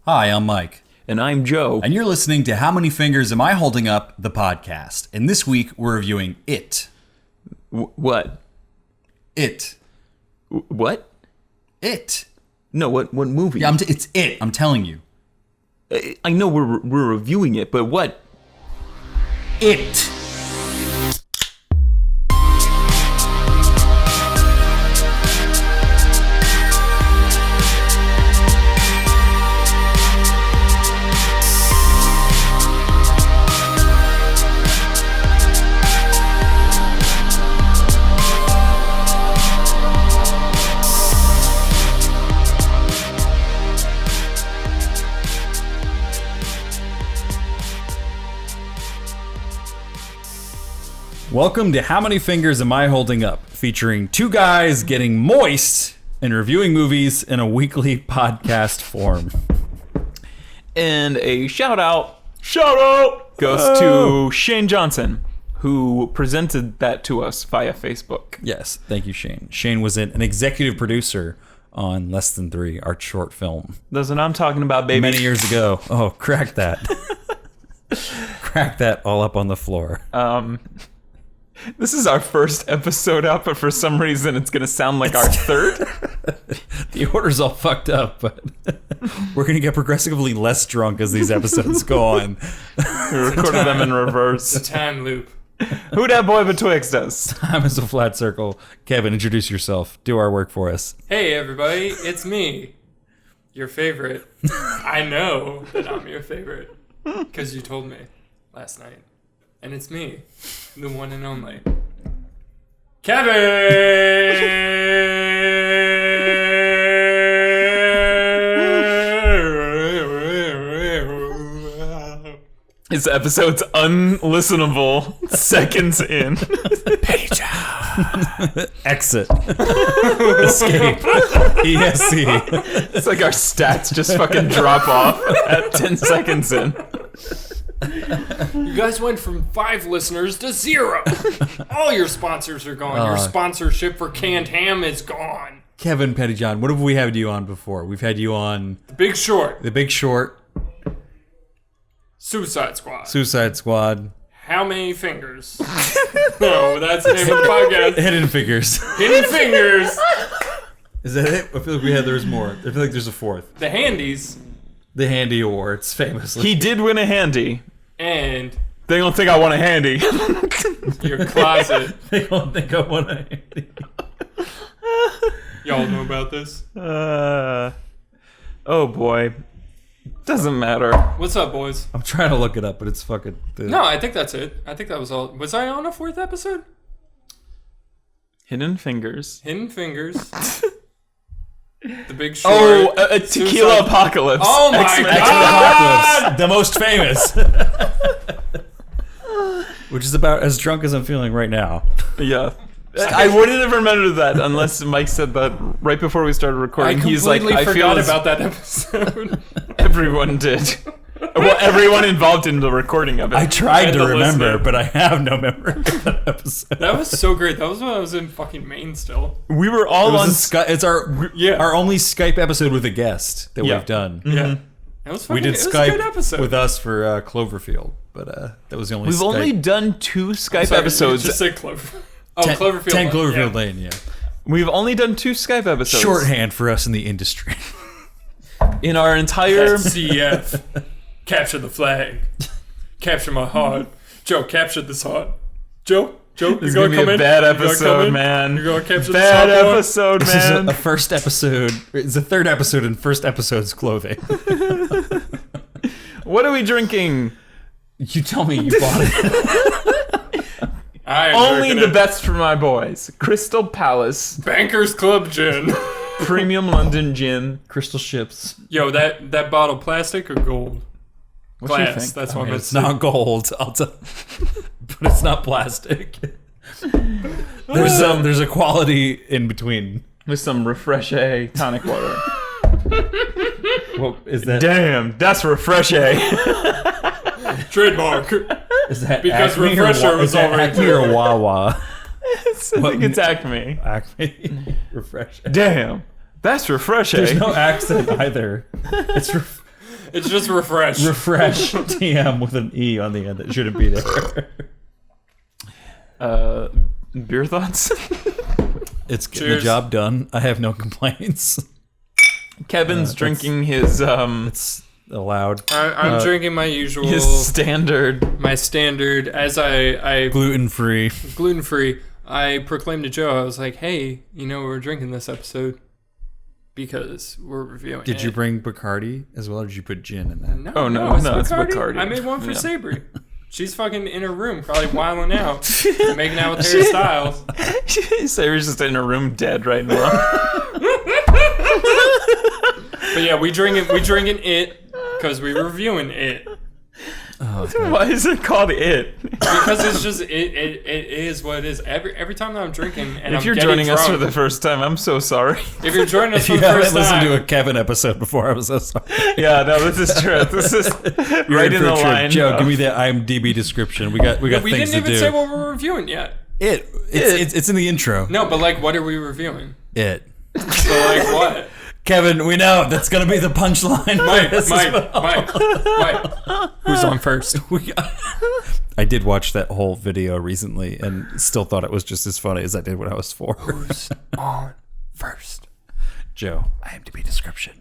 Hi, I'm Mike. And I'm Joe. And you're listening to How Many Fingers Am I Holding Up? The podcast. And this week we're reviewing It. What? It. What? It. No, what movie? Yeah, it's It. I'm telling you. I know we're reviewing it, but what? It. Welcome to How Many Fingers Am I Holding Up? Featuring two guys getting moist and reviewing movies in a weekly podcast form. And a shout out goes to Shane Johnson, who presented that to us via Facebook. Yes, thank you, Shane. Shane was an executive producer on Less Than Three, our short film. That's what I'm talking about, baby. Many years ago. Oh, crack that. Crack that all up on the floor. This is our first episode up, but for some reason it's going to sound like our third. The order's all fucked up, but we're going to get progressively less drunk as these episodes go on. We recorded them in reverse. The time loop. Who dat boy betwixt us? Time is a flat circle. Kevin, introduce yourself. Do our work for us. Hey everybody, it's me. Your favorite. I know that I'm your favorite. Because you told me last night. And it's me. The one and only. Kevin! This episode's unlistenable seconds in. Pettijohn. Exit. Escape. ESC. It's like our stats just fucking drop off at 10 seconds in. You guys went from 5 listeners to 0. All your sponsors are gone. Your sponsorship for canned ham is gone. Kevin Pettijohn, what have we had you on before? We've had you on The Big Short. The Big Short. Suicide Squad. Suicide Squad. How Many Fingers? No, that's the name of the podcast. Hidden Figures. Hidden Fingers. Is that it? I feel like there's more. I feel like there's a fourth. The Handies. The Handy Awards, famously. He did win a handy. And they don't think I want a handy. your closet. They don't think I want a handy. Y'all know about this? Oh boy. Doesn't matter. What's up, boys? I'm trying to look it up, but it's fucking... No, I think that's it. I think that was all. Was I on a 4th episode? Hidden Fingers. Hidden Fingers. The Big Short. Oh, a Tequila Apocalypse. Oh my Apocalypse, the most famous. Which is about as drunk as I'm feeling right now. Yeah. I wouldn't have remembered that unless Mike said that right before we started recording. He's like, I forgot about that episode. Everyone did. Well, everyone involved in the recording of it. I tried to remember, but I have no memory of that episode. That was so great. That was when I was in fucking Maine still. We were all on it's our only Skype episode with a guest that we've done. Mm-hmm. Yeah. That was fucking, we did it was Skype a good episode. with us for Cloverfield, but that was the only We've Skype. only done 2 Skype episodes. Just say Clover. Oh, 10 Cloverfield 10 Lane. Cloverfield Lane, yeah. We've only done 2 Skype episodes. Shorthand for us in the industry. In our entire... CF. Capture the flag. Capture my heart. Joe, capture this heart. Joe, This is you're going gonna to be a bad episode, man. You're gonna capture bad this heart. episode, This is man. a first episode. It's the third episode in first episode's clothing. What are we drinking? You tell me you bought it. Only the best for my boys. Crystal Palace. Bankers Club Gin. Premium London Gin. Crystal ships. Yo, that bottle plastic or gold? What do you Glass. think? That's what I'm It's not gold, but it's not plastic. There's a quality in between. With some Refresh-A tonic water. What is that? Damn, that's Refresh-A. Trademark. Is that Because Acme Refresher or, was is that already Acme or Wawa? I think it's Acme. Acme. Refresh. Damn, that's Refresh-A. There's no accent either. It's It's just refresh. Refresh TM with an E on the end that shouldn't be there. Beer thoughts? It's getting Cheers. the job done. I have no complaints. Kevin's drinking his It's allowed. I'm drinking my usual, his standard. my standard. As I Gluten-free. gluten-free, I proclaimed to Joe, I was like, hey, you know, we're drinking this episode because we're reviewing Did it. you bring Bacardi as well, or did you put gin in that? No, Oh, no, it's it's Bacardi. Bacardi. I made one for Yeah. Sabri. She's fucking in her room, probably wilding out, making out with Harry Styles. Sarah's just in her room dead right now. But yeah, we drinking it because we reviewing it. Oh, God. Why is it called It? Because it's just it is what it is. Every time that I'm drinking and If I'm you're getting joining drunk, us for the first time, I'm so sorry. if you're joining us If for you the haven't first listened time, to a Kevin episode before, I'm so sorry. Yeah, no, this is true. This is You're right in in for the a trip. line. Joe, give me the IMDb description. We got we things didn't to even do. say what we're reviewing yet. It's in the intro. No, but like, what are we reviewing? It. So like, what? Kevin, we know that's gonna be the punchline. Mike. Who's on first? I did watch that whole video recently and still thought it was just as funny as I did when I was 4. Who's on first? Joe, IMDb description.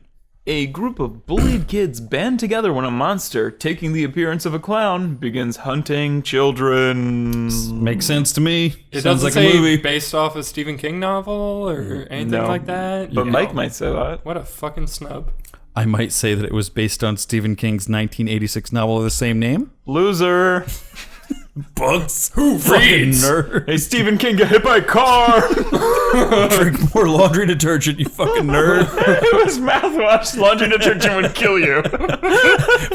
A group of bullied kids band together when a monster, taking the appearance of a clown, begins hunting children. Makes sense to me. It Sounds doesn't like say a movie. based off a Stephen King novel or anything No. like that. But You Mike know, might say that. What a fucking snub. I might say that it was based on Stephen King's 1986 novel of the same name. Loser. Books. Who fucking reads? nerd? Hey, Stephen King got hit by a car. Drink more laundry detergent, you fucking nerd. It was mouthwash. Laundry detergent would kill you.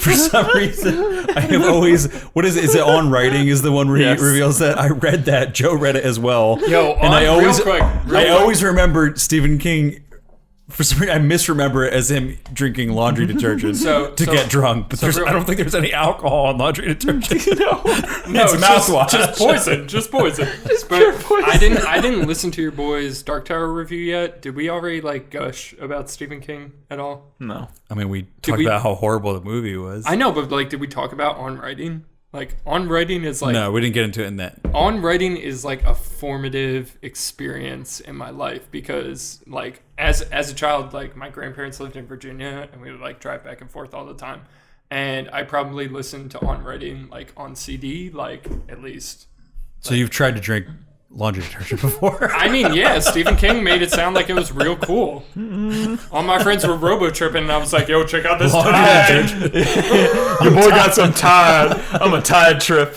For some reason, I have always. What is it? Is it On Writing? Is the one where Yes. he reveals that? I read that. Joe read it as well. Yo, and I real always, quick. I always remembered StephenKing. For some reason, I misremember it as him drinking laundry detergent to get drunk. But I don't think there's any alcohol in laundry detergent. No, It's mouthwash. just poison. Just poison. pure poison. I didn't listen to your boys' Dark Tower review yet. Did we already like gush about Stephen King at all? No. I mean, we talked we- about how horrible the movie was. I know, but like, did we talk about On Writing? Like, On Writing is like No, we didn't get into it in that. On Writing is like a formative experience in my life because like as a child, like my grandparents lived in Virginia and we would like drive back and forth all the time. And I probably listened to On Writing like on CD, like at least. So you've tried to drink laundry detergent before? I mean, yeah, Stephen King made it sound like it was real cool. All my friends were robo tripping and I was like, yo, check out this Laundry Tide. detergent. Your boy got some Tide. I'm a Tide trip.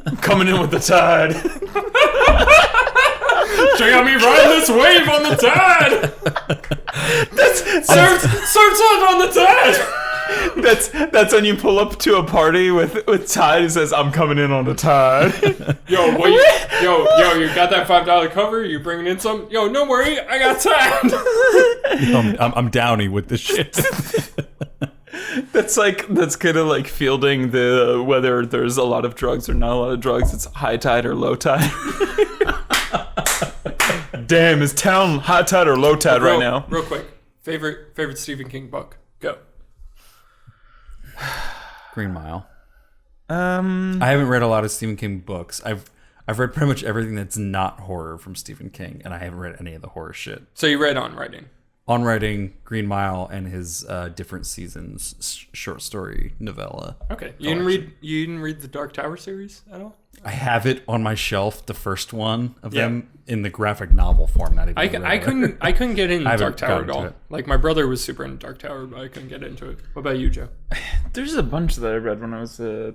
I'm coming in with the Tide. Check out me riding this wave on the Tide. Surf's on the Tide. That's when you pull up to a party with Tide and says, I'm coming in on the Tide. Yo, you got that $5 cover? You bringing in some? Yo, no worry, I got Tide. I'm downy with this shit. That's kind of like fielding the whether there's a lot of drugs or not a lot of drugs. It's high tide or low tide. Damn, is town high tide or low tide right now? Real quick, favorite Stephen King book? Go. Green Mile. I haven't read a lot of Stephen King books. I've read pretty much everything that's not horror from Stephen King, and I haven't read any of the horror shit. So you read On Writing. On Writing, Green Mile, and his Different Seasons short story novella. Okay, you didn't read the Dark Tower series at all? I have it on my shelf, the first one of them, in the graphic novel form. Not even. I couldn't get into I haven't Dark Tower gotten at to all. it. Like my brother was super into Dark Tower, but I couldn't get into it. What about you, Joe? There's a bunch that I read when I was a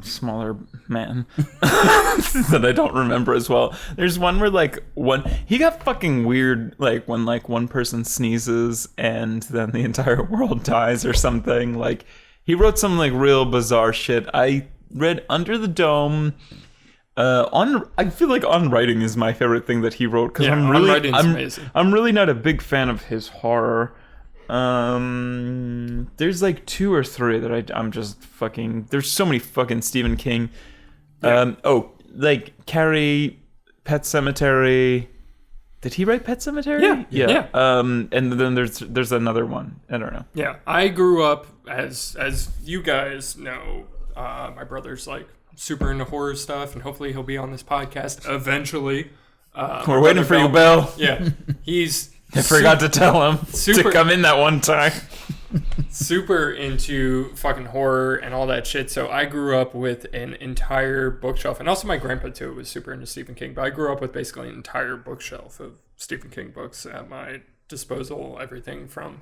smaller man that I don't remember as well. There's one where he got fucking weird, like when one person sneezes and then the entire world dies or something. Like he wrote some like real bizarre shit. I read Under the Dome. I feel like On Writing is my favorite thing that he wrote because On Writing's amazing. I'm really not a big fan of his horror. There's like 2 or 3 that I'm just fucking. There's so many fucking Stephen King. Like Carrie, Pet Cemetery. Did he write Pet Sematary? Yeah. And then there's another one. I don't know. Yeah, I grew up as you guys know. My brother's like super into horror stuff, and hopefully he'll be on this podcast eventually. We're waiting for you, Bill. Yeah, he's. I forgot to tell him to come in that one time. Super into fucking horror and all that shit. So I grew up with an entire bookshelf, and also my grandpa too was super into Stephen King. But I grew up with basically an entire bookshelf of Stephen King books at my disposal. Everything from,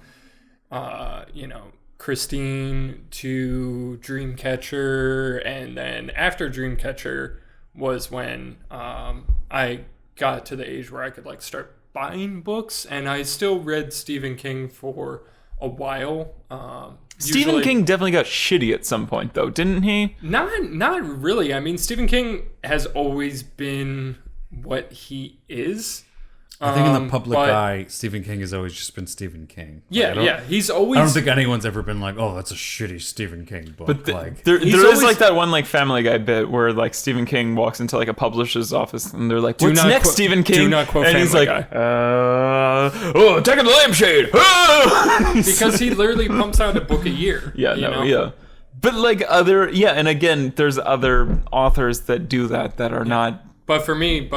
Christine to Dreamcatcher, and then after Dreamcatcher was when I got to the age where I could like start buying books, and I still read Stephen King for a while. Stephen King definitely got shitty at some point, though, didn't he? Not really. I mean, Stephen King has always been what he is. I think in the public eye, Stephen King has always just been Stephen King. He's always. I don't think anyone's ever been like, "Oh, that's a shitty Stephen King book." But there is like that one like Family Guy bit where like Stephen King walks into like a publisher's office and they're like, "What's next, Stephen King?" Do not quote and Family he's like, Guy. taking the lampshade. Because he literally pumps out a book a year. But like and again, there's other authors that do that are not. But for me,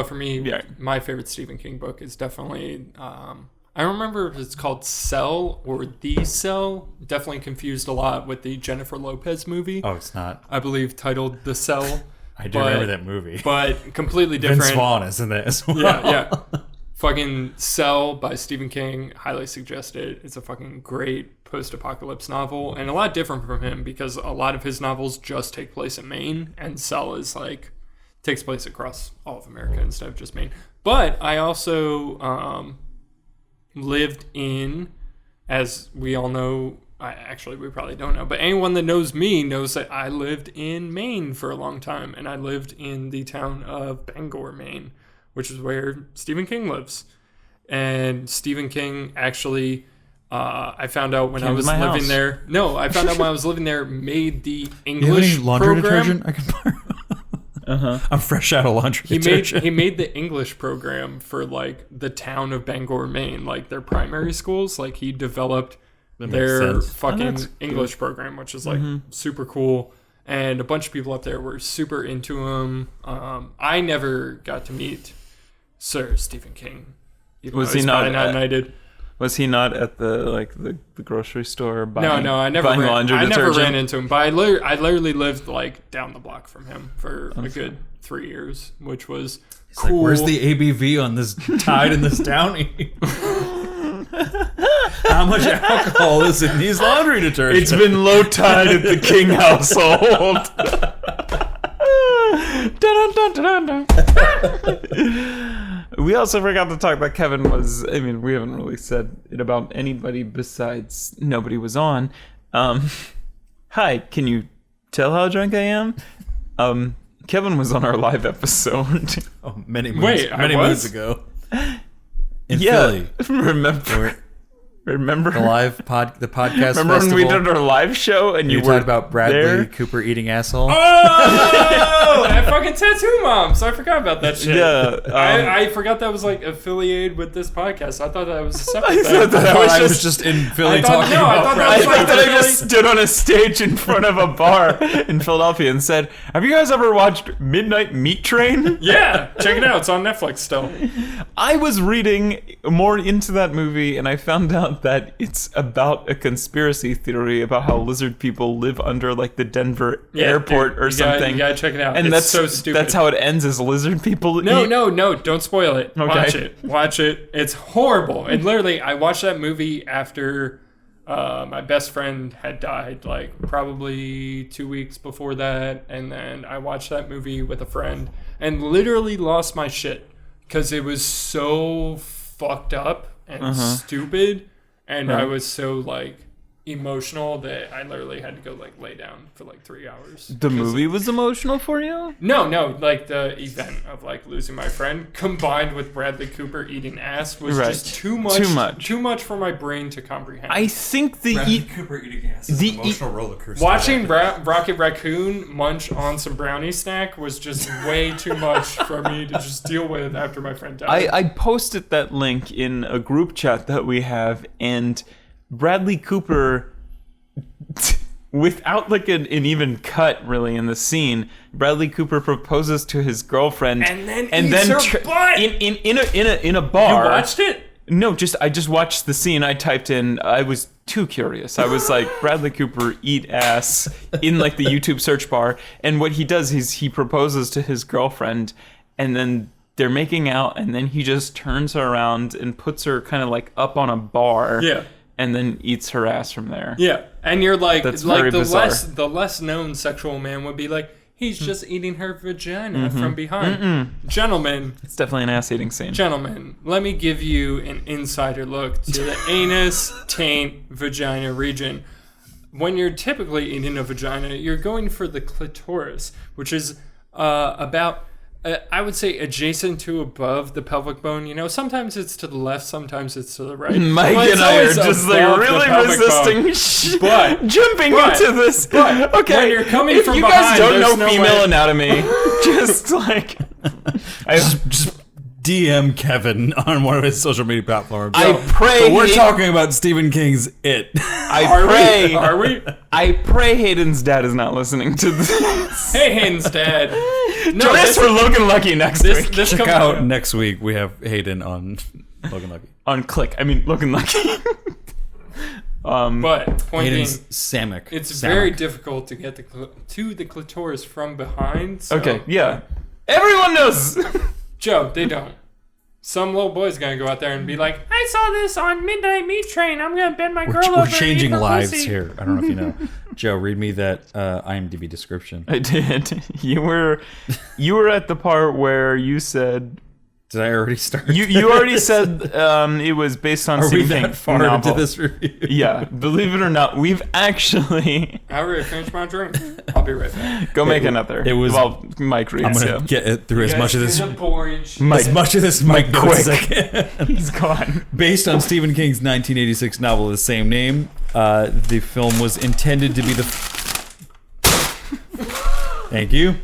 my favorite Stephen King book is definitely, I don't remember if it's called Cell or The Cell. Definitely confused a lot with the Jennifer Lopez movie. Oh, it's not. I believe titled The Cell. I do remember that movie. But completely different. Vince Vaughn is in it as well. Yeah. Fucking Cell by Stephen King. Highly suggest it. It's a fucking great post-apocalypse novel. And a lot different from him because a lot of his novels just take place in Maine. And Cell is like... takes place across all of America instead of just Maine. But I also lived in, as we all know, we probably don't know, but anyone that knows me knows that I lived in Maine for a long time, and I lived in the town of Bangor, Maine, which is where Stephen King lives. And Stephen King actually, I found out when I was living there. No, I found out when I was living there, made the English laundry program. detergent I can borrow? I'm fresh out of laundry detergent. He made the English program for like the town of Bangor, Maine, like their primary schools. Like he developed their fucking English program, which is like super cool. And a bunch of people up there were super into him. I never got to meet Sir Stephen King. Was he not knighted? Was he not at the grocery store buying? No, I never ran into him. But I literally lived like down the block from him for a good 3 years, which was cool. Like, where's the ABV on this Tide and this Downy? How much alcohol is in these laundry detergents? It's been low tide at the King household. We also forgot to talk that Kevin was... I mean, we haven't really said it about anybody besides nobody was on. Hi, can you tell how drunk I am? Kevin was on our live episode. Oh, many moons ago. In Philly. Remember the podcast Remember festival? when we did our live show and you were talked about Bradley there? Cooper eating asshole? Oh, that fucking tattoo mom. So I forgot about that shit. Yeah, I forgot that was like affiliated with this podcast. I thought that was a separate thing. I was just in Philly talking about Bradley. I thought I just stood on a stage in front of a bar in Philadelphia and said, "Have you guys ever watched Midnight Meat Train?" Yeah, check it out. It's on Netflix still. I was reading more into that movie and I found out that it's about a conspiracy theory about how lizard people live under like the Denver airport or something. You gotta check it out. And it's so stupid. That's how it ends, is lizard people No, don't spoil it. Okay. Watch it. It's horrible. And literally, I watched that movie after my best friend had died, like probably 2 weeks before that. And then I watched that movie with a friend and literally lost my shit because it was so fucked up and stupid. And I was so like emotional that I literally had to go like lay down for like 3 hours. The movie was emotional for you? No, like the event of like losing my friend combined with Bradley Cooper eating ass was just too much for my brain to comprehend. I think Bradley Cooper eating ass is an emotional roller coaster. Watching Rocket Raccoon munch on some brownie snack was just way too much for me to just deal with after my friend died. I posted that link in a group chat that we have, and Bradley Cooper, without like an even cut really in the scene, Bradley Cooper proposes to his girlfriend and then her butt in a bar. You watched it? No, I just watched the scene. I typed in. I was too curious. I was like, Bradley Cooper eat ass in like the YouTube search bar, and what he does is he proposes to his girlfriend, and then they're making out, and then he just turns her around and puts her kind of like up on a bar. Yeah. And then eats her ass from there. Yeah, and you're like, that's like very bizarre. The less known sexual man would be like, he's just eating her vagina from behind. Gentlemen, it's definitely an ass eating scene. Gentlemen, let me give you an insider look to the anus, taint, vagina region. When you're typically eating a vagina, you're going for the clitoris, which is about, I would say, adjacent to above the pelvic bone. You know, sometimes it's to the left, sometimes it's to the right. Mike and I are just like really resisting jumping into this. But okay, when you're coming from behind, you guys don't know female anatomy, just like just DM Kevin on one of his social media platforms. I pray. But we're talking about Stephen King's It. Are we? I pray Hayden's dad is not listening to this. Hey, Hayden's dad. No, join us for Logan Lucky next week. Check out next week. We have Hayden on Logan Lucky. On Click. I mean, Logan Lucky. But point Hayden's being, Samick. It's very difficult to get to the clitoris from behind. So. Okay, yeah. Everyone knows. Joe, they don't. Some little boy's gonna go out there and be like, I saw this on Midnight Meat Train. I'm gonna bend my girl over. We're changing and eat her lives pussy. here. I don't know if you know. Joe, read me that IMDb description. I did. You were at the part where you said. Did I already start? You already said it was based on Stephen King far novel. into this review? Yeah, believe it or not, we've actually. I already finished my drink. I'll be right back. Go make another. It was. Well, Mike reads. I'm gonna get it through as much of this. As much of this, Mike quick. as I can. He's gone. Based on Stephen King's 1986 novel of the same name, the film was intended to be the. Thank you.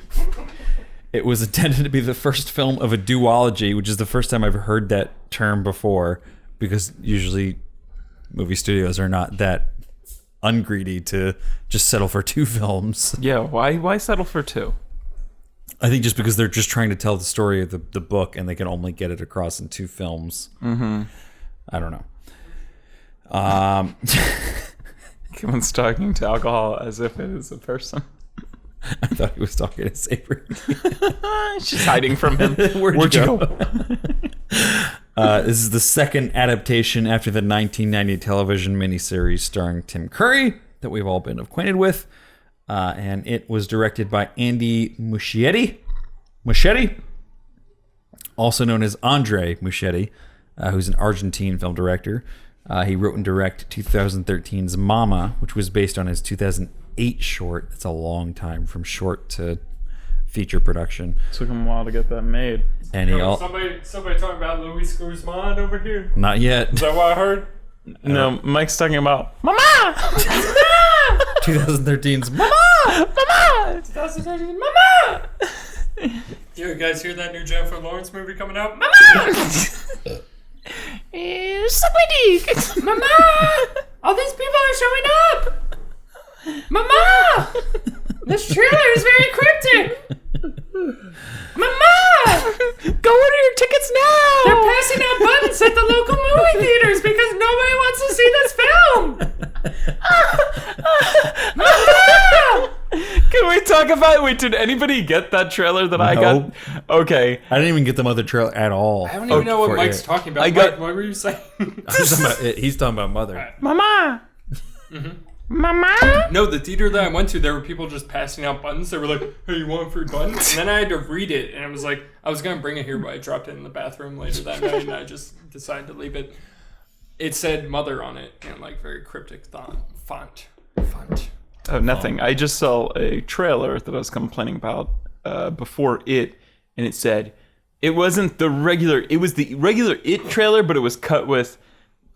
It was intended to be the first film of a duology, which is the first time I've heard that term before, because usually movie studios are not that ungreedy to just settle for 2 films. Yeah, why settle for 2? I think just because they're just trying to tell the story of the book and they can only get it across in 2 films. Mm-hmm. I don't know. Kevin's talking to alcohol as if it is a person. I thought he was talking to Saber. She's hiding from him. Where'd you go? This is the second adaptation after the 1990 television miniseries starring Tim Curry that we've all been acquainted with. And it was directed by Andy Muschietti, also known as Andre Muschietti, who's an Argentine film director. He wrote and directed 2013's Mama, which was based on his 2008 short. That's a long time from short to feature production. Took him a while to get that made. And somebody talking about Luis Guzman over here? Not yet. Is that what I heard? No, Mike's talking about Mama! 2013's Mama! Mama! 2013's Mama! You guys hear that new Jennifer Lawrence movie coming out? Mama! Suck my dick! Mama! All these people are showing up! Mama! This trailer is very cryptic! Mama! Go order your tickets now! They're passing out buttons at the local movie theaters because nobody wants to see this film! Mama! Can we talk about it? Wait, did anybody get that trailer that I got? Okay. I didn't even get the Mother trailer at all. I don't even know what Mike's talking about. Mike, what were you saying? He's talking about Mother. Mama! Mm-hmm. Mama? No, the theater that I went to, there were people just passing out buttons. They were like, hey, you want a free button? And then I had to read it, and I was like, I was going to bring it here, but I dropped it in the bathroom later that night, and I just decided to leave it. It said Mother on it, and like very cryptic Font. Oh, nothing. I just saw a trailer that I was complaining about before it, and it said it wasn't the regular. It was the regular It trailer, but it was cut with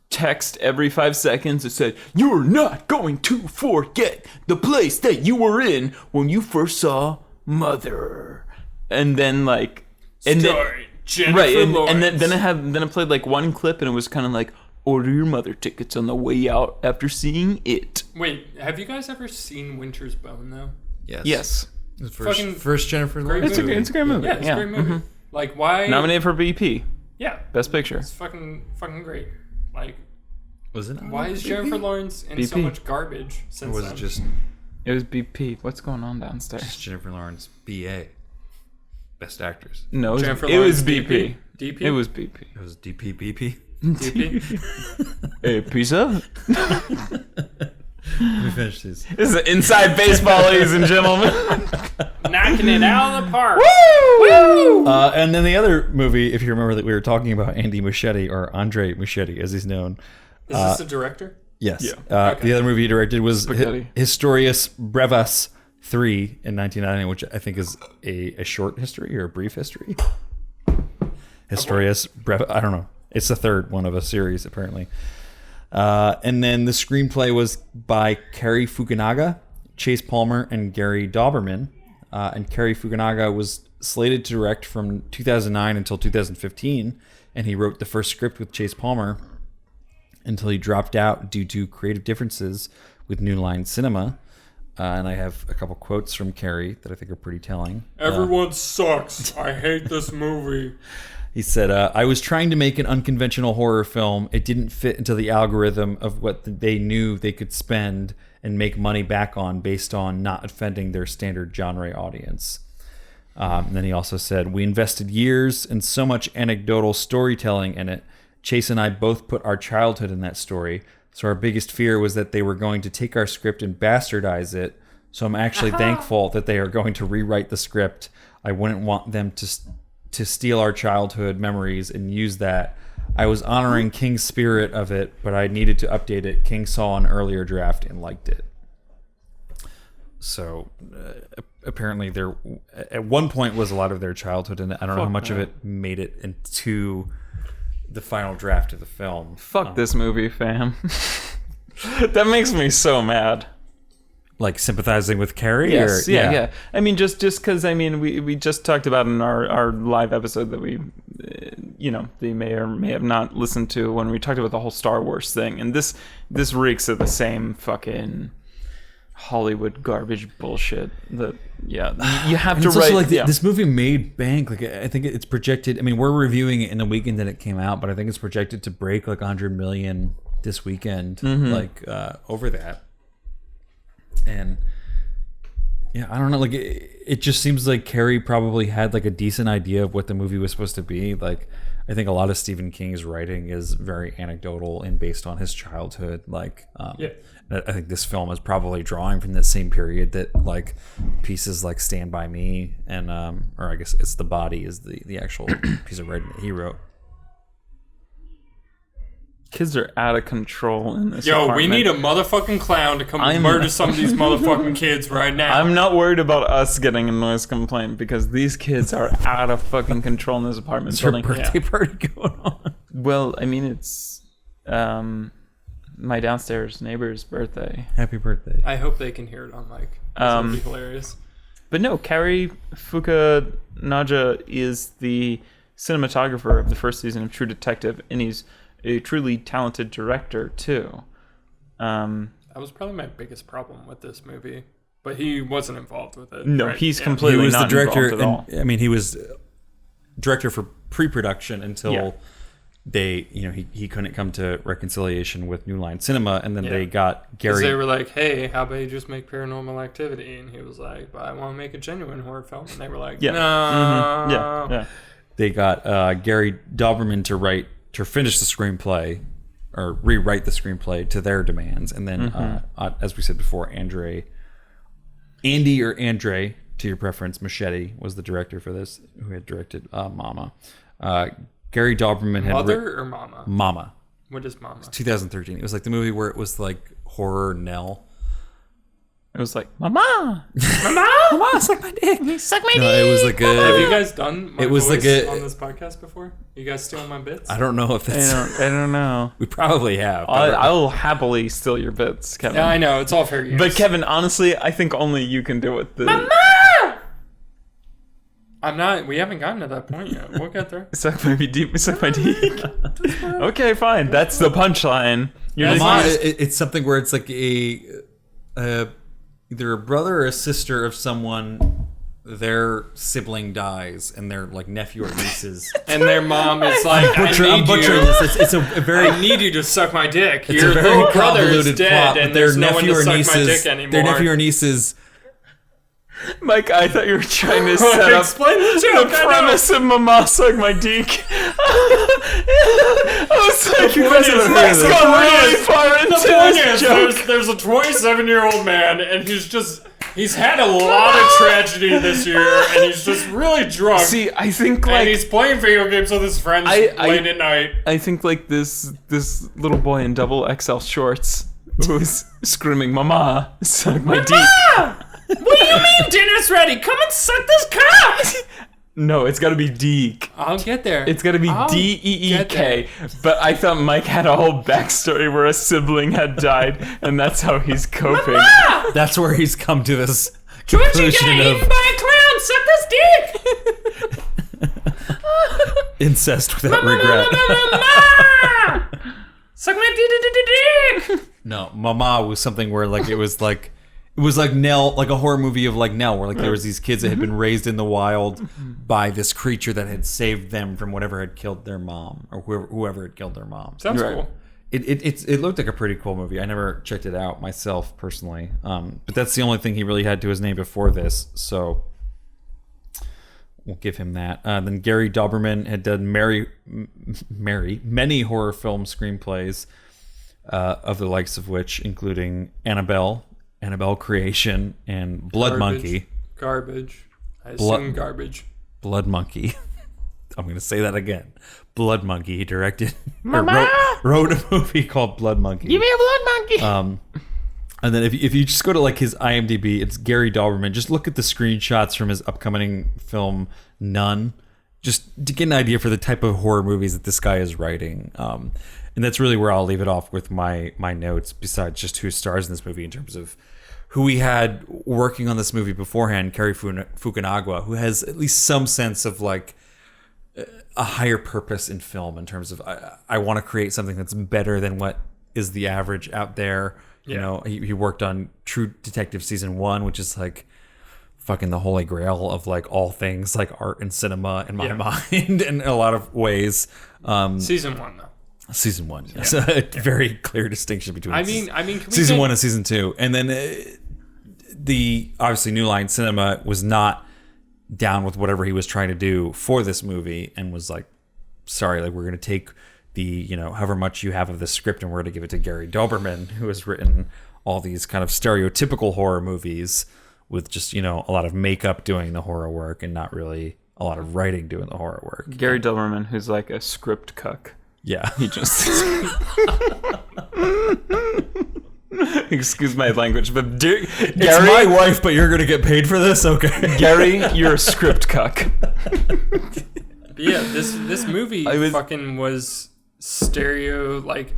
text every 5 seconds. It said, "You're not going to forget the place that you were in when you first saw Mother," and then like, and Starring Jennifer right, and Lawrence. then it played like one clip, and it was kind of like, "Order your Mother tickets on the way out after seeing It." Wait, have you guys ever seen Winter's Bone though? Yes, The Fucking first Jennifer great Lawrence. movie. it's a great movie. Yeah, it's a great movie. Like, why? Nominated for BP, Yeah, Best Picture. it's fucking great. Like, Was it? why is Jennifer Lawrence in so BP? much garbage Or since was then? it just It was BP. What's going on downstairs? Jennifer Lawrence BA? Best actress. No, it Jennifer was, it was Lawrence BP. DP? It was BP. It was DPBP. DP? A pizza? Let me finish these. This is inside baseball, ladies and gentlemen. Knocking it out of the park. And then the other movie, if you remember that we were talking about Andy Muschietti, or Andre Muschietti as he's known. Is this the director? Yes. Yeah. The other movie he directed was Spaghetti. Historias Brevas 3 in 1990, which I think is a short history or a brief history. Historias Brevas, I don't know. It's the third one of a series, apparently. And then the screenplay was by Cary Fukunaga, Chase Palmer, and Gary Dauberman. And Cary Fukunaga was slated to direct from 2009 until 2015, and he wrote the first script with Chase Palmer until he dropped out due to creative differences with New Line Cinema. And I have a couple quotes from Cary that I think are pretty telling. Everyone sucks. I hate this movie. He said, I was trying to make an unconventional horror film. It didn't fit into the algorithm of what they knew they could spend and make money back on based on not offending their standard genre audience. And then he also said, we invested years and so much anecdotal storytelling in it. Chase and I both put our childhood in that story. So our biggest fear was that they were going to take our script and bastardize it. So I'm actually thankful that they are going to rewrite the script. I wouldn't want them to steal our childhood memories and use that. I was honoring King's spirit of it, but I needed to update it. King saw an earlier draft and liked it. So apparently there at one point was a lot of their childhood, and I don't know how much of it made it into the final draft of the film. Fuck this movie, fam. That makes me so mad. Like sympathizing with Cary? Yes, or, yeah. I mean, just because I mean, we just talked about in our live episode that we, they may or may have not listened to when we talked about the whole Star Wars thing, and this reeks of the same fucking Hollywood garbage bullshit. That you have to it's write. Also like this movie made bank. Like I think it's projected. I mean, we're reviewing it in the weekend that it came out, but I think it's projected to break like 100 million this weekend. Like over that. And yeah, I don't know. Like it just seems like Cary probably had like a decent idea of what the movie was supposed to be. Like I think a lot of Stephen King's writing is very anecdotal and based on his childhood. Like I think this film is probably drawing from that same period that like pieces like Stand By Me and or I guess it's The Body is the actual piece of writing that he wrote. Kids are out of control in this Yo, apartment. we need a motherfucking clown to come murder some of these motherfucking kids right now. I'm not worried about us getting a noise complaint because these kids are out of fucking control in this apartment It's her building. birthday party going on. Well, I mean, it's my downstairs neighbor's birthday. Happy birthday. I hope they can hear it on mic. That would be hilarious. But no, Cary Fukunaga is the cinematographer of the first season of True Detective, and he's a truly talented director too. That was probably my biggest problem with this movie, but he wasn't involved with it. No, right? he's Yeah. completely He was the not director. involved at all. And, I mean, he was director for pre-production until they, he couldn't come to reconciliation with New Line Cinema, and then they got 'Cause Gary. they were like, "Hey, how about you just make Paranormal Activity?" And he was like, "But I want to make a genuine horror film." And they were like, Yeah. "No." Yeah. They got Gary Dauberman to finish the screenplay or rewrite the screenplay to their demands, and then as we said before, Andy to your preference, Muschietti was the director for this, who had directed Mama. Gary Dauberman had Mother or Mama? Mama. What is Mama? 2013. It was like the movie where it was like horror Nell. It was like, Mama! Mama, suck my dick. Suck my No, it was like Have you a. guys done my It was voice like a- on this podcast before? You guys stealing my bits? I don't know if that's. I don't know. We probably have. I'll happily steal your bits, Kevin. Yeah, I know. It's all fair use. But Kevin, honestly, I think only you can do it. I'm not. We haven't gotten to that point yet. We'll get there. Suck my deep, suck my dick. Okay, fine. That's the punchline. You're That's Mama, just, it's something where it's like either a brother or a sister of someone, their sibling dies, and their like nephew or nieces. And their mom is like, I'm butchering this. It's a very. I need you to suck my dick. It's Your a very little brother is convoluted dead, plot. and But their there's no one nephew to or suck my nieces. dick anymore. Their nephew or nieces. Mike, I thought you were trying to set up Explain the the joke. I know. premise of Mama Suck My Dick. I was like, You guys haven't heard of Mike's this. gone really far The into point this is, joke. there's a 27-year-old man, and he's had a lot of tragedy this year, and he's just really drunk. See, I think and like he's playing video games with his friends late at night. I think like this little boy in double XL shorts who's screaming, "Mama, suck my dick." What do you mean dinner's ready? Come and suck this cock! No, it's got to be Deek. I'll get there. It's got to be I'll get Deek. But I thought Mike had a whole backstory where a sibling had died, and that's how he's coping. That's where he's come to this Georgie conclusion got eaten of by a clown! Suck this dick! incest without regret. Mama! Suck my dick! No, Mama was something where like it was like Nell, like a horror movie of like Nell, where like there was these kids that had been raised in the wild by this creature that had saved them from whatever had killed their mom or whoever had killed their mom. Sounds Right. cool. It looked like a pretty cool movie. I never checked it out myself personally, but that's the only thing he really had to his name before this, so we'll give him that. Then Gary Doberman had done many horror film screenplays, of the likes of which including Annabelle Creation, and Blood Monkey. Garbage. I assume garbage. Blood Monkey. I'm going to say that again. Blood Monkey. He directed or wrote a movie called Blood Monkey. Give me a blood monkey. And then if you just go to like his IMDb, it's Gary Doberman. Just look at the screenshots from his upcoming film Nun, just to get an idea for the type of horror movies that this guy is writing. And that's really where I'll leave it off with my notes, besides just who stars in this movie in terms of who we had working on this movie beforehand, Cary Fukunaga, who has at least some sense of like a higher purpose in film in terms of I want to create something that's better than what is the average out there. Yeah. You know, he worked on True Detective Season 1, which is like fucking the holy grail of like all things like art and cinema in my mind in a lot of ways. Season 1, though. Season 1, yes. A very clear distinction between I mean, can we season get- 1 and season 2. And then the obviously New Line Cinema was not down with whatever he was trying to do for this movie and was like, sorry, like we're going to take the, you know, however much you have of the script and we're going to give it to Gary Doberman, who has written all these kind of stereotypical horror movies with just, you know, a lot of makeup doing the horror work and not really a lot of writing doing the horror work. Gary Doberman, who's like a script cuck. Yeah. He just. Excuse my language, but It's Gary, my wife, but you're going to get paid for this? Okay. Gary, you're a script cuck. But yeah, this movie was was stereo, like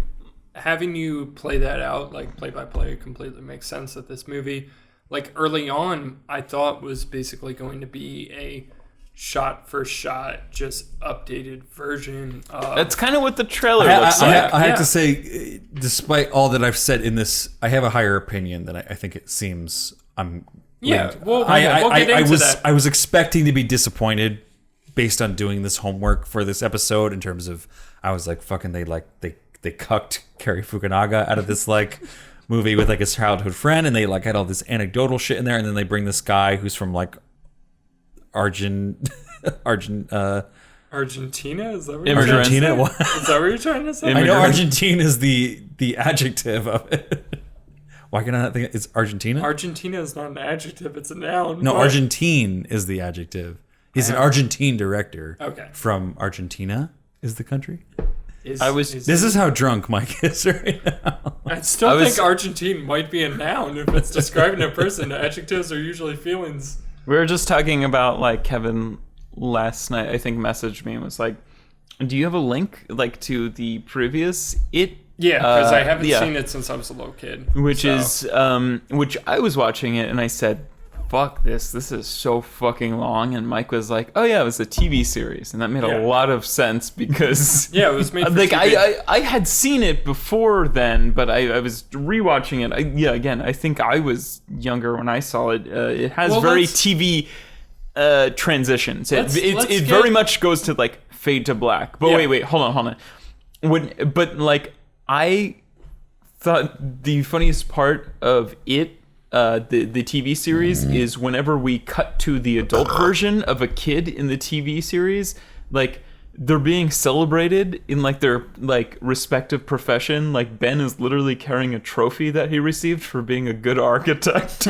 having you play that out, like play by play, completely makes sense that this movie, like early on, I thought was basically going to be a shot for shot, just updated version of. That's kind of what the trailer looks like. I have to say, despite all that I've said in this, I have a higher opinion than I think it seems. Yeah, we'll get into that. I was expecting to be disappointed based on doing this homework for this episode in terms of I was like, fucking, they cucked Cary Fukunaga out of this like movie with like his childhood friend, and they like had all this anecdotal shit in there, and then they bring this guy who's from like Argentina? Is that what Argentina? What? Is that what you're trying to say? I know Argentine is the adjective of it. Why can I not think it's Argentina? Argentina is not an adjective; it's a noun. No, but- Argentine is the adjective. He's an Argentine director. Okay. From Argentina is the country. This is how drunk Mike is right now. I still think Argentine might be a noun if it's describing a person. Adjectives are usually feelings. We were just talking about, like, Kevin last night, I think, messaged me and was like, do you have a link, like, to the previous It? Yeah, because I haven't seen it since I was a little kid. Which I was watching it and I said, fuck this is so fucking long. And Mike was like, oh yeah, it was a TV series. And that made a lot of sense because... yeah, it was made for like, TV. I had seen it before then, but I was rewatching it. Again, I think I was younger when I saw it. It has very TV transitions. It very much goes to, like, fade to black. But wait, hold on. I thought the funniest part of it, the TV series, is whenever we cut to the adult version of a kid in the TV series, like, they're being celebrated in, like, their, like, respective profession. Like, Ben is literally carrying a trophy that he received for being a good architect.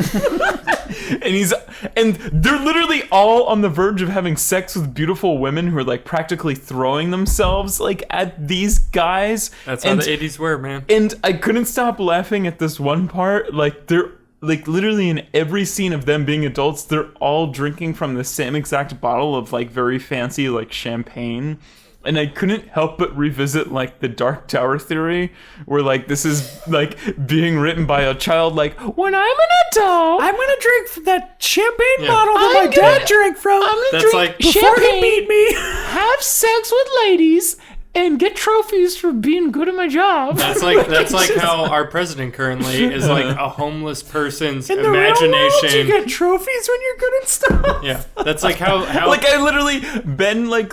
and they're literally all on the verge of having sex with beautiful women who are, like, practically throwing themselves, like, at these guys. That's how the 80s were, man. And I couldn't stop laughing at this one part. Like, they're, like, literally in every scene of them being adults, they're all drinking from the same exact bottle of, like, very fancy, like, champagne. And I couldn't help but revisit, like, the Dark Tower theory, where, like, this is, like, being written by a child, like, when I'm an adult, I'm gonna drink from that champagne bottle that my dad drank from. I'm gonna drink before he beat me. have sex with ladies, and get trophies for being good at my job. That's like how our president currently is, like, a homeless person's In the real world, imagination. you get trophies when you're good at stuff. Yeah, that's like how Like, I literally, Ben, like,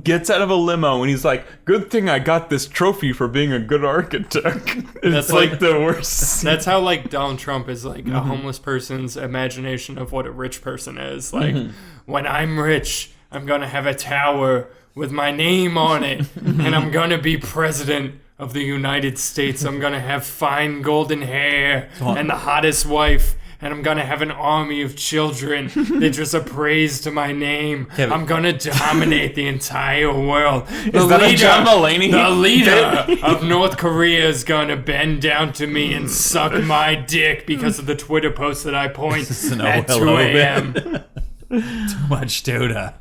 gets out of a limo and he's like, good thing I got this trophy for being a good architect. It's like the worst. That's how, like, Donald Trump is, like, a homeless person's imagination of what a rich person is. Like, when I'm rich, I'm gonna have a tower with my name on it, and I'm gonna be president of the United States. I'm gonna have fine golden hair and the hottest wife, and I'm gonna have an army of children that just are praise to my name. Kevin. I'm gonna dominate the entire world. Is that a John Mulaney? The leader of North Korea is gonna bend down to me and suck my dick because of the Twitter post that I point at 2 a.m. Too much Dota.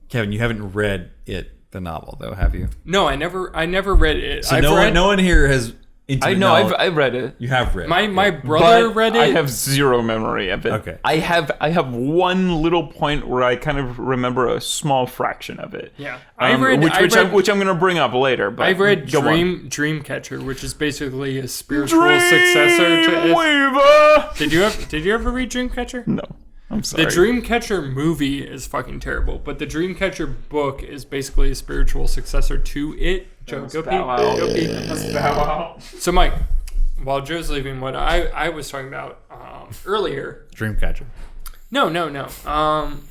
Kevin, you haven't read the novel, though, have you? No, I never read it. So no one here has. I've read it. You have read. My brother read it. I have zero memory of it. Okay. I have one little point where I kind of remember a small fraction of it. Yeah, which I'm going to bring up later. But I've read Dreamcatcher, which is basically a spiritual successor to it. Did you ever read Dreamcatcher? No. I'm sorry. The Dreamcatcher movie is fucking terrible, but the Dreamcatcher book is basically a spiritual successor to it. Joe, go pee. So, Mike, while Joe's leaving, what I was talking about earlier. Dreamcatcher. No.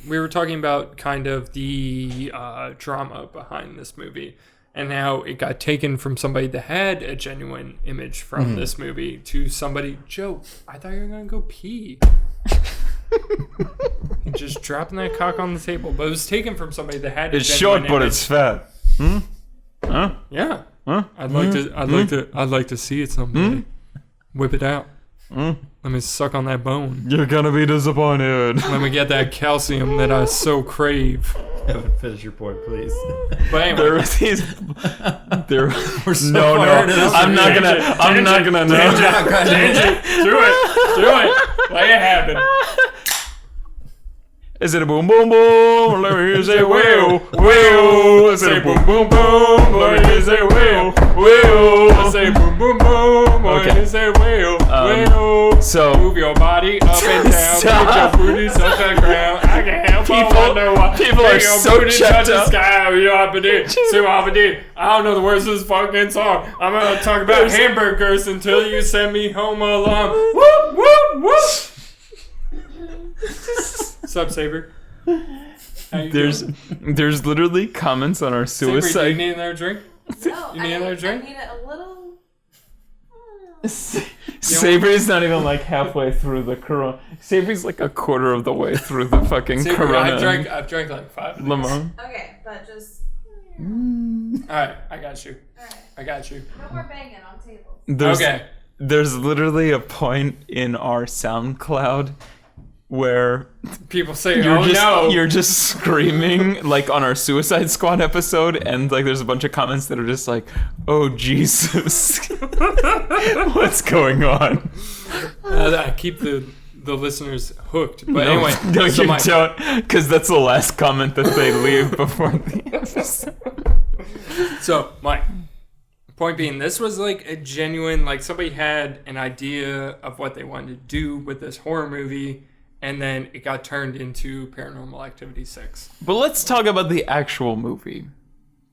We were talking about kind of the drama behind this movie and how it got taken from somebody that had a genuine image from this movie to somebody. Joe, I thought you were going to go pee. Just dropping that cock on the table, but it was taken from somebody that had. It's short, but it's fat. Huh? Yeah. Huh? I'd like to see it someday. Whip it out. Let me suck on that bone. You're gonna be disappointed. Let me get that calcium that I so crave. Finish your point, please. But anyway, There were these. There. We're so No. far into this. I'm not gonna. No. do it. Let it happen. Is it a boom boom boom? Let me say wheel wheel. I say boom boom boom. Let me say wheel wheel. I say boom boom boom. Okay. I say wheel wheel. So Move your body up and down. Stop. Put your booty to the ground. I can help people are so checked up. Sky. I don't know the words of this fucking song. I'm gonna talk about hamburgers until you send me home alone. Whoop whoop whoop. What's up, Saber? There's literally comments on our Saber, suicide. do you need another drink? No, You need another drink? I need it a little. Sabri's not even like halfway through the Corona. Sabri's like a quarter of the way through the fucking Saber, Corona. I've drank like 5. Lemon. Okay, but just. All right, I got you. Alright. I got you. No more banging on tables. There's literally a point in our SoundCloud where People say, you're just screaming like on our Suicide Squad episode, and like there's a bunch of comments that are just like, "Oh Jesus, what's going on?" I keep the listeners hooked. But anyway, no, so you Mike, don't, because that's the last comment that they leave before the episode. So, Mike, point being, this was like a genuine, like somebody had an idea of what they wanted to do with this horror movie, and then it got turned into Paranormal Activity 6. But let's talk about the actual movie.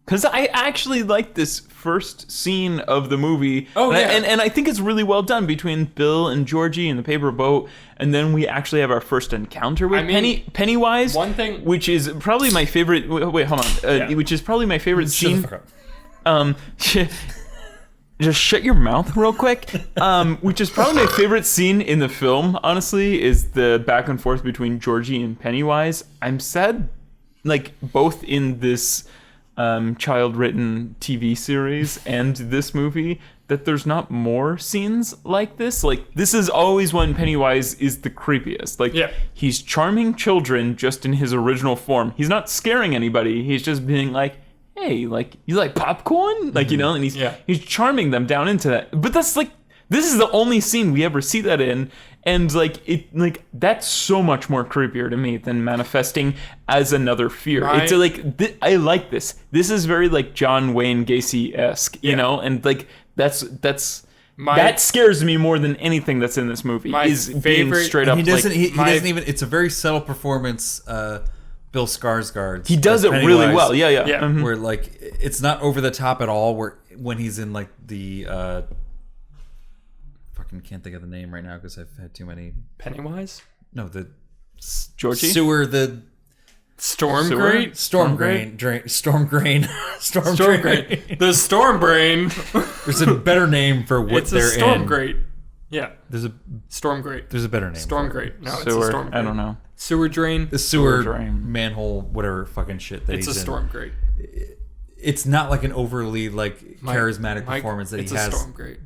Because I actually like this first scene of the movie. Oh, yeah. And I think it's really well done between Bill and Georgie in the paper boat. And then we actually have our first encounter with Pennywise. One thing... Which is probably my favorite... Wait, hold on. Which is probably my favorite scene. Just shut your mouth real quick. Which is probably my favorite scene in the film, honestly, is the back and forth between Georgie and Pennywise. I'm sad, like, both in this child-written TV series and this movie, that there's not more scenes like this. Like, this is always when Pennywise is the creepiest. Like, he's charming children just in his original form. He's not scaring anybody. He's just being like, hey, like, you like popcorn? Like, you know, and he's charming them down into that. But that's like, this is the only scene we ever see that in. And that's so much more creepier to me than manifesting as another fear. Right. It's like, I like this. This is very like John Wayne Gacy-esque, you know? And like, that scares me more than anything that's in this movie. Is being straight up. He doesn't even. It's a very subtle performance. Bill Skarsgård. He does it really well. Yeah. Mm-hmm. Where like it's not over the top at all. Where when he's in like the fucking can't think of the name right now because I've had too many. Pennywise? No, the Georgie sewer. The Storm Grain. The Storm Grain. The Storm Brain. There's a better name for what it's they're a Storm in. Grate. Yeah. There's a Storm Grate. There's a better name. Storm for Grate. it. No, it's sewer, a Storm Grate. I don't know. Sewer drain. The sewer drain. manhole, whatever fucking shit that It's he's a Storm Grate. It's not like an overly like charismatic performance that he has. It's a Storm Grate.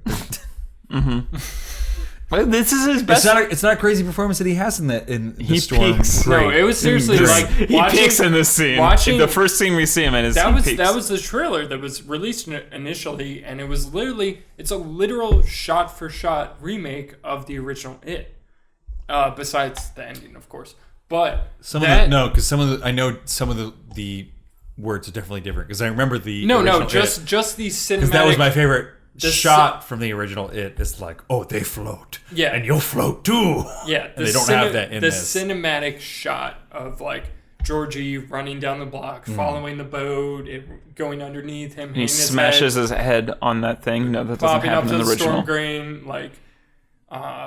But this is his best. It's not a crazy performance that he has in the Storm. Peaks. No, it was seriously like he peaks in this scene. The first scene we see him in is that peaks. was the trailer that was released initially, and it was it's a literal shot-for-shot remake of the original It. Besides the ending, of course, but I know some of the words are definitely different because I remember the just the cinematic. Because that was my favorite shot from the original It. It's like, oh, they float, and you'll float too. Yeah, and they don't have that in this. The cinematic shot of like Georgie running down the block, following the boat, it going underneath him. He smashes his head on that thing. No, that doesn't happen in the original. Storm Grain, like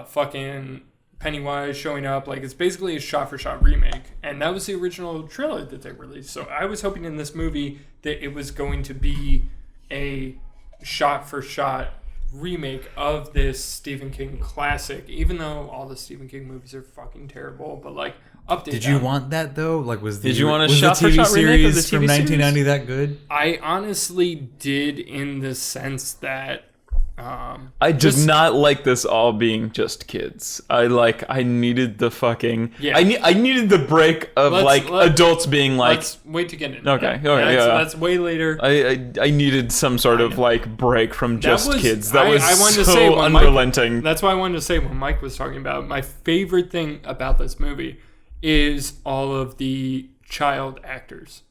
fucking Pennywise showing up. Like, it's basically a shot-for-shot remake, and that was the original trailer that they released. So I was hoping in this movie that it was going to be a shot-for-shot remake of this Stephen King classic, even though all the Stephen King movies are fucking terrible. But like, update. Did you want that though? Like, did you want a TV shot-for-shot remake of the series from TV 1990 that good? I honestly did, in the sense that I did not like this all being just kids. I needed the fucking I needed the break of adults being like, let's wait to get into okay, that. Okay, that's way later. I needed some sort of like break from just kids. That was I wanted so to say unrelenting. That's why I wanted to say when Mike was talking about my favorite thing about this movie is all of the child actors,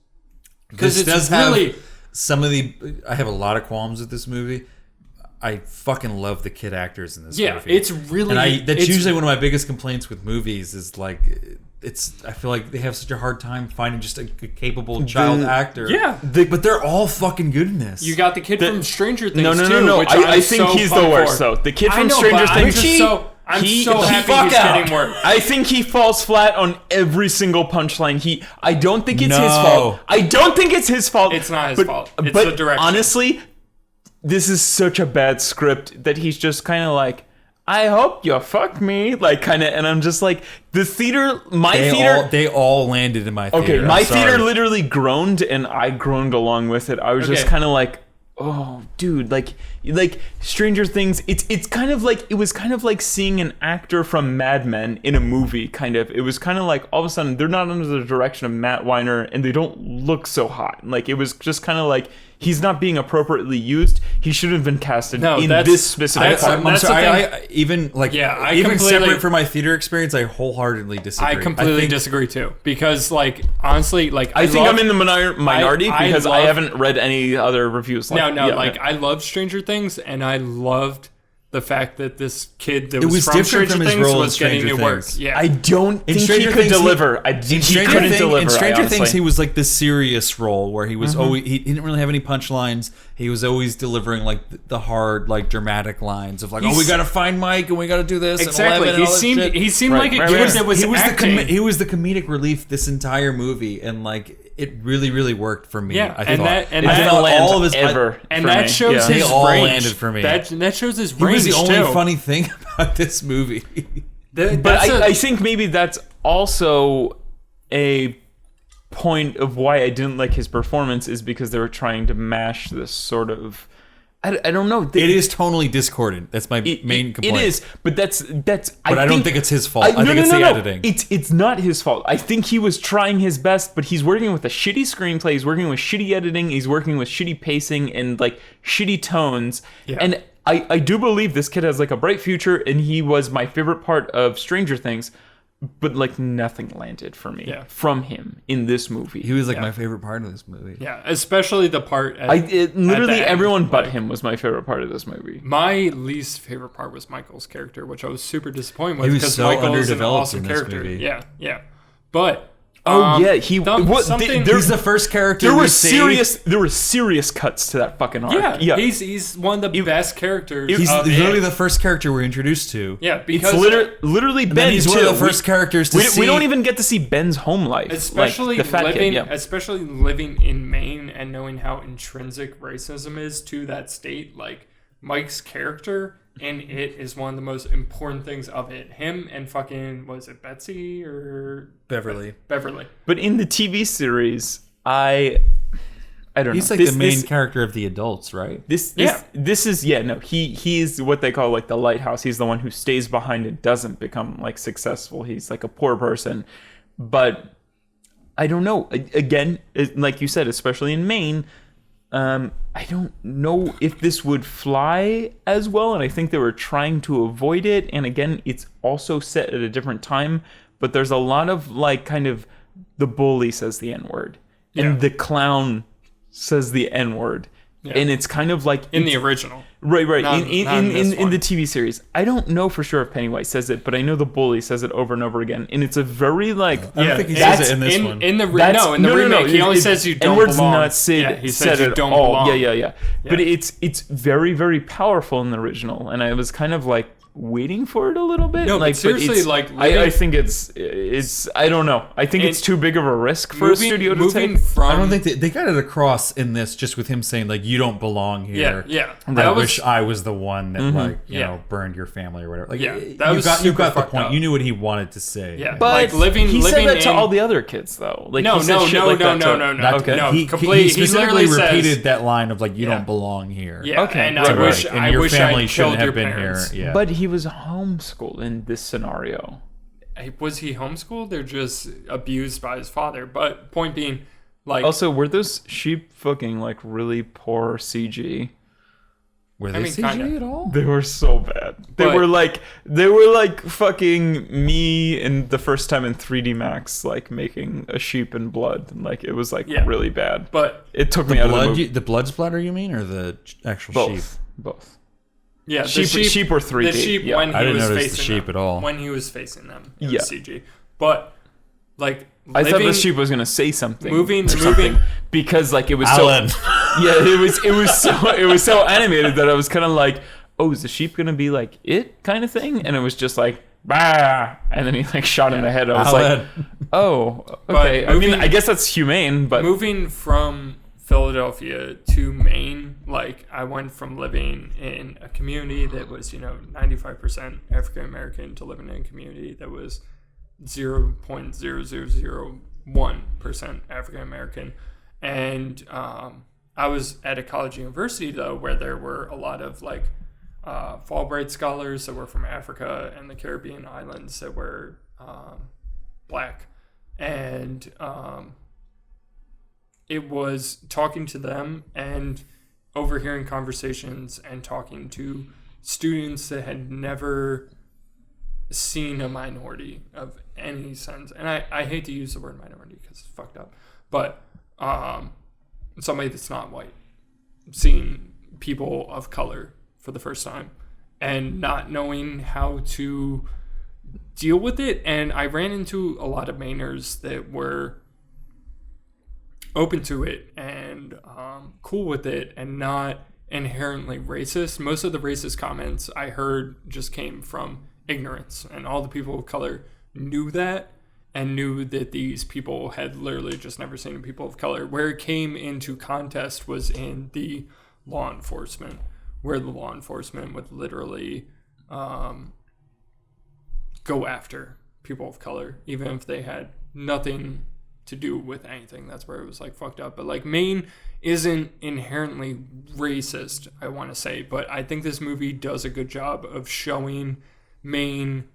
because it's really some of the. I have a lot of qualms with this movie. I fucking love the kid actors in this movie. Yeah, it's really... And that's usually one of my biggest complaints with movies is like... I feel like they have such a hard time finding just a capable child actor. Yeah. But they're all fucking good in this. You got the kid from Stranger Things, No. Which I think he's the worst, though. The kid from Stranger Things... I'm so happy he's getting work. I think he falls flat on every single punchline. I don't think it's his fault. I don't think it's his fault. It's not his fault. It's the direction. Honestly... This is such a bad script that he's just kind of like, I hope you fuck me, like kind of, and I'm just like, the theater, they all landed in my theater. Okay, my theater literally groaned, and I groaned along with it. I was just kind of like, oh, dude, like Stranger Things. It's kind of like, it was kind of like seeing an actor from Mad Men in a movie. Kind of, it was kind of like all of a sudden they're not under the direction of Matt Weiner, and they don't look so hot. Like it was just kind of like, he's not being appropriately used. He should have been casted in this specific part. I'm sorry. Even separate from my theater experience, I wholeheartedly disagree. I completely disagree too, because like honestly, like I think I'm in the minority because I haven't read any other reviews. I love Stranger Things, and I loved the fact that this kid that was from different Stranger from his Things role in was getting Stranger new work. Things. Yeah, I don't think Stranger he could Things, deliver. He couldn't deliver. In Stranger Things, Things, he was like the serious role where he was always, he didn't really have any punchlines. He was always delivering like the hard, like dramatic lines of like, oh, we got to find Mike and we got to do this. Exactly. And 11 he seemed like a kid that was acting. He was the comedic relief this entire movie, and like it really, really worked for me. Yeah, I and thought. that all of his ever, and that shows his they all range. landed for me. That shows his He range was the only too. funny thing about this movie. But I think maybe that's also a point of why I didn't like his performance, is because they were trying to mash this sort of, I don't know. It is tonally discordant. That's my main complaint. It is, but that's. But I don't think it's his fault. I think it's the editing. It's not his fault. I think he was trying his best, but he's working with a shitty screenplay. He's working with shitty editing. He's working with shitty pacing and like shitty tones. Yeah. And I do believe this kid has like a bright future, and he was my favorite part of Stranger Things. But like nothing landed for me from him in this movie. He was like my favorite part of this movie. Yeah, especially the part. Literally everyone but him was my favorite part of this movie. My least favorite part was Michael's character, which I was super disappointed with, He was because so Michael is an underdeveloped awesome in this character. movie. Yeah. But he's He's the first character. There were serious cuts to that fucking arc. Yeah. He's one of the best characters. He's literally the first character we're introduced to. Yeah, because it's literally Ben. He's one of the first characters to see. We don't even get to see Ben's home life, especially like the fat living, kid, especially living in Maine and knowing how intrinsic racism is to that state. Like Mike's character in it is one of the most important things of it. Him and fucking, was it Betsy or Beverly? But in the TV series, I don't know. He's like the main character of the adults, right? This is he is what they call like the lighthouse. He's the one who stays behind and doesn't become like successful. He's like a poor person. But I don't know. Again, like you said, especially in Maine, I don't know if this would fly as well, and I think they were trying to avoid it. And again, it's also set at a different time, but there's a lot of like kind of the bully says the N-word and the clown says the N-word. Yeah. And it's kind of like in the original, right? Not in the TV series, I don't know for sure if Pennywise says it, but I know the bully says it over and over again, and it's a very like. I don't think he says it in this one. In the remake, he only says you don't N-word's belong. Not said, he says you don't all. belong. Yeah. But it's very, very powerful in the original, and I was kind of like waiting for it a little bit. No, like, but seriously, like I think it's I don't know. I think it's too big of a risk for a studio to take. I don't think they got it across in this just with him saying like you don't belong here. Yeah. I wish I was the one that like you know burned your family or whatever. Like you got the point. Up. You knew what he wanted to say. Yeah, but like he said that to all the other kids though. Like no. Okay. He specifically repeated that line of like you don't belong here. Yeah. Okay. And I your wish family I shouldn't killed have your been parents. here. Yeah. But he was homeschooled in this scenario. Was he homeschooled or just abused by his father? But point being, like, also were those sheep fucking like really poor CG? Were they CG at all? They were so bad. They were like fucking me in the first time in 3D Max, like making a sheep in blood, and like it was like really bad. But it took me out of the movie. The blood splatter, you mean, or the actual sheep? Both. Yeah, sheep were 3D. The sheep when I he didn't was notice facing the sheep them, at all. when he was facing them, it was CG. But like, I thought the sheep was gonna say something. Moving, because like it was Alan. so. Yeah, it was so animated that I was kind of like, oh, is the sheep gonna be like it kind of thing? And it was just like, bah, and then he like shot in the head. I was like, oh, okay. I mean, I guess that's humane, but moving from Philadelphia to Maine like I went from living in a community that was 95% African American to living in a community that was 0.0001% African American, and I was at a college university though where there were a lot of like Fulbright scholars that were from Africa and the Caribbean islands that were black, and it was talking to them and overhearing conversations and talking to students that had never seen a minority of any sense. And I hate to use the word minority because it's fucked up, but somebody that's not white, seeing people of color for the first time and not knowing how to deal with it. And I ran into a lot of Mainers that were open to it and cool with it and not inherently racist. Most of the racist comments I heard just came from ignorance, and all the people of color knew that and knew that these people had literally just never seen people of color. Where it came into contest was in the law enforcement, where the law enforcement would literally go after people of color, even if they had nothing to do with anything. That's where it was like fucked up. But like Maine isn't inherently racist, I want to say, but I think this movie does a good job of showing Maine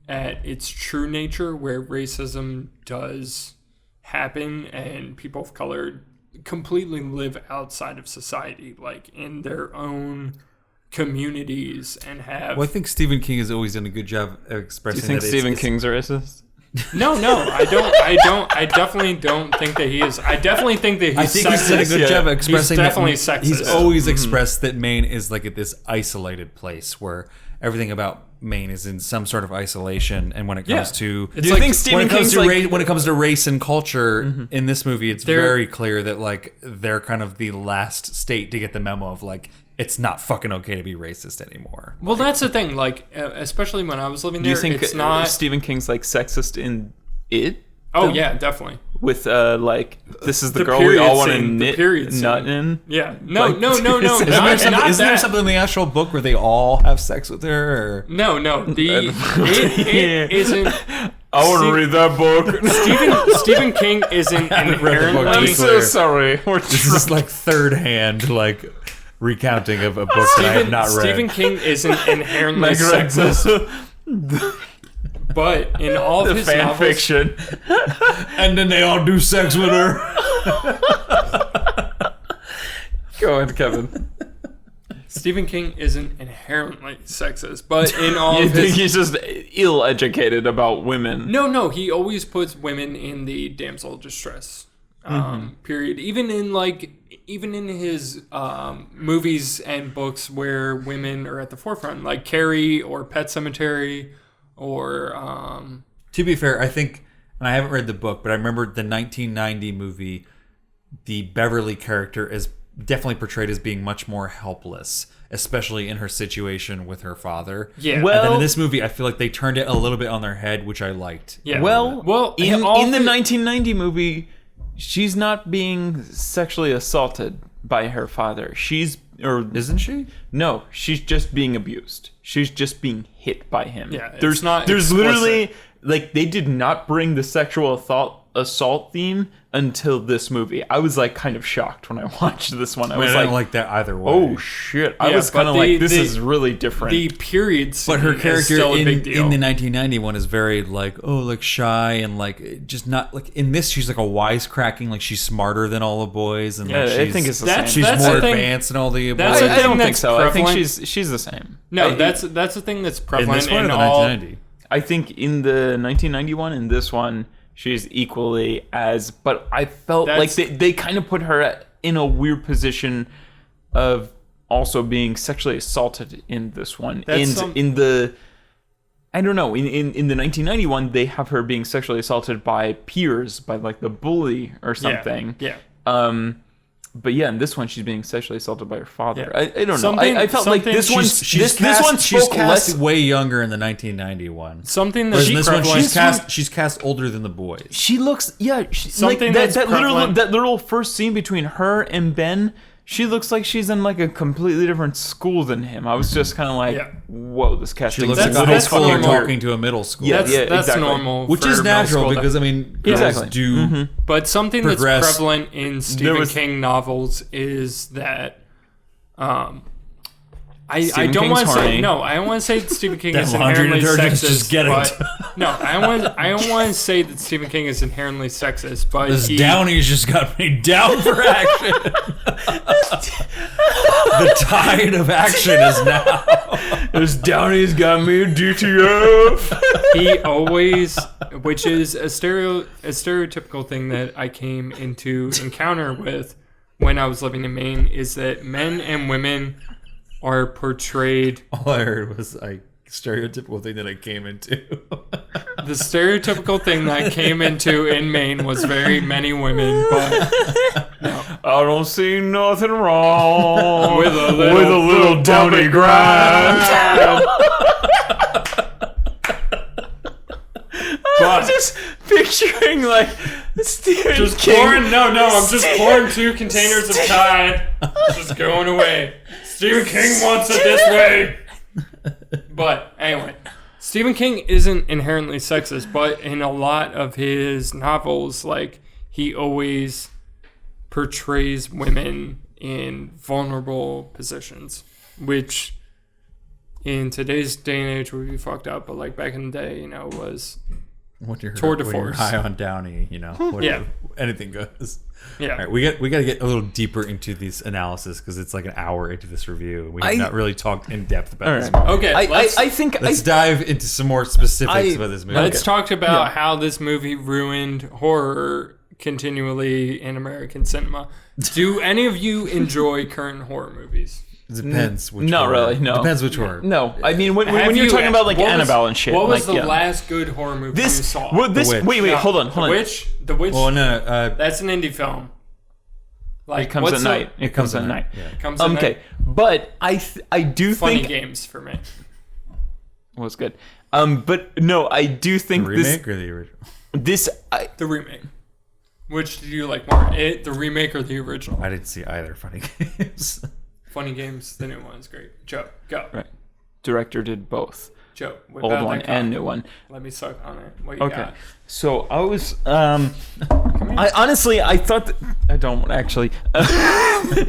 at its true nature, where racism does happen and people of color completely live outside of society, like in their own communities, and have. Well, I think Stephen King has always done a good job of expressing. Do you think that Stephen King's racist? No, I definitely don't think that he is. I definitely think that he's I think he's done a good job of expressing he's definitely that. sexist. He's always expressed that Maine is like at this isolated place where everything about Maine is in some sort of isolation. And when it comes to, do you think Stephen King's when it comes to race and culture in this movie, it's very clear that like they're kind of the last state to get the memo of like, it's not fucking okay to be racist anymore. Well, that's the thing. Like, especially when I was living there, do you think it's not Stephen King's like sexist in it? Oh yeah, definitely. With like, this is the girl period we all want to scene, the period scene. nut in. Yeah. No. Isn't there something in the actual book where they all have sex with her? Or? No. It isn't. I want to read that book. Stephen King isn't inherently. I'm so sorry. This is like third hand, like recounting of a book that I have not read. Stephen King isn't inherently sexist, but in all of his fan novels, fiction, and then they all do sex with her. Go ahead, Kevin. Stephen King isn't inherently sexist, but in all You of think his... he's just ill-educated about women? No, he always puts women in the damsel distress period. Even in his movies and books where women are at the forefront, like Carrie or Pet Sematary, or To be fair, I think, and I haven't read the book, but I remember the 1990 movie, the Beverly character is definitely portrayed as being much more helpless, especially in her situation with her father. Yeah. And then in this movie, I feel like they turned it a little bit on their head, which I liked. Yeah. Well, in the 1990 movie, she's not being sexually assaulted by her father. Isn't she? No, she's just being abused. She's just being hit by him. Yeah, there's literally like they did not bring the sexual assault theme until this movie. I was like kind of shocked when I watched this one. I was didn't like that either way. Oh shit! I was kind of like, this is really different. The period scene But her character is still a in big deal. the 1990 one is very like shy and like just not like in this she's like a wisecracking, like she's smarter than all the boys and like I think it's the same. she's more advanced than all the boys. That's the I thing don't think that's so. I think prevalent. she's the same. No, that's the thing that's in prevalent this one in or the all. 1990. I think in the 1991 and this one, she's equally as. But I felt like they kind of put her in a weird position of also being sexually assaulted in this one. In the I don't know. In the 1991, they have her being sexually assaulted by peers, by like the bully or something. Yeah. But yeah, in this one, she's being sexually assaulted by her father. Yeah. I don't know. I felt like this one. This one she's spoke cast less. way younger in the 1991. Something that Whereas in this one, prevalent. she's cast older than the boys. She looks, Something like that's that prevalent. literal first scene between her and Ben she looks like she's in like a completely different school than him. I was just kind of like, Yeah. whoa, this casting. She looks That's- like a high that's schooler normal. talking to a middle school. Yeah, That's exactly. normal. Which for is middle natural school because, I mean, girls Exactly. do... But something progress. that's prevalent in Stephen was- King novels is that I Stephen don't King's want to say horny. no. I don't want to say that Stephen King That is laundry inherently detergent, sexist. just get it. But, no, I don't want to say that Stephen King is inherently sexist. But This he, Downey's just got me down for action. The tide of action is now. This Downey's got me a DTF. he always, which is a stereotypical thing that I came into encounter with when I was living in Maine, is that men and women are portrayed. All I heard was a stereotypical thing that I came into. The stereotypical thing that I came into in Maine was very many women, but I don't see nothing wrong with a little Downey grind. I'm just picturing like Stephen just King. pouring. No, I'm just pouring 2 containers of Tide. Just going away. Stephen King wants it this way. But anyway, Stephen King isn't inherently sexist, but in a lot of his novels, like, he always portrays women in vulnerable positions, which in today's day and age would be fucked up, but like back in the day, was When you're, tour de when you're force. high on Downey, Yeah. anything goes. Yeah. All right, we got to get a little deeper into these analysis because it's like an hour into this review. We have not really talked in depth about this movie. Okay, Let's dive into some more specifics about this movie. let's talk about how this movie ruined horror continually in American cinema. Do any of you enjoy current horror movies? It depends which Not horror. really, no. Depends which horror. No, I mean when Have you're you- talking about like what was- Annabelle and shit. What was like, the last good horror movie you This, saw? well, this. The Witch. Wait, No, hold on. The Witch. The Witch. Well, no, That's an indie film. Like, It comes what's at the- night. It comes at night. Yeah. It comes at Okay, night. but I do Funny think games for me. was good. But no, I do The think remake or the original? this The remake. Which do you like more? The remake or the original? I didn't see either Funny Games. Funny games. The new one is great. Joe, go. right. Director did both, Joe, whip old out one that and cock. new one. Let me suck on it. What you Okay. got? So I was I honestly I thought that, I don't actually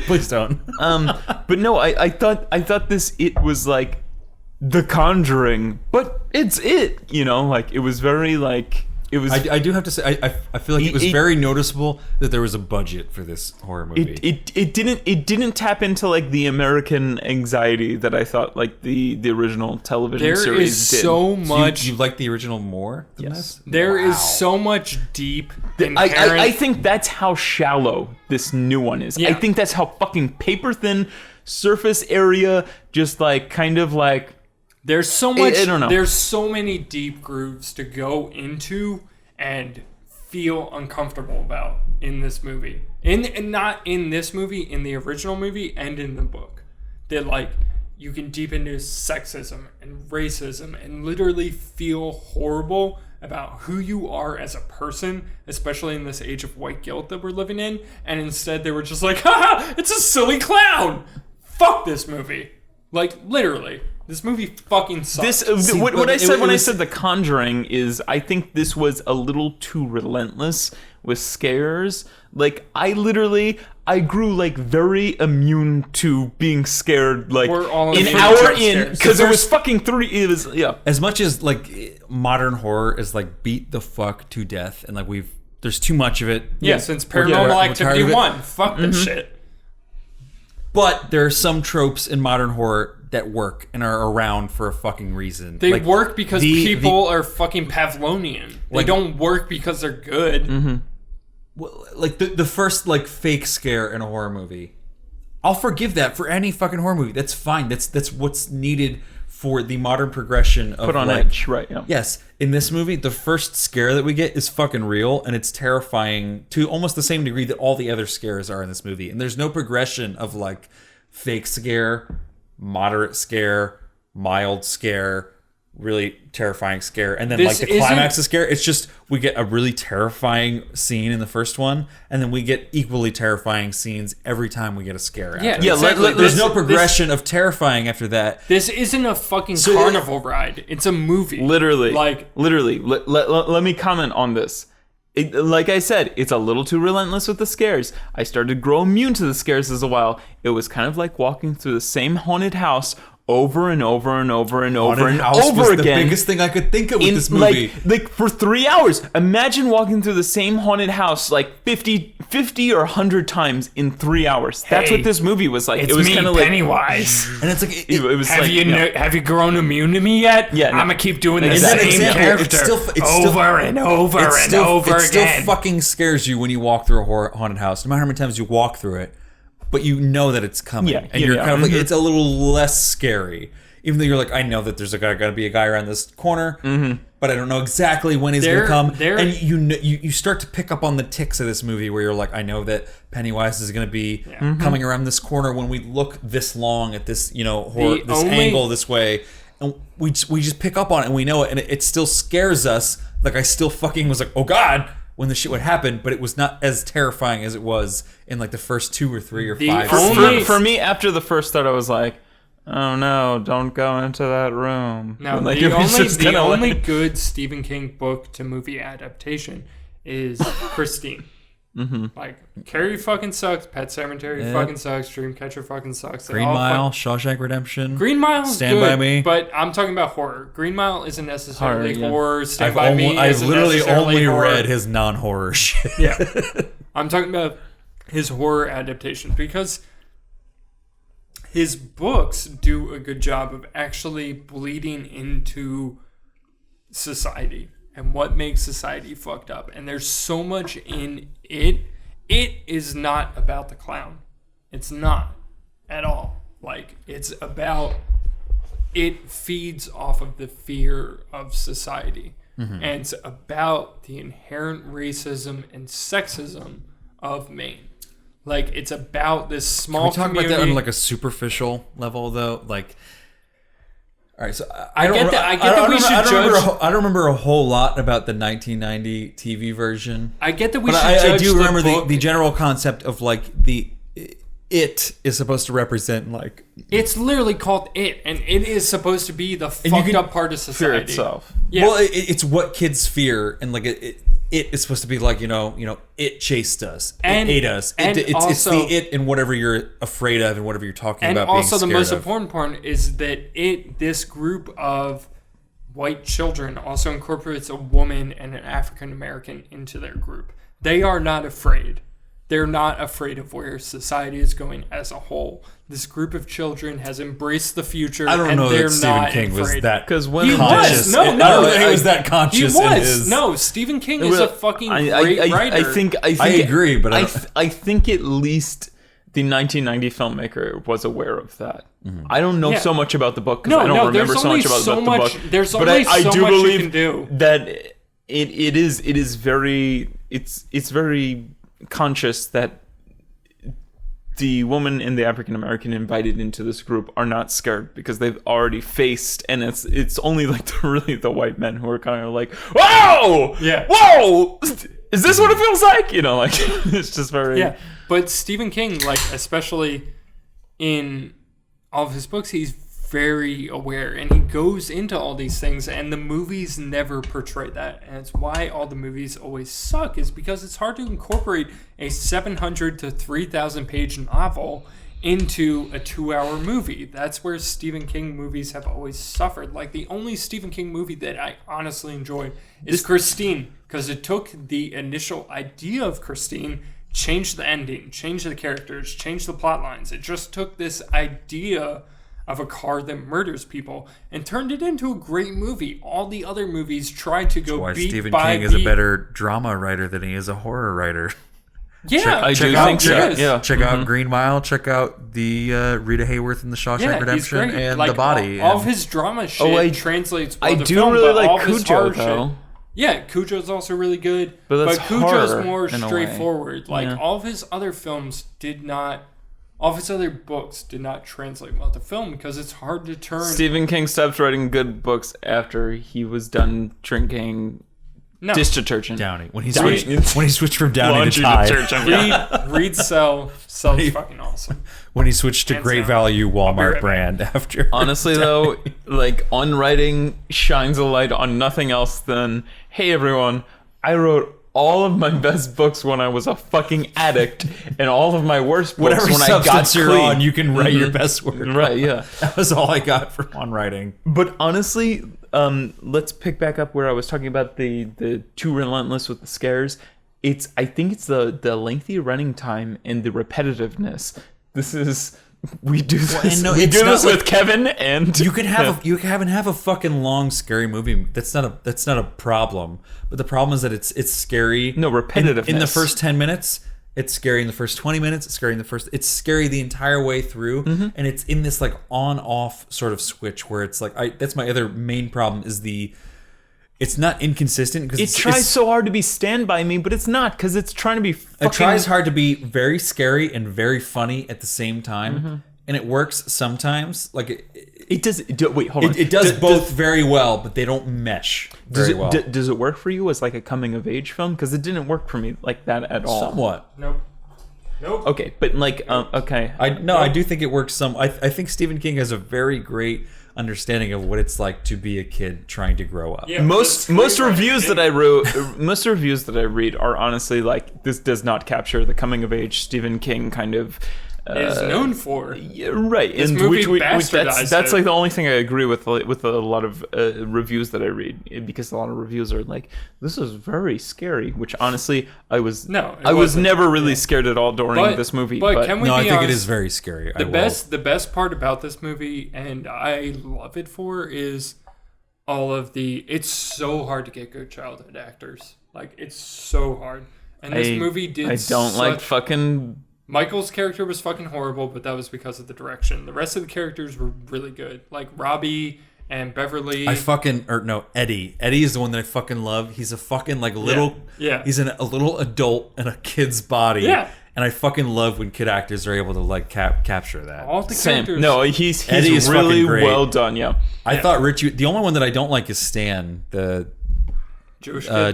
Please don't. but no, I thought this it was like The Conjuring, but it's it, like it was very like it was I do have to say, I feel like it was It- very noticeable that there was a budget for this horror movie. it didn't tap into like the American anxiety that I thought like the original television There series is did. so So much. you like the original more than this? There is Wow. so much deep I inherent. think that's how shallow this new one is. Yeah. I think that's how fucking paper thin surface area, just like kind of like There's so much. I don't know. There's so many deep grooves to go into and feel uncomfortable about in this movie. And not in this movie, in the original movie, and in the book. That like you can deep into sexism and racism and literally feel horrible about who you are as a person, especially in this age of white guilt that we're living in. And instead, they were just like, "Haha, it's a silly clown. Fuck this movie." Like literally. This movie fucking sucks. What I it said when I was- said The Conjuring is I think this was a little too relentless with scares. Like I grew like very immune to being scared like We're all an immune to hour jump in scares. because it was fucking 3. It was As much as like modern horror is like beat the fuck to death, and like there's too much of it. Yeah, since We're Paranormal tired Activity of it. 1. Fuck this shit. But there are some tropes in modern horror that work and are around for a fucking reason. They Like, work because the- people are fucking Pavlonian. They Like- don't work because they're good. Well, like the first like fake scare in a horror movie, I'll forgive that for any fucking horror movie. That's fine. That's what's needed for the modern progression of put on like, edge, right? Yeah. Yes, in this movie, the first scare that we get is fucking real, and it's terrifying to almost the same degree that all the other scares are in this movie. And there's no progression of like fake scare, moderate scare, mild scare, really terrifying scare, and then This like the climax is scare. It's just we get a really terrifying scene in the first one, and then we get equally terrifying scenes every time we get a scare. Yeah, after. Yeah, exactly. There's no progression of terrifying after that. This isn't a fucking carnival ride. It's a movie. Literally. Like, Let me comment on this. Like I said, it's a little too relentless with the scares. I started to grow immune to the scares as a while. It was kind of like walking through the same haunted house over and over and over and over and over was again. The biggest thing I could think of with this movie. Like for 3 hours. Imagine walking through the same haunted house like 50 or 100 times in 3 hours. That's what this movie was like. it's It was me, kind of like Pennywise. And it's like it was Have like, you have you grown immune to me yet? Yeah, no. I'm gonna keep doing the Exactly. same Example, character over and over and over it still again. fucking scares you when you walk through a haunted house. No matter how many times you walk through it, but you know that it's coming, Yeah, and you're yeah. kind of like it's a little less scary. Even though you're like, I know that there's got to be a guy around this corner, but I don't know exactly when he's going to come. And you start to pick up on the ticks of this movie where you're like, I know that Pennywise is going to be coming around this corner when we look this long at this, angle this way. And we just pick up on it and we know it, and it still scares us. Like I still fucking was like, oh God, when the shit would happen, but it was not as terrifying as it was in like the first 2 or 3 or 5 scenes. For me, after the first thought, I was like, oh no, don't go into that room. Now, like, the only good Stephen King book to movie adaptation is Christine. Like, Carrie fucking sucks, Pet Sematary fucking sucks, Dreamcatcher fucking sucks. Green Mile, Shawshank Redemption. Green Mile Stand good, By Me. But I'm talking about horror. Green Mile isn't necessarily Horror, yeah. horror. Stand By Me I've isn't literally necessarily only horror. read his non-horror shit. Yeah. I'm talking about his horror adaptations because his books do a good job of actually bleeding into society and what makes society fucked up. And there's so much in it. It is not about the clown. It's not at all. Like, it's about, it feeds off of the fear of society. And it's about the inherent racism and sexism of Maine. Like, it's about this small Can we talk community. about that on like a superficial level, though? Like, all right, so I get that we should judge. I don't remember a whole lot about the 1990 TV version. I get that we But should judge I do the remember book. the general concept of like it is supposed to represent like It's literally called It, and it is supposed to be the fucked up part of fear society. itself. Yeah. well, it's what kids fear, and like it is supposed to be like it chased us, And- it ate us. and It's also- the it and whatever you're afraid of and whatever you're talking And about. also, being the most scared of. important part is that this group of white children also incorporates a woman and an African American into their group. They are not afraid. They're not afraid of where society is going as a whole. This group of children has embraced the future. I don't and know they're that Stephen not King was afraid. that Because when He conscious. was. No, I don't know that he I- was that conscious. He in was. his, No, Stephen King is a fucking great writer. I agree, but I think at least the 1990 filmmaker was aware of that. I don't know Yeah. so much about the book because No, I don't no, remember there's so only much about so the much- book. there's but only I so do much you believe can do. that it is very it's very conscious that the woman and the African American invited into this group are not scared because they've already faced, and it's only like the white men who are kind of like, whoa, Yeah. whoa, is this what it feels like? Like it's just very Yeah, but Stephen King, like, especially in all of his books, he's very aware, and he goes into all these things, and the movies never portray that, and it's why all the movies always suck, is because it's hard to incorporate a 700 to 3,000 page novel into a 2-hour movie. That's where Stephen King movies have always suffered. Like, the only Stephen King movie that I honestly enjoy is Christine, because it took the initial idea of Christine, changed the ending, changed the characters, changed the plot lines. It just took this idea of a car that murders people and turned it into a great movie. All the other movies tried to go why beat Stephen by King is a beat. better drama writer than he is a horror writer. Yeah, I do out- think so. yes. Yeah. Check out Green Mile. Check out the Rita Hayworth in the Shawshank Yeah, he's Redemption great. and Like, The Body. All of and- his drama shit I- translates well I to do film, really but all like of his Cujo horror though. shit- Yeah, Cujo's also really good, But but that's Cujo's horror, more in a way. straightforward. Like, Yeah. all of his other films did not all of his other books did not translate well to film because it's hard to turn. Stephen King stopped writing good books after he was done drinking dish detergent. Downy. When he switched from Downy to Laundry Tide. detergent. Read Cell's fucking awesome. When he switched to Hands Great down. Value I'll be Walmart right brand after. Honestly, though, like, on writing shines a light on nothing else than, hey, everyone, I wrote all of my best books when I was a fucking addict, and all of my worst books Whatever when I got substance you're clean. on, you can write your best work. Right, yeah. That was all I got on writing. But honestly, let's pick back up where I was talking about the too relentless with the scares. I think it's the lengthy running time and the repetitiveness. We do this. no, we it's do not this like- with Kevin, and You can have a fucking long scary movie. That's not a problem. But the problem is that it's scary. No, repetitiveness. In the first 10 minutes, it's scary. In the first 20 minutes, it's scary. It's scary the entire way through, and it's in this like on-off sort of switch where it's like that's my other main problem is it's not inconsistent because it tries so hard to be Stand By Me, but it's not because it's trying to be fucking... It tries hard to be very scary and very funny at the same time, and it works sometimes. Like It does... Wait, hold on. it does both very well, but they don't mesh very well. Does it work for you as like a coming-of-age film? Because it didn't work for me like that at all. Somewhat. Nope. Okay, but like... okay. I do think it works some. I think Stephen King has a very great understanding of what it's like to be a kid trying to grow up. Yeah, Most reviews that I wrote, most reviews that I read are honestly like, this does not capture the coming of age Stephen King kind of is known for. Yeah, right. This And movie which bastardized that's it. like the only thing I agree with a lot of reviews that I read, because a lot of reviews are like, this is very scary, which honestly I was wasn't. never really scared at all during this movie. But can we No, be I think honest, it is very scary. the best part about this movie, and I love it for, is all of it's so hard to get good childhood actors. Like, it's so hard. And this movie did I don't like fucking... Michael's character was fucking horrible, but that was because of the direction. The rest of the characters were really good. Like Robbie and Beverly. Eddie. Eddie is the one that I fucking love. He's a fucking like little... Yeah. He's a little adult in a kid's body. Yeah. And I fucking love when kid actors are able to like capture that. All the Same. characters. No, he's Eddie is really fucking great. well done, yeah. I thought Richie... The only one that I don't like is Stan, the...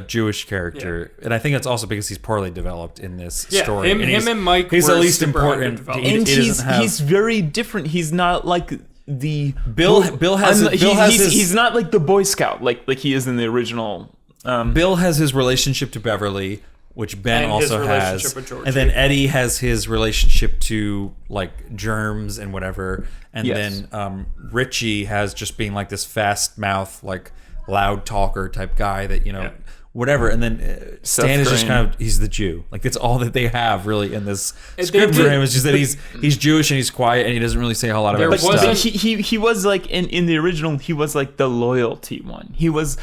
Jewish character, and I think that's also because he's poorly developed in this story. Him and Mike. He's were the least super important. underdeveloped. And He doesn't have- he's very different. He's not like the Bill has he's not like the Boy Scout like he is in the original. Bill has his relationship to Beverly, which Ben And his also has, relationship with Georgie. and then Eddie has his relationship to like germs and whatever, and Yes. then Richie has just being like this fast mouth, like loud talker type guy that whatever, and then Stan is just kind of he's the Jew. Like that's all that they have really in this script for him. Is just that he's Jewish and he's quiet and he doesn't really say a whole lot of other But stuff. he was like in the original, he was like the loyalty one. He was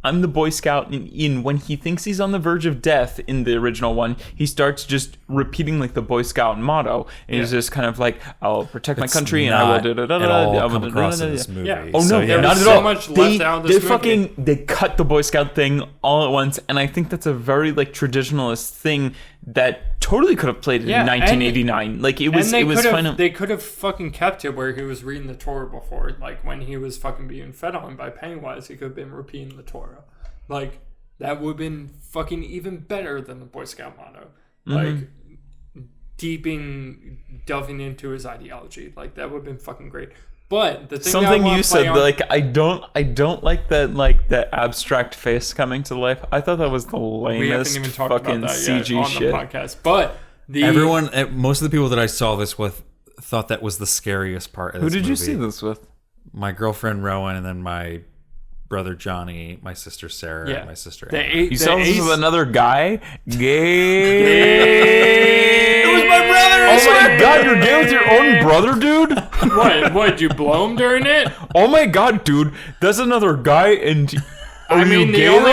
I'm the Boy Scout. In when he thinks he's on the verge of death in the original one, he starts just repeating like the Boy Scout motto, and he's just kind of like, "I'll protect my country and I will da da da da." All come across in this movie. Yeah. Oh no, So, there not was at so all. much left out of this movie. They cut the Boy Scout thing all at once, and I think that's a very like traditionalist thing that totally could have played in 1989. Like it was fine. They could have fucking kept it where he was reading the Torah before, like when he was fucking being fed on by Pennywise, he could have been repeating the Torah. Like that would have been fucking even better than the Boy Scout motto. Like delving into his ideology, like that would have been fucking great. But the thing Something you said, like I don't like that, like that abstract face coming to life. I thought that was the we haven't lamest even talked fucking about that CG yet on shit. the podcast. But Most of the people that I saw this with thought that was the scariest part of Who this did you movie. see this with? My girlfriend Rowan, and then my brother Johnny, my sister Sarah, and my sister Anna. You saw this with another guy? Gay. It was my brother. Oh my god, you're gay with your own brother, dude? What? Did you blow him during it? Oh my god, dude, that's another guy, and I mean, the only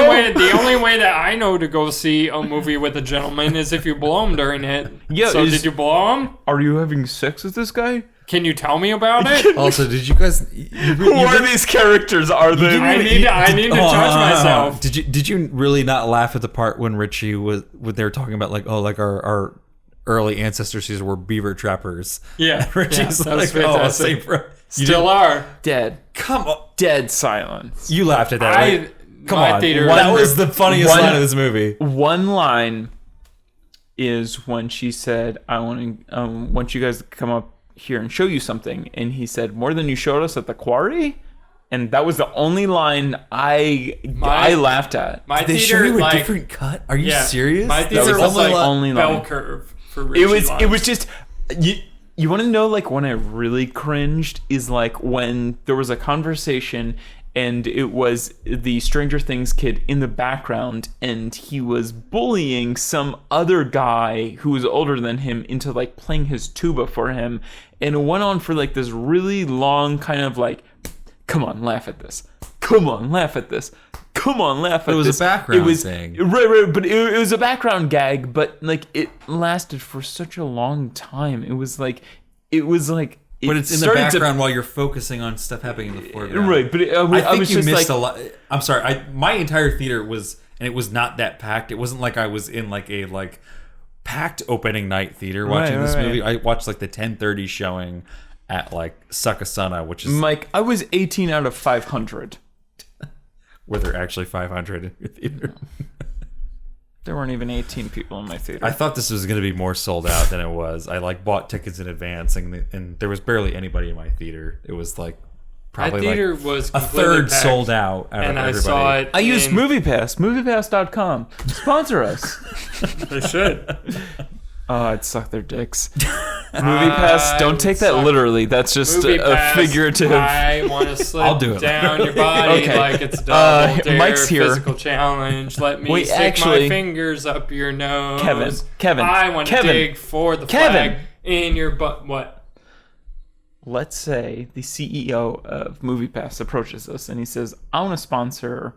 only way that I know to go see a movie with a gentleman is if you blow him during it. Yeah, So did you blow him? Are you having sex with this guy? Can you tell me about it? Also, did you guys? Who are these characters? Are they? I need to judge myself. Did you really not laugh at the part when Richie was? When they were talking about like, oh, like our early ancestors were beaver trappers. Yeah. Reggie's that was like, oh, fantastic. same bro. Still are. Dead. Come on. Dead silence. You laughed at that, right? Come my on. theater- That was the funniest One- line of this movie. One line is when she said, I want you guys to come up here and show you something. And he said, more than you showed us at the quarry? And that was the only line I laughed at. My They show theater, you a like, different cut? Are you yeah, serious? My That theater was was only like only bell line. curve for Richie It was lines. just you want to know like when I really cringed is like when there was a conversation and it was the Stranger Things kid in the background and he was bullying some other guy who was older than him into like playing his tuba for him, and it went on for like this really long kind of like, come on, laugh at this. Come on, laugh at this. Come on, laugh at this. It was a background thing. Right, but it was a background gag, but like it lasted for such a long time. It was like But it's in the background while you're focusing on stuff happening in the foreground. Right, but I think was you just missed like, a lot. I'm sorry. My entire theater was, and it was not that packed. It wasn't like I was in like a packed opening night theater watching this movie. I watched like the 10:30 showing at like Sucasana, which is Mike, I was 18 out of 500. where there are actually 500 in your theater. There weren't even 18 people in my theater. I thought this was going to be more sold out than it was. I like bought tickets in advance, and there was barely anybody in my theater. It was like My probably theater like was a completely third packed, sold out out and of I everybody. saw it. I used in- MoviePass, MoviePass.com. Sponsor us. They should. Oh, I'd suck their dicks. MoviePass, don't take that suck. literally. That's just Movie a pass, figurative. I want to slip I'll do it. down your body Okay. like it's a double dare Mike's here. physical challenge. Let me Wait, stick actually- my fingers up your nose. Kevin, I want to Kevin, dig for the Kevin. flag in your butt. What? Let's say the CEO of MoviePass approaches us and he says, I want to sponsor.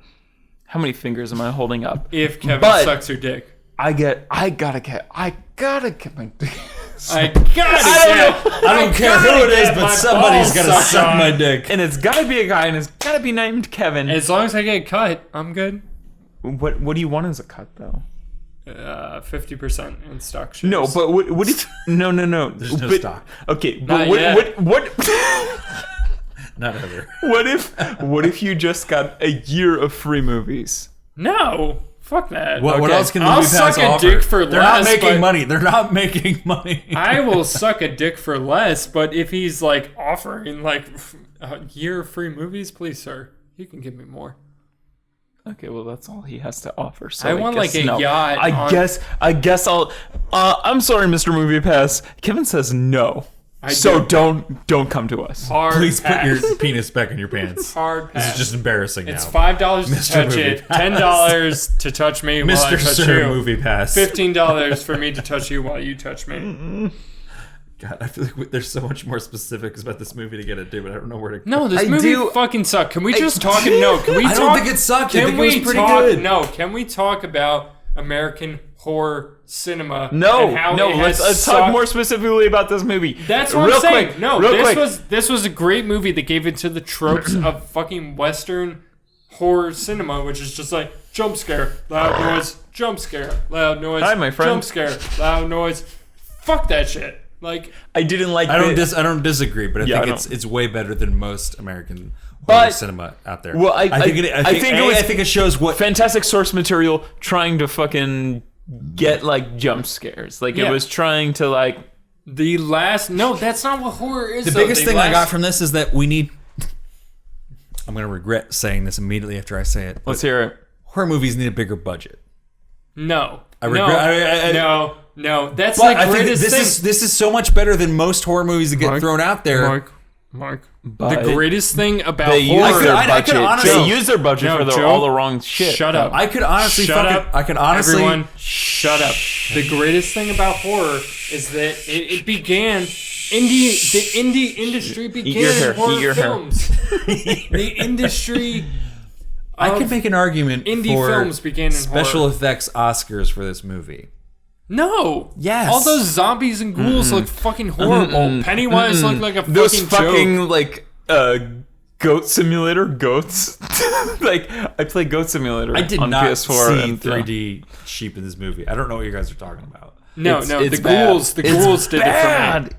How many fingers am I holding up? If Kevin But- sucks your dick. I gotta get my dick. I I don't care who it is, but somebody's got to suck my dick. And it's gotta be a guy, and it's gotta be named Kevin. As long as I get cut, I'm good. What do you want as a cut, though? 50% in stock shares. No, but what if? No. There's no But- stock. Okay, Not but yet. what Not ever. what if you just got a year of free movies? No. Fuck that. What Okay. else can I'll MoviePass suck a offer? dick for They're less, not making but- money. They're not making money. I will suck a dick for less, but if he's like offering like a year of free movies, please, sir, you can give me more. Okay, well that's all he has to offer. So I want, guess like, a no. yacht I on- guess I'll. I'm sorry, Mr. MoviePass. Kevin says no. I So do. don't come to us. Hard Please put pass. your penis back in your pants. Hard pass. This is just embarrassing It's now. $5 to Mr. touch Movie it, Pass. $10 to touch me while I Mr. touch Sir you, Movie Pass. $15 for me to touch you while you touch me. God, I feel like there's so much more specifics about this movie to get into, but I don't know where to go. No, this I movie do- fucking sucked. Can we just talk? No, can we I talk? don't think it sucked. I Can think it we was pretty talk? good. No, can we talk about American horror cinema? No, and how no. it has Let's talk sucked? more specifically about this movie. That's what Real I'm saying. quick, No, real this quick. was a great movie that gave into the tropes of fucking Western horror cinema, which is just like jump scare, loud noise, jump scare, loud noise. Hi, my friend. Jump scare, loud noise. Fuck that shit. Like, I didn't like. I don't disagree, but I Yeah, think I it's way better than most American But- horror cinema out there. Well, I think it shows what fantastic source material trying to fucking get like jump scares. Like Yeah. it was trying to like. the last. No, that's not what horror is. the though. biggest The thing I last- got from this is that we need. I'm gonna regret saying this immediately after I say it. but Let's hear it. horror movies need a bigger budget. No. I regret- No. That's But the I think greatest thing. this is so much better than most horror movies that get thrown out there. Mark. But The greatest thing about They use horror. their I could budget. honestly- They use their budget No, for Joe, all the wrong shit. Shut up. I could honestly Shut fucking. up. I could honestly. Everyone, shut up. The greatest thing about horror is that it began. The indie industry began your hair, in horror eat your hair. films. The industry. I could of make an argument indie for films began in special horror. effects Oscars for this movie. No. Yes. All those zombies and ghouls look fucking horrible. Pennywise looked like a Those fucking fucking joke. like goat simulator goats. Like I played Goat Simulator. I did on not PS4 see and 3D sheep in this movie. I don't know what you guys are talking about. No, it's the bad. ghouls did it for me.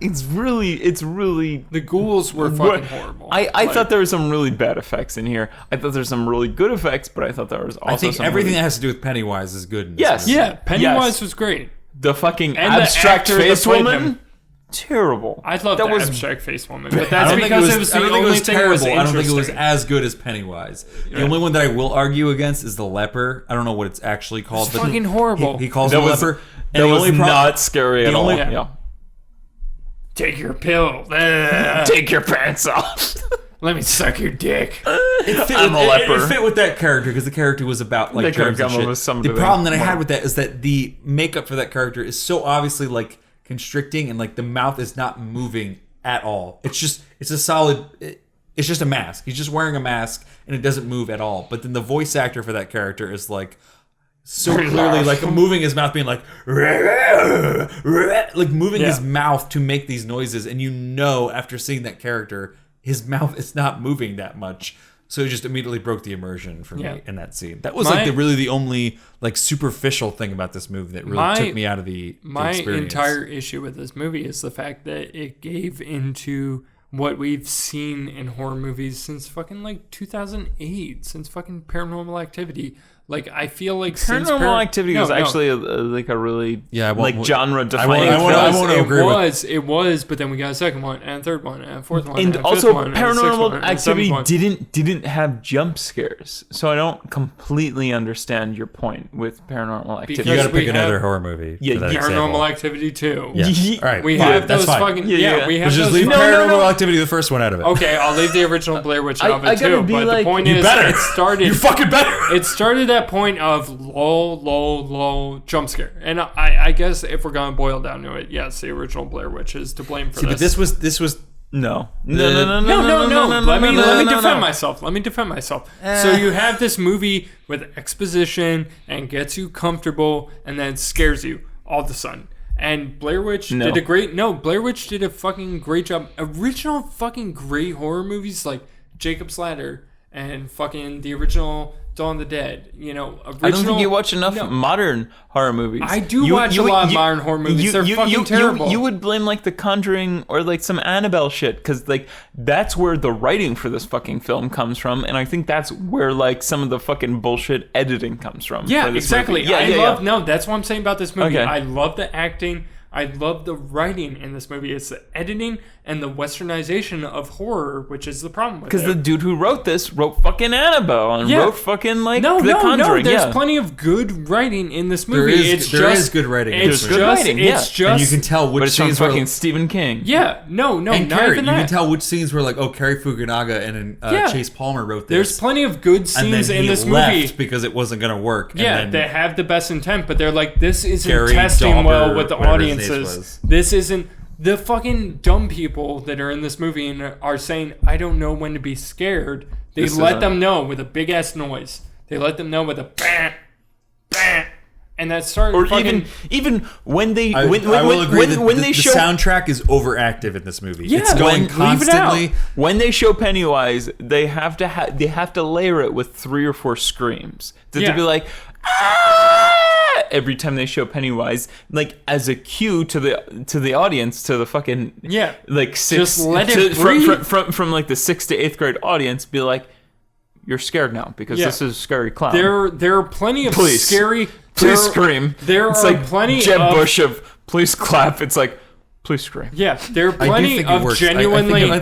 It's really. The ghouls were fucking horrible. I thought there were some really bad effects in here. I thought there were some really good effects, but I thought there was also I think some everything really... that has to do with Pennywise is good. In this Yes. movie. Yeah, Pennywise was great. The fucking And the abstract actor that face played woman, him. terrible. I love that the was abstract face woman, but I that's don't think because it was the I don't think it only was thing that was terrible. I don't think it was interesting. as good as Pennywise. The only one that I will argue against is the leper. I don't know what it's actually called. It's but fucking horrible. He calls That him a was leper. that the was only problem- not scary at all. only- Yeah. Take your pill. Take your pants off. Let me suck your dick. It fit, I'm with, a leper. it fit with that character because the character was about like They could've germs and come up shit. with something The problem that I more- had with that is that the makeup for that character is so obviously like constricting and like the mouth is not moving at all. It's just it's just a mask. He's just wearing a mask and it doesn't move at all. But then the voice actor for that character is like so clearly like moving his mouth, being like moving his mouth to make these noises, and you know after seeing that character, his mouth is not moving that much. So it just immediately broke the immersion for me in that scene. That was like the only like superficial thing about this movie that really took me out of the experience. Entire issue with this movie is the fact that it gave into what we've seen in horror movies since fucking like 2008, since fucking Paranormal Activity. Like, I feel like Paranormal Activity was actually a really genre defining. I won't agree with. It was, but then we got a second one and a third one and a fourth one And and a also, fifth one and a sixth one Paranormal and a seventh Activity one. didn't have jump scares, so I don't completely understand your point with Paranormal Activity. You got to we pick have- another horror movie. Yeah, for that Paranormal example. Activity 2. Yeah. All right. We fine, have that's those fine. fucking Yeah, yeah. we have Let's just those leave fucking- Paranormal Activity, the first one, out of it. Okay, I'll leave the original Blair Witch out of I it gotta too. be But like, the point you is, better. it started. You fucking better. It started at point of low jump scare, and I guess if we're gonna boil down to it, yes, the original Blair Witch is to blame for See, but this. this was No. No. Let me defend myself. Let me defend myself. So you have this movie with exposition and gets you comfortable, and then scares you all of a sudden. And Blair Witch did a great. No, Blair Witch did a fucking great job. Original fucking great horror movies like Jacob's Ladder and fucking the original Dawn of the Dead. You know, original, I don't think you watch enough modern horror movies. I do watch a lot of modern horror movies. They're fucking terrible. You would blame like The Conjuring or like some Annabelle shit, because like that's where the writing for this fucking film comes from, and I think that's where like some of the fucking bullshit editing comes from. Yeah, for this exactly. movie. I love. No, that's what I'm saying about this movie. Okay. I love the acting. I love the writing in this movie. It's the editing and the westernization of horror, which is the problem with it. Because the dude who wrote this wrote fucking Annabelle and wrote fucking like The Conjuring. There's plenty of good writing in this movie. There is good writing. It's There's good writing, yeah. It's just. and you can tell which But it's from scenes were fucking Stephen King. Yeah, no, and not Carrie, even you that. can tell which scenes were like, oh, Carrie Fukunaga and Chase Palmer wrote this. There's plenty of good and scenes then in he this left movie. because it wasn't going to work. Yeah, and they then have the best intent, but they're like, this isn't Gary testing Dauber, well with the whatever his name audiences. was. This isn't the fucking dumb people that are in this movie and are saying, I don't know when to be scared. They let them know with a big ass noise. They let them know with a bang, bang, and that started. Or fucking, even when they I when will agree that when the they show soundtrack is overactive in this movie. Yeah, it's going leave it out. constantly. when they show Pennywise, they have to layer it with 3 or 4 screams to be like every time they show Pennywise, like as a cue to the audience, to the fucking like six, just let it breathe. from like the 6th to 8th grade audience, be like, you're scared now because this is a scary clown. there are plenty of Please. scary. Please scream. There it's are like plenty Jeb of Bush of please clap. It's like please scream. Yeah, there are I do plenty think it of works. genuinely. I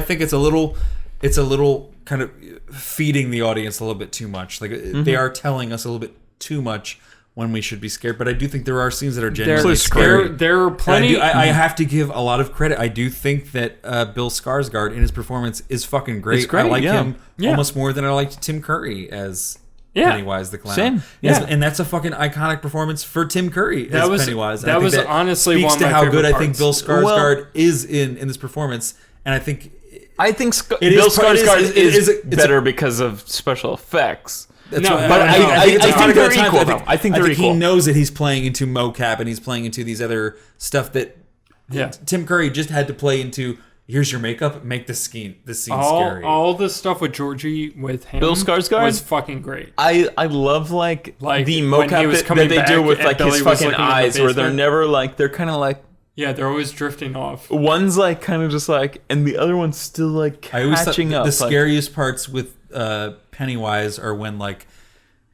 think it's a little kind of feeding the audience a little bit too much. Like they are telling us a little bit too much when we should be scared. But I do think there are scenes that are genuinely scary. There are plenty. I have to give a lot of credit. I do think that Bill Skarsgård in his performance is fucking great. It's great, I like him Yeah. almost more than I liked Tim Curry as Pennywise the clown. Same. Yes, Yeah. and that's a fucking iconic performance for Tim Curry That as was- Pennywise. that I think was honestly speaks one of to my how good favorite I think parts. Bill Skarsgård is in this performance, and I think Bill Skarsgård is better because of special effects. That's No, what- but I it's think part of they're that time. equal, though. I think they're he equal. knows that he's playing into mocap and he's playing into these other stuff that Yeah. Tim Curry just had to play into here's your makeup, make the scene scary. All the stuff with Georgie with him Bill Skarsgård was fucking great. I love like the when he mocap was that coming they do back with and like Billy his was fucking looking in the eyes, where they're basement. never like they're kind of like Yeah, they're always drifting off. one's like kind of just like, and the other one's still like I always thought catching up. the like- scariest parts with Pennywise are when like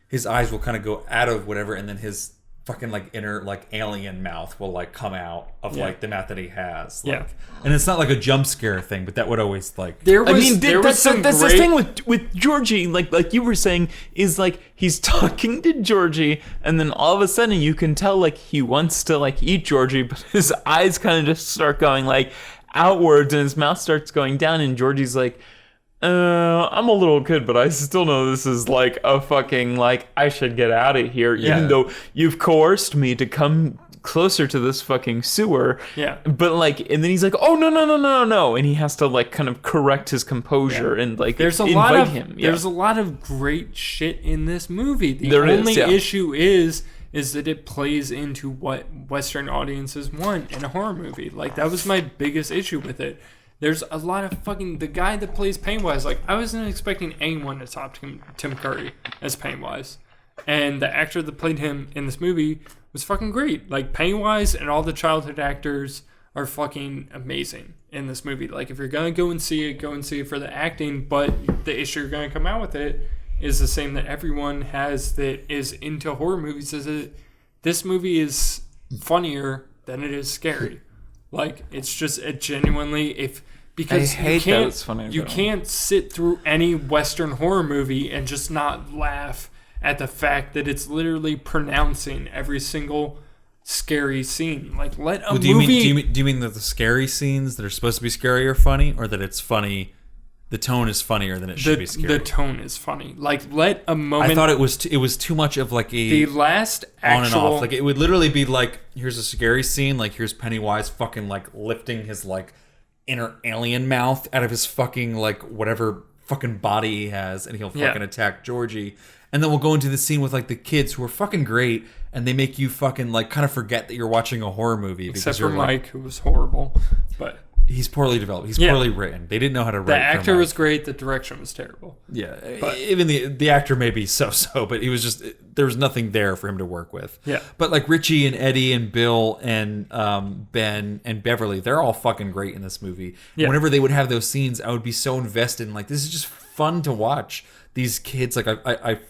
his eyes will kind of go out of whatever, and then his fucking like inner like alien mouth will like come out of like the mouth that he has. Like, Yeah. and it's not like a jump scare thing, but that would always like. There was, I mean, there was some that's great... the thing with Georgie, like you were saying, is like he's talking to Georgie, and then all of a sudden you can tell like he wants to like eat Georgie, but his eyes kind of just start going like outwards, and his mouth starts going down, and Georgie's like, I'm a little kid, but I still know this is like a fucking like I should get out of here, even though you've coerced me to come closer to this fucking sewer. Yeah. But like, and then he's like, oh no, and he has to like kind of correct his composure and like There's a invite lot of him. there's a lot of great shit in this movie. The There is, only yeah. issue is that it plays into what Western audiences want in a horror movie. Like that was my biggest issue with it. There's a lot of fucking the guy that plays Pennywise. Like I wasn't expecting anyone to top Tim Curry as Pennywise, and the actor that played him in this movie was fucking great. Like Pennywise and all the childhood actors are fucking amazing in this movie. Like if you're gonna go and see it for the acting. But the issue you're gonna come out with it is the same that everyone has that is into horror movies. Is that this movie is funnier than it is scary. Like it's just it genuinely because I hate that it's funny, you though. can't sit through any Western horror movie and just not laugh at the fact that it's literally pronouncing every single scary scene. Like let a Do you movie. mean that the scary scenes that are supposed to be scary are funny, or that it's funny? The tone is funnier than it should be scary. The tone is funny. Like let a moment. I thought it was too much of like a the last on actual. and off. Like it would literally be like, here's a scary scene, like here's Pennywise fucking like lifting his like inner alien mouth out of his fucking like whatever fucking body he has, and he'll fucking attack Georgie. And then we'll go into the scene with like the kids who are fucking great, and they make you fucking like kind of forget that you're watching a horror movie. Except because for you're like, Mike, who was horrible, but he's poorly developed. He's poorly written. They didn't know how to write. the for actor Mike. was great. The direction was terrible. Yeah, But- even the actor may be so, but he was just there was nothing there for him to work with. Yeah. But like Richie and Eddie and Bill and Ben and Beverly, they're all fucking great in this movie. Yeah. Whenever they would have those scenes, I would be so invested in like this is just fun to watch these kids. Like I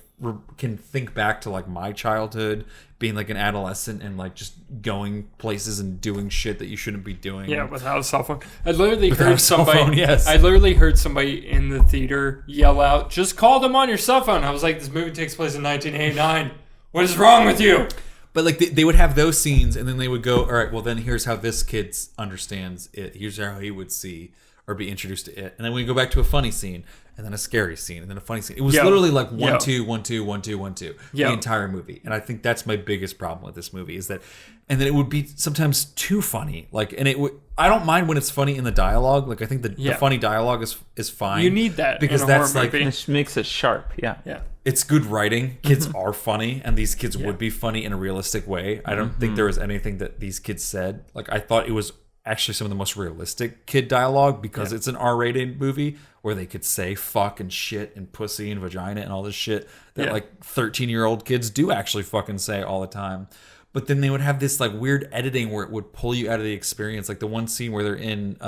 can think back to like my childhood being like an adolescent and like just going places and doing shit that you shouldn't be doing. Yeah, without a cell phone. I literally Without heard a cell somebody. phone, yes. I literally heard somebody in the theater yell out, "Just call them on your cell phone." I was like, "This movie takes place in 1989. What is wrong with you?" But like they would have those scenes, and then they would go, all right, well then here's how this kid understands it. Here's how he would see or be introduced to it. And then we go back to a funny scene, and then a scary scene, and then a funny scene. It was literally like 1, 2, 1, 2, 1, 2, 1, 2 the entire movie. And I think that's my biggest problem with this movie is that, and then it would be sometimes too funny. Like, and it would. I don't mind when it's funny in the dialogue. Like I think the funny dialogue is fine. You need that because in a that's horror like movie. It makes it sharp. Yeah. Yeah. it's good writing. Kids are funny, and these kids would be funny in a realistic way. I don't think there was anything that these kids said. Like I thought it was actually some of the most realistic kid dialogue because it's an R-rated movie where they could say fuck and shit and pussy and vagina and all this shit that like 13-year-old kids do actually fucking say all the time. But then they would have this like weird editing where it would pull you out of the experience. Like the one scene where they're in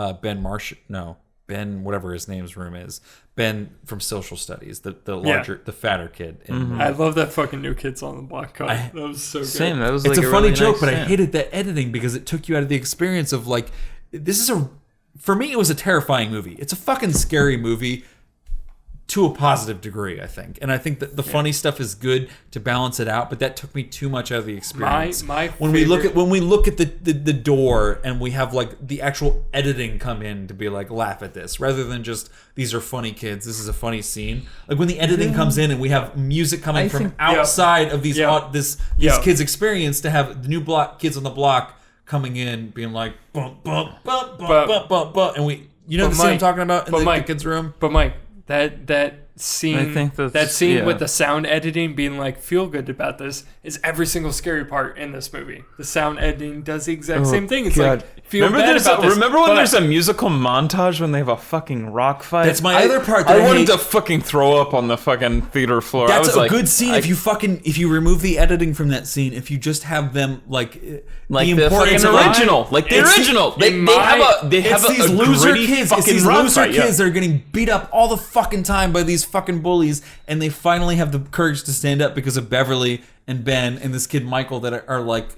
Ben, whatever his name's room is. Ben from Social Studies, the larger, the fatter kid. I love that fucking New Kids on the Block cut. That was so good. Same. That was It's like a funny really joke, nice but I scene. hated that editing because it took you out of the experience of like, for me, it was a terrifying movie. It's a fucking scary movie to a positive degree, I think. And I think that the funny stuff is good to balance it out, but that took me too much out of the experience. When we look at the door and we have like the actual editing come in to be like laugh at this rather than just these are funny kids, this is a funny scene. Like when the editing comes in and we have music coming from outside of these these kids' experience to have the new kids on the block coming in being like bump bump bump bump bump bump bump, and we the scene I'm talking about in the kids' room. But Mike, that scene, I think that's- that scene yeah. with the sound editing being like, feel good about this, is every single scary part in this movie. The sound editing does the exact same thing. It's God. like, feel bad there's about this. remember when but- there's a musical montage when they have a fucking rock fight? That's my other part that I I wanted hate. to fucking throw up on the fucking theater floor. I That's was a like, good scene if you remove the editing from that scene, if you just have them like like the importance fucking of original, like the It's- original. They in have It's a these loser gritty kids. It's fucking these rock loser fight, yeah. kids that are getting beat up all the fucking time by these fucking bullies, and they finally have the courage to stand up because of Beverly and Ben and this kid Michael that are like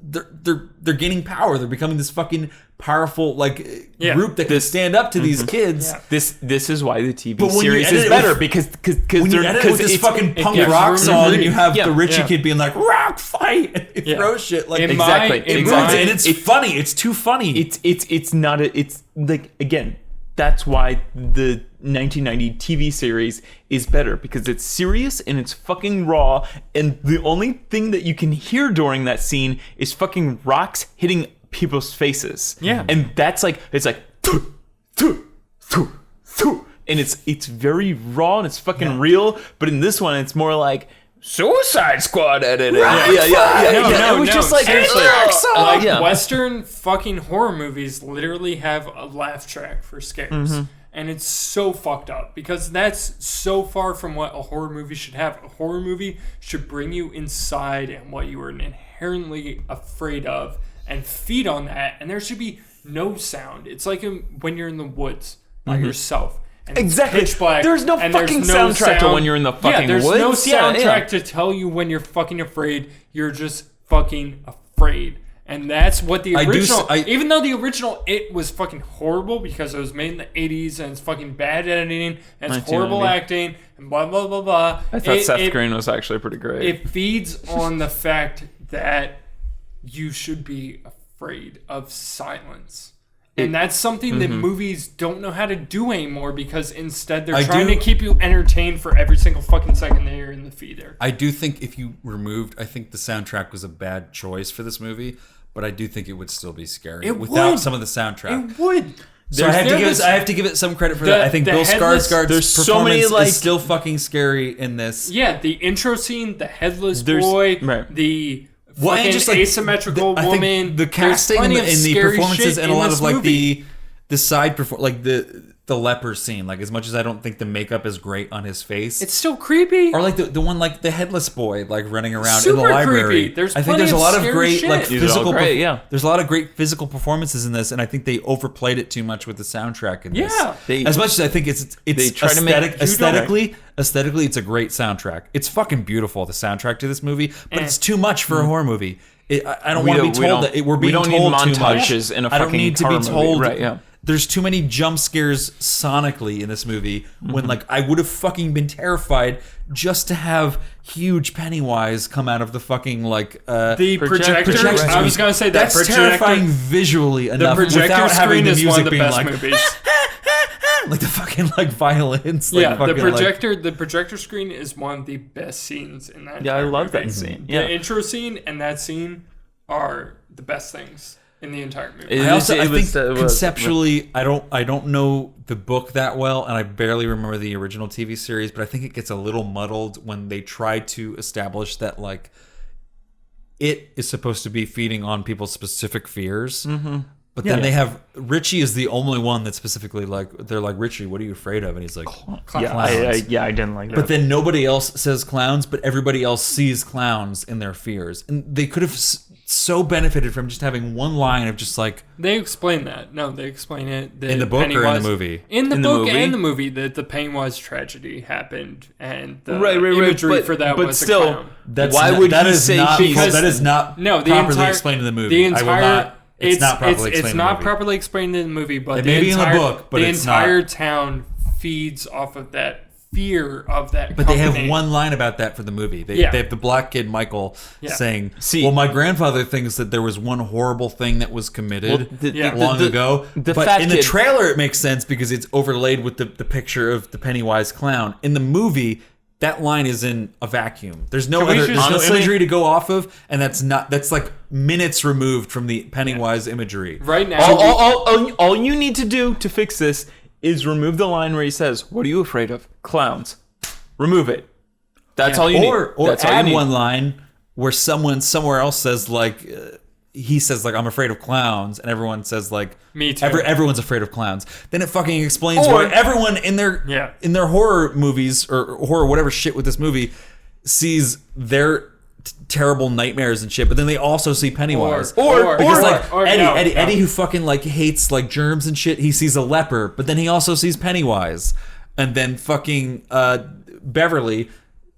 they're gaining power. They're becoming this fucking powerful group that can stand up to these kids. Yeah. This is why the TV But when you series edit is it better with- because When you edit it with this it's fucking punk gives rock room to song, and breathe. you have Yeah, the Richie yeah. kid being like rock fight and they Yeah. throw shit like In Exactly, my- it in moves, my- and it's funny. It's too funny. it's not a, it's like, again, that's why the 1990 TV series is better, because it's serious and it's fucking raw, and the only thing that you can hear during that scene is fucking rocks hitting people's faces. Yeah. And that's like, it's like "Thu, thu, thu, thu," and it's very raw and it's fucking real, but in this one it's more like Suicide Squad edited. Yeah. No, It was just like, seriously. ugh. Yeah. Western fucking horror movies literally have a laugh track for scares. And it's so fucked up because that's so far from what a horror movie should have. A horror movie should bring you inside and what you are inherently afraid of and feed on that. And there should be no sound. It's like when you're in the woods by yourself. And it's Exactly. pitch black, There's no and fucking there's no soundtrack to sound. when you're in the fucking yeah, there's no woods. Yeah, soundtrack yeah. to tell you when you're fucking afraid. You're just fucking afraid. And that's what the original... even though the original It was fucking horrible because it was made in the 80s and it's fucking bad editing and it's horrible 1990. acting and blah, blah, blah, blah. I thought Seth Green was actually pretty great. It feeds on the fact that you should be afraid of silence. And that's something that movies don't know how to do anymore because instead they're trying to keep you entertained for every single fucking second that you're in the theater. I do think if you removed, I think the soundtrack was a bad choice for this movie, but I do think it would still be scary without would. some of the soundtrack. It would. So I have to give it some credit for that. I think the Bill headless- Skarsgård's there's so performance many, like- is still fucking scary in this. Yeah, the intro scene, the headless There's- boy, right. the Well, and fucking just, like, asymmetrical I think woman. the There's casting and plenty the, of and the scary performances shit and a in lot this of like movie. the side like the leper scene. Like as much as I don't think the makeup is great on his face, It's still creepy. or like the one like the headless boy like running around in Super the library. creepy. There's I think plenty there's a of lot of scary great shit. like These are all physical. great, yeah. There's a lot of great physical performances in this, and I think they overplayed it too much with the soundtrack in this. Yeah. As much as I think it's they try to make- aesthetically it's a great soundtrack. It's fucking beautiful, the soundtrack to this movie, but it's too much for a horror movie. I don't want to be told that we're being don't told need too much. montages in a I don't fucking need to be horror movie. told. Right, yeah. There's too many jump scares sonically in this movie when like I would have fucking been terrified just to have huge Pennywise come out of the fucking like the projector. projection I was screen. gonna say that That's projector. terrifying visually The enough projector without having screen the is music one of the being best like movies. like the fucking like violins. Like, Yeah, the fucking, like- projector. The projector screen is one of the best scenes in that. Yeah, I entire love that movie. scene. Yeah. The intro scene and that scene are the best things in the entire movie. It- I it was- think conceptually, I don't know the book that well, and I barely remember the original TV series. But I think it gets a little muddled when they try to establish that like it is supposed to be feeding on people's specific fears. Mm-hmm. But then they have Richie is the only one that's specifically like they're like Richie, what are you afraid of? And he's like Yeah, clowns. I didn't like that. But then nobody else says clowns, but everybody else sees clowns in their fears, and they could have so benefited from just having one line of just like They explain that. No, they explain it. in the book or in the movie. In the In the book movie? and the movie, that the Pennywise tragedy happened, and the Right, imagery but- for that but was still, a clown. That's Why not, would that he is say not he's- that is not No, the properly entire, explained in the movie. The I will entire, not. It's not properly explained It's in the not movie. properly explained in the movie, but It the may be in the entire book, but the it's not. entire town feeds off of that fear of that. But they company. have one line about that for the movie. They Yeah. have the black kid Michael saying, See- "Well, my grandfather thinks that there was one horrible thing that was committed Yeah. long ago." the but fat in the kid- trailer, it makes sense because it's overlaid with the picture of the Pennywise clown. In the movie, that line is in a vacuum. There's no Can we other, just- there's no honestly- imagery to go off of, and that's like minutes removed from the Pennywise imagery. right now. All you need to do to fix this is remove the line where he says, "What are you afraid of? Clowns." remove it. That's all you Or need. That's all you add need. one line where someone somewhere else says like, he says like, I'm afraid of clowns, and everyone says like, Me too. Everyone's afraid of clowns. Then it fucking explains Or- why everyone in their horror movies or horror whatever shit with this movie sees their terrible nightmares and shit, but then they also see Pennywise. Because Eddie who fucking like hates like germs and shit, he sees a leper, but then he also sees Pennywise. And then fucking Beverly,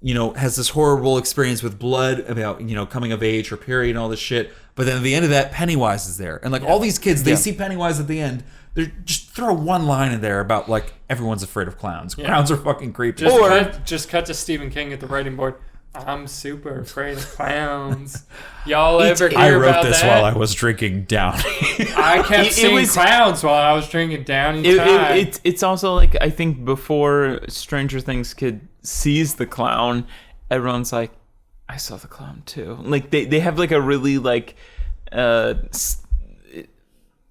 has this horrible experience with blood about, coming of age, her period and all this shit. But then at the end of that, Pennywise is there. And like all these kids, they see Pennywise at the end. They just throw one line in there about like everyone's afraid of clowns. Yeah. Clowns are fucking creepy. Just cut to Stephen King at the writing board. I'm super afraid of clowns. Y'all ever hear about that? I wrote this while I was drinking Downy. I kept seeing clowns while I was drinking Downy. It's also like, I think before Stranger Things kid sees the clown, everyone's like, I saw the clown too. Like they have like a really like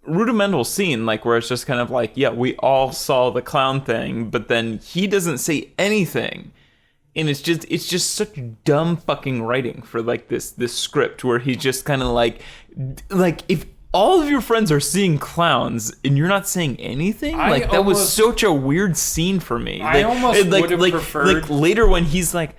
rudimental scene, like where it's just kind of like, yeah, we all saw the clown thing, but then he doesn't say anything. And it's just such dumb fucking writing for like this script where he's just kind of like if all of your friends are seeing clowns and you're not saying anything, that was such a weird scene for me. I almost would have preferred. Like later when he's like,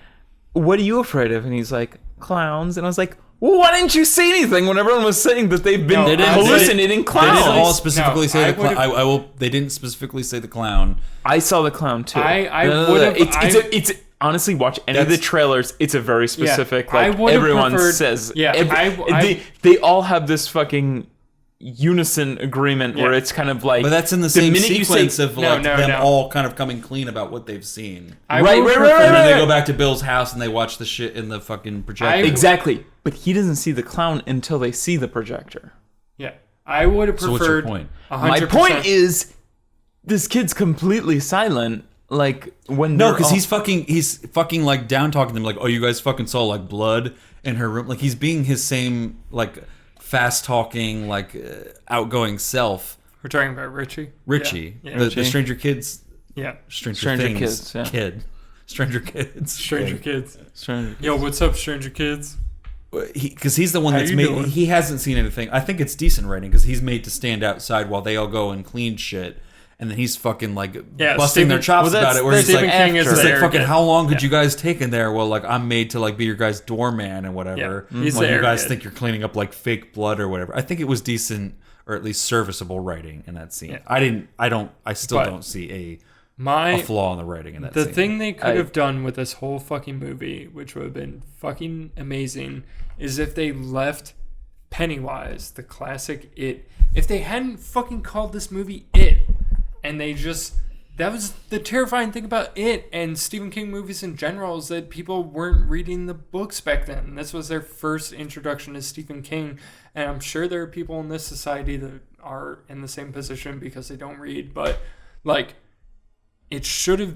"What are you afraid of?" and he's like, "Clowns," and I was like, well, why didn't you say anything when everyone was saying that they've been hallucinating clowns? They didn't all specifically say the clown. They didn't specifically say the clown. I saw the clown too. It's honestly, watch any of the trailers. It's a very specific. Everyone says. Yeah, they all have this fucking unison agreement where it's kind of like. But that's in the same sequence of them all kind of coming clean about what they've seen. Right. And then they go back to Bill's house and they watch the shit in the fucking projector. Exactly. But he doesn't see the clown until they see the projector. Yeah. I would have preferred. So what's your point? 100%. My point is, this kid's completely silent. Like when because he's fucking like down talking to them like, oh, you guys fucking saw like blood in her room. Like he's being his same like fast talking like outgoing self. We're talking about Richie. Yeah. The Stranger Kids. Yeah. Stranger Kids. Yeah. Kid. Stranger Kids. Yo, what's up, Stranger Kids? Because he's the one that's made. He hasn't seen anything. I think it's decent writing because he's made to stand outside while they all go and clean shit. And then he's fucking like busting their chops about it. Where he's like, fucking, how long could you guys take in there? Well, like I'm made to like be your guys' doorman and whatever. Yeah. He's you guys think you're cleaning up like fake blood or whatever. I think it was decent or at least serviceable writing in that scene. Yeah. I still don't see a flaw in the writing in that scene. The thing they could have done with this whole fucking movie, which would have been fucking amazing, is if they left Pennywise, the classic It. If they hadn't fucking called this movie It. And that was the terrifying thing about It and Stephen King movies in general, is that people weren't reading the books back then. This was their first introduction to Stephen King. And I'm sure there are people in this society that are in the same position because they don't read. But, like, they should have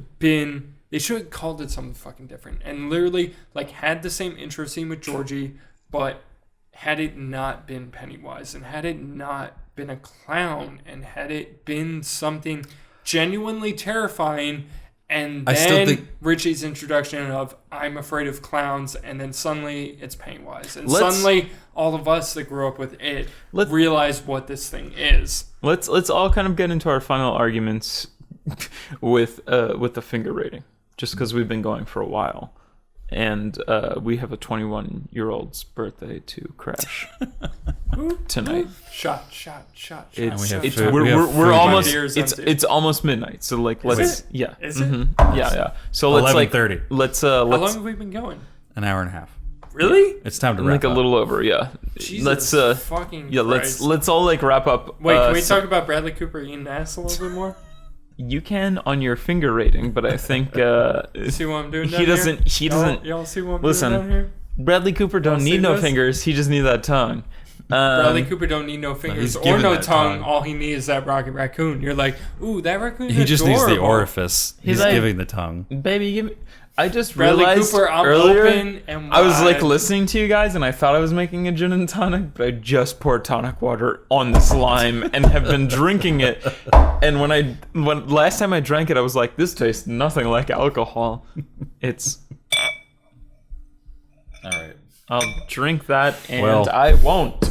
called it something fucking different. And literally, like, had the same intro scene with Georgie, but had it not been Pennywise and had it not been a clown and had it been something genuinely terrifying, and then Richie's introduction of I'm afraid of clowns, and then suddenly it's Pennywise, and suddenly all of us that grew up with It realize what this thing is. Let's all kind of get into our final arguments with the finger rating, just because we've been going for a while. And we have a 21-year-old's birthday to crash tonight. Shot. We're almost. It's almost midnight. So like, let's. Is it? Yeah. Is it? Yeah. So let's 11:30. Let's. How long have we been going? An hour and a half. Really? It's time to wrap like up. A little over. Yeah. Jesus fucking Christ. Let's all like wrap up. Wait, can we talk about Bradley Cooper eating ass a little bit more? You can on your finger rating, but I think see what I'm doing down he doesn't. Y'all see what I'm doing down here? Bradley Cooper don't need no fingers. He just needs that tongue. Bradley Cooper don't need no fingers or no tongue. All he needs is that Rocket Raccoon. You're like, ooh, that raccoon. He just needs the orifice. He's like, giving the tongue. Baby, give me. I just Bradley realized Cooper, I'm earlier, open and I was like wide. listening to you guys, and I thought I was making a gin and tonic, but I just poured tonic water on the slime and have been drinking it. And when last time I drank it, I was like, this tastes nothing like alcohol. It's. All right. I'll drink that, and Well. I won't.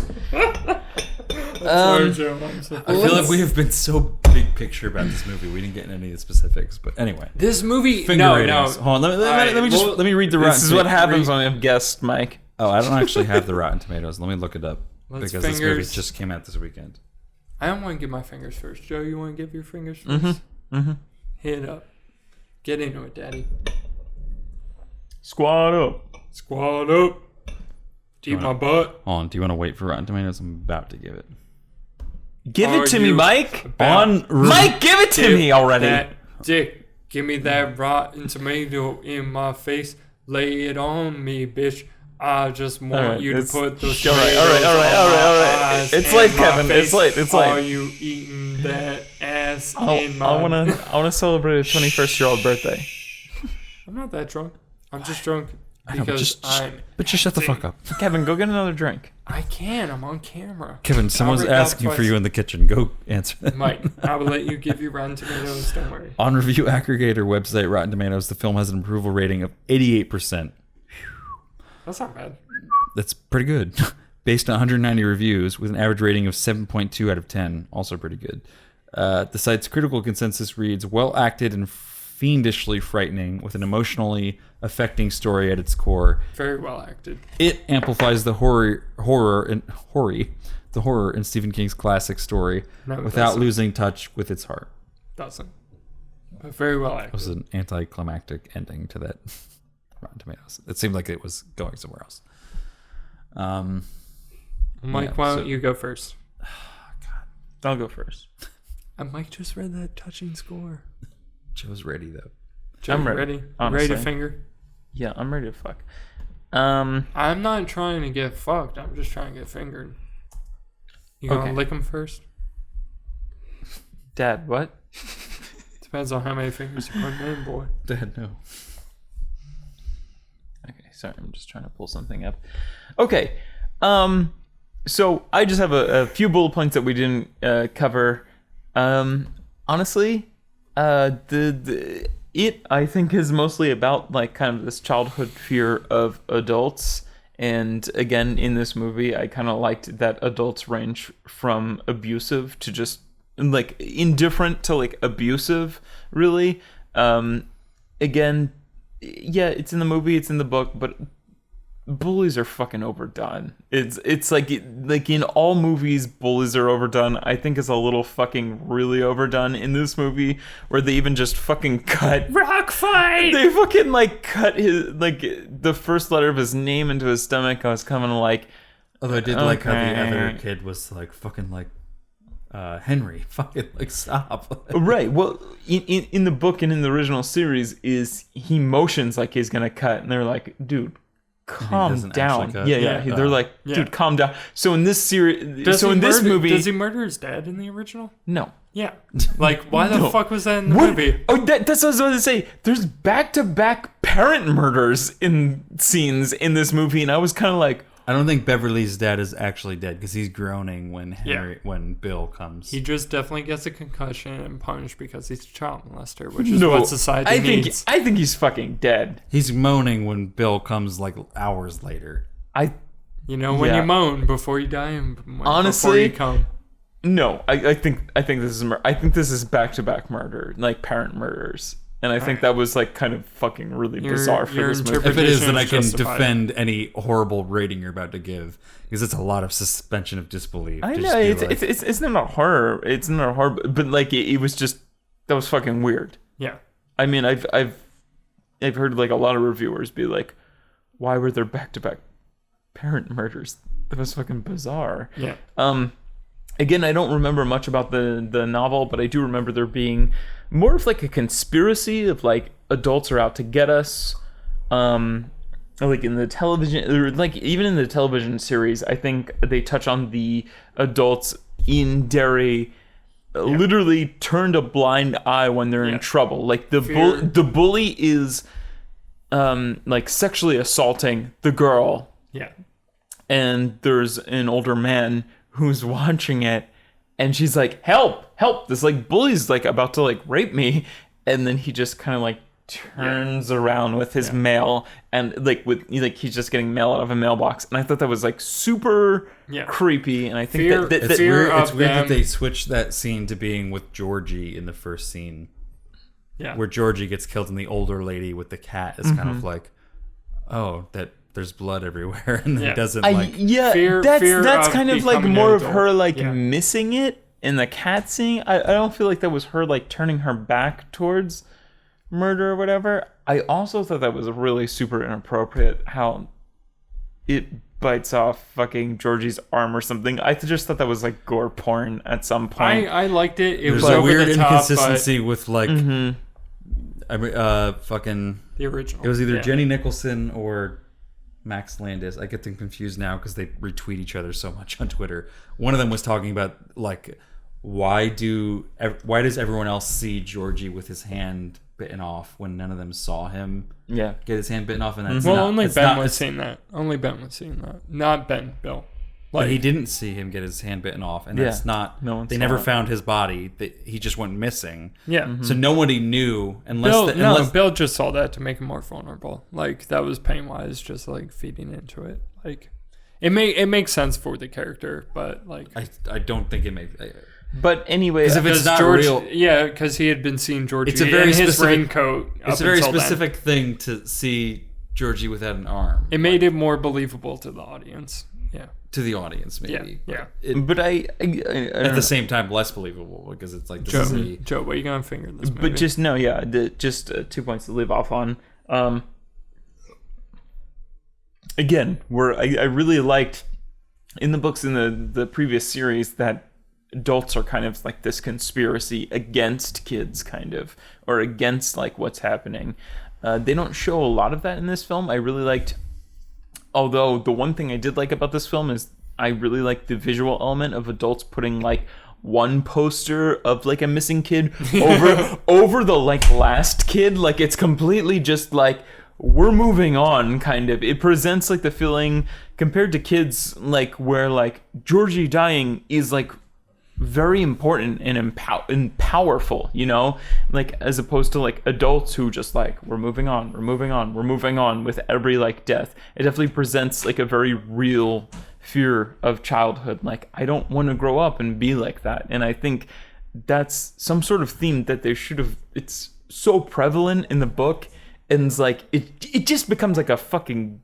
Sorry, Joe, I'm so- I feel like we have been so big picture about this movie. We didn't get into any of the specifics, but anyway. This movie, Finger no, ratings. no. Hold on. Let me well, let me read the Rotten. This is what Tomatoes. happens when I have guests, Mike. Oh, I don't actually have the Rotten Tomatoes. Let me look it up Let's because this movie fingers. just came out this weekend. I don't want to give my fingers first. Joe, you want to give your fingers 1st Hit it up. Get into it, Daddy. Squad up. Squad up. Deep my butt. Hold on. Do you want to wait for Rotten Tomatoes? I'm about to give it. Give Are it to me, you Mike. about Mike, give it to me already. That dick. Give me that rotten tomato in my face. Lay it on me, bitch. I just want Alright, you to it's- put those all right, tomatoes all right, on my all right. eyes It's and late, my Kevin. face. It's late, it's late. Are you eating that ass I in my... wanna celebrate a 21st-year-old birthday. I'm not that drunk. I'm just drunk I know, because but just shut the fuck up. Kevin, go get another drink. I can. I'm on camera. Kevin, someone's already got asking for twice. you in the kitchen. Go answer that. Mike, I will let you give you Rotten Tomatoes. Don't worry. On review aggregator website Rotten Tomatoes, the film has an approval rating of 88%. That's not bad. That's pretty good. Based on 190 reviews, with an average rating of 7.2 out of 10. Also pretty good. The site's critical consensus reads, well acted and fiendishly frightening, with an emotionally affecting story at its core. Very well acted. It amplifies the horror in Stephen King's classic story No, it without doesn't. losing touch with its heart. Doesn't. But very well It was acted. an anticlimactic ending to that Rotten Tomatoes. It seemed like it was going somewhere else. Mike, yeah, why don't so- you go first? I'll go first. Mike just read that touching score. Joe's ready though. Joe, I'm you ready, Ready honestly. to finger? Yeah, I'm ready to fuck. I'm not trying to get fucked. I'm just trying to get fingered. You gonna Okay. lick him first? Dad, what? Depends on how many fingers you put in, boy. Dad, no. Okay, sorry, I'm just trying to pull something up. Okay, so I just have a few bullet points that we didn't cover. Honestly, it I think is mostly about like kind of this childhood fear of adults. And again, in this movie, I kind of liked that adults range from abusive to just like indifferent to like abusive, really. Again, yeah, it's in the movie, it's in the book, but bullies are fucking overdone. It's like in all movies, bullies are overdone. I think it's a little fucking really overdone in this movie, where they even just fucking cut Rock fight! they fucking like cut his like the first letter of his name into his stomach. I was kind of like, Although I did like how the Okay. other kid was like fucking like Henry, fucking like stop. right. Well, in the book and in the original series, is he motions like he's gonna cut, and they're like, dude, calm doesn't down. actually cut? Yeah, yeah. Yeah. They're like, Yeah. dude, calm down. So in this series, Does so he in this murder- movie, does he murder his dad in the original? no. Yeah. Like, why the No. fuck was that in the What? movie? Oh, that's what I was about to say. There's back-to-back parent murders in scenes in this movie, and I was kind of like, I don't think Beverly's dad is actually dead because he's groaning when when Bill comes. He just definitely gets a concussion and punished because he's a child molester, which is what society I think needs. I think he's fucking dead. He's moaning when Bill comes like hours later. You know, when Yeah. you moan before you die and before Honestly, you come. No, I think this is back-to-back murder, like parent murders, and I think that was like kind of fucking really Your- bizarre for your this movie. If it is, then Interpretation I is can justified. defend any horrible rating you're about to give because it's a lot of suspension of disbelief. I to know just be it's, like, it's not a horror. It's not a horror, but like it was just that was fucking weird. Yeah. I mean, I've heard like a lot of reviewers be like, "Why were there back-to-back parent murders?" That was fucking bizarre. Yeah. Again, I don't remember much about the novel, but I do remember there being more of like a conspiracy of like adults are out to get us. Like in the television, or like even in the television series, I think they touch on the adults in Derry literally turned a blind eye when they're in trouble. Like the Fear. bully is like sexually assaulting the girl, Yeah. and there's an older man who's watching it, and she's like, help, this like bully's like about to like rape me, and then he just kind of like turns around with his mail, and like he's just getting mail out of a mailbox, and I thought that was like super creepy, and I think Fear- that It's Fear weird. It's of weird that them. they switched that scene to being with Georgie in the first scene, Yeah. where Georgie gets killed, and the older lady with the cat is kind of like, oh, that there's blood everywhere, and then Yeah. doesn't like. Fear that's of kind of like becoming more an of adult. her like Yeah. missing it in the cat scene. I don't feel like that was her like turning her back towards murder or whatever. I also thought that was really super inappropriate how it bites off fucking Georgie's arm or something. I just thought that was like gore porn at some point. I liked it. It There's was a over weird the top, inconsistency with like, I mean, fucking. but the original. It was either Yeah. Jenny Nicholson or Max Landis. I get them confused now because they retweet each other so much on Twitter. One of them was talking about like, why does everyone else see Georgie with his hand bitten off when none of them saw him get his hand bitten off? And that's Well, not, only it's Ben not, was it's- seeing that. Only Ben was seeing that. Not Ben. Bill. But he didn't see him get his hand bitten off, and that's not. No one they saw never it. found his body. He just went missing. Yeah. So nobody knew unless Bill just saw that to make him more vulnerable. Like that was Pennywise just like feeding into it. Like it makes sense for the character, but like I don't think it makes. But anyway, Because if it's not George, real, yeah, because he had been seeing Georgie It's a very in his specific- raincoat. it's a up very until then. specific thing to see Georgie without an arm. It made it more believable to the audience. Yeah. To the audience, maybe. Yeah. but I At the same time, less believable because it's like this is Joe, what are you gonna finger in this movie? But just no, yeah. Just 2 points to leave off on. Again, I really liked in the books in the previous series that adults are kind of like this conspiracy against kids, kind of, or against like what's happening. They don't show a lot of that in this film. I really liked. Although the one thing I did like about this film is I really like the visual element of adults putting like one poster of like a missing kid over the like last kid. Like it's completely just like we're moving on kind of. It presents like the feeling compared to kids like where like Georgie dying is like very important and powerful, you know, like as opposed to like adults who just like we're moving on with every like death. It definitely presents like a very real fear of childhood. Like I don't want to grow up and be like that, and I think that's some sort of theme that they should have. It's so prevalent in the book, and it's like it just becomes like a fucking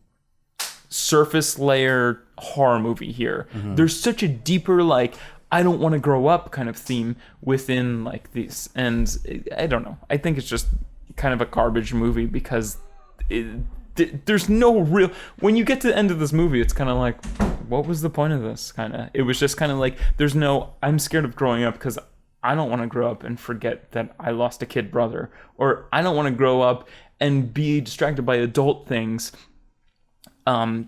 surface layer horror movie here. There's such a deeper like I don't want to grow up kind of theme within like these, and I don't know. I think it's just kind of a garbage movie because there's no real. When you get to the end of this movie, it's kind of like, what was the point of this? Kind of. It was just kind of like there's no. I'm scared of growing up because I don't want to grow up and forget that I lost a kid brother, or I don't want to grow up and be distracted by adult things. I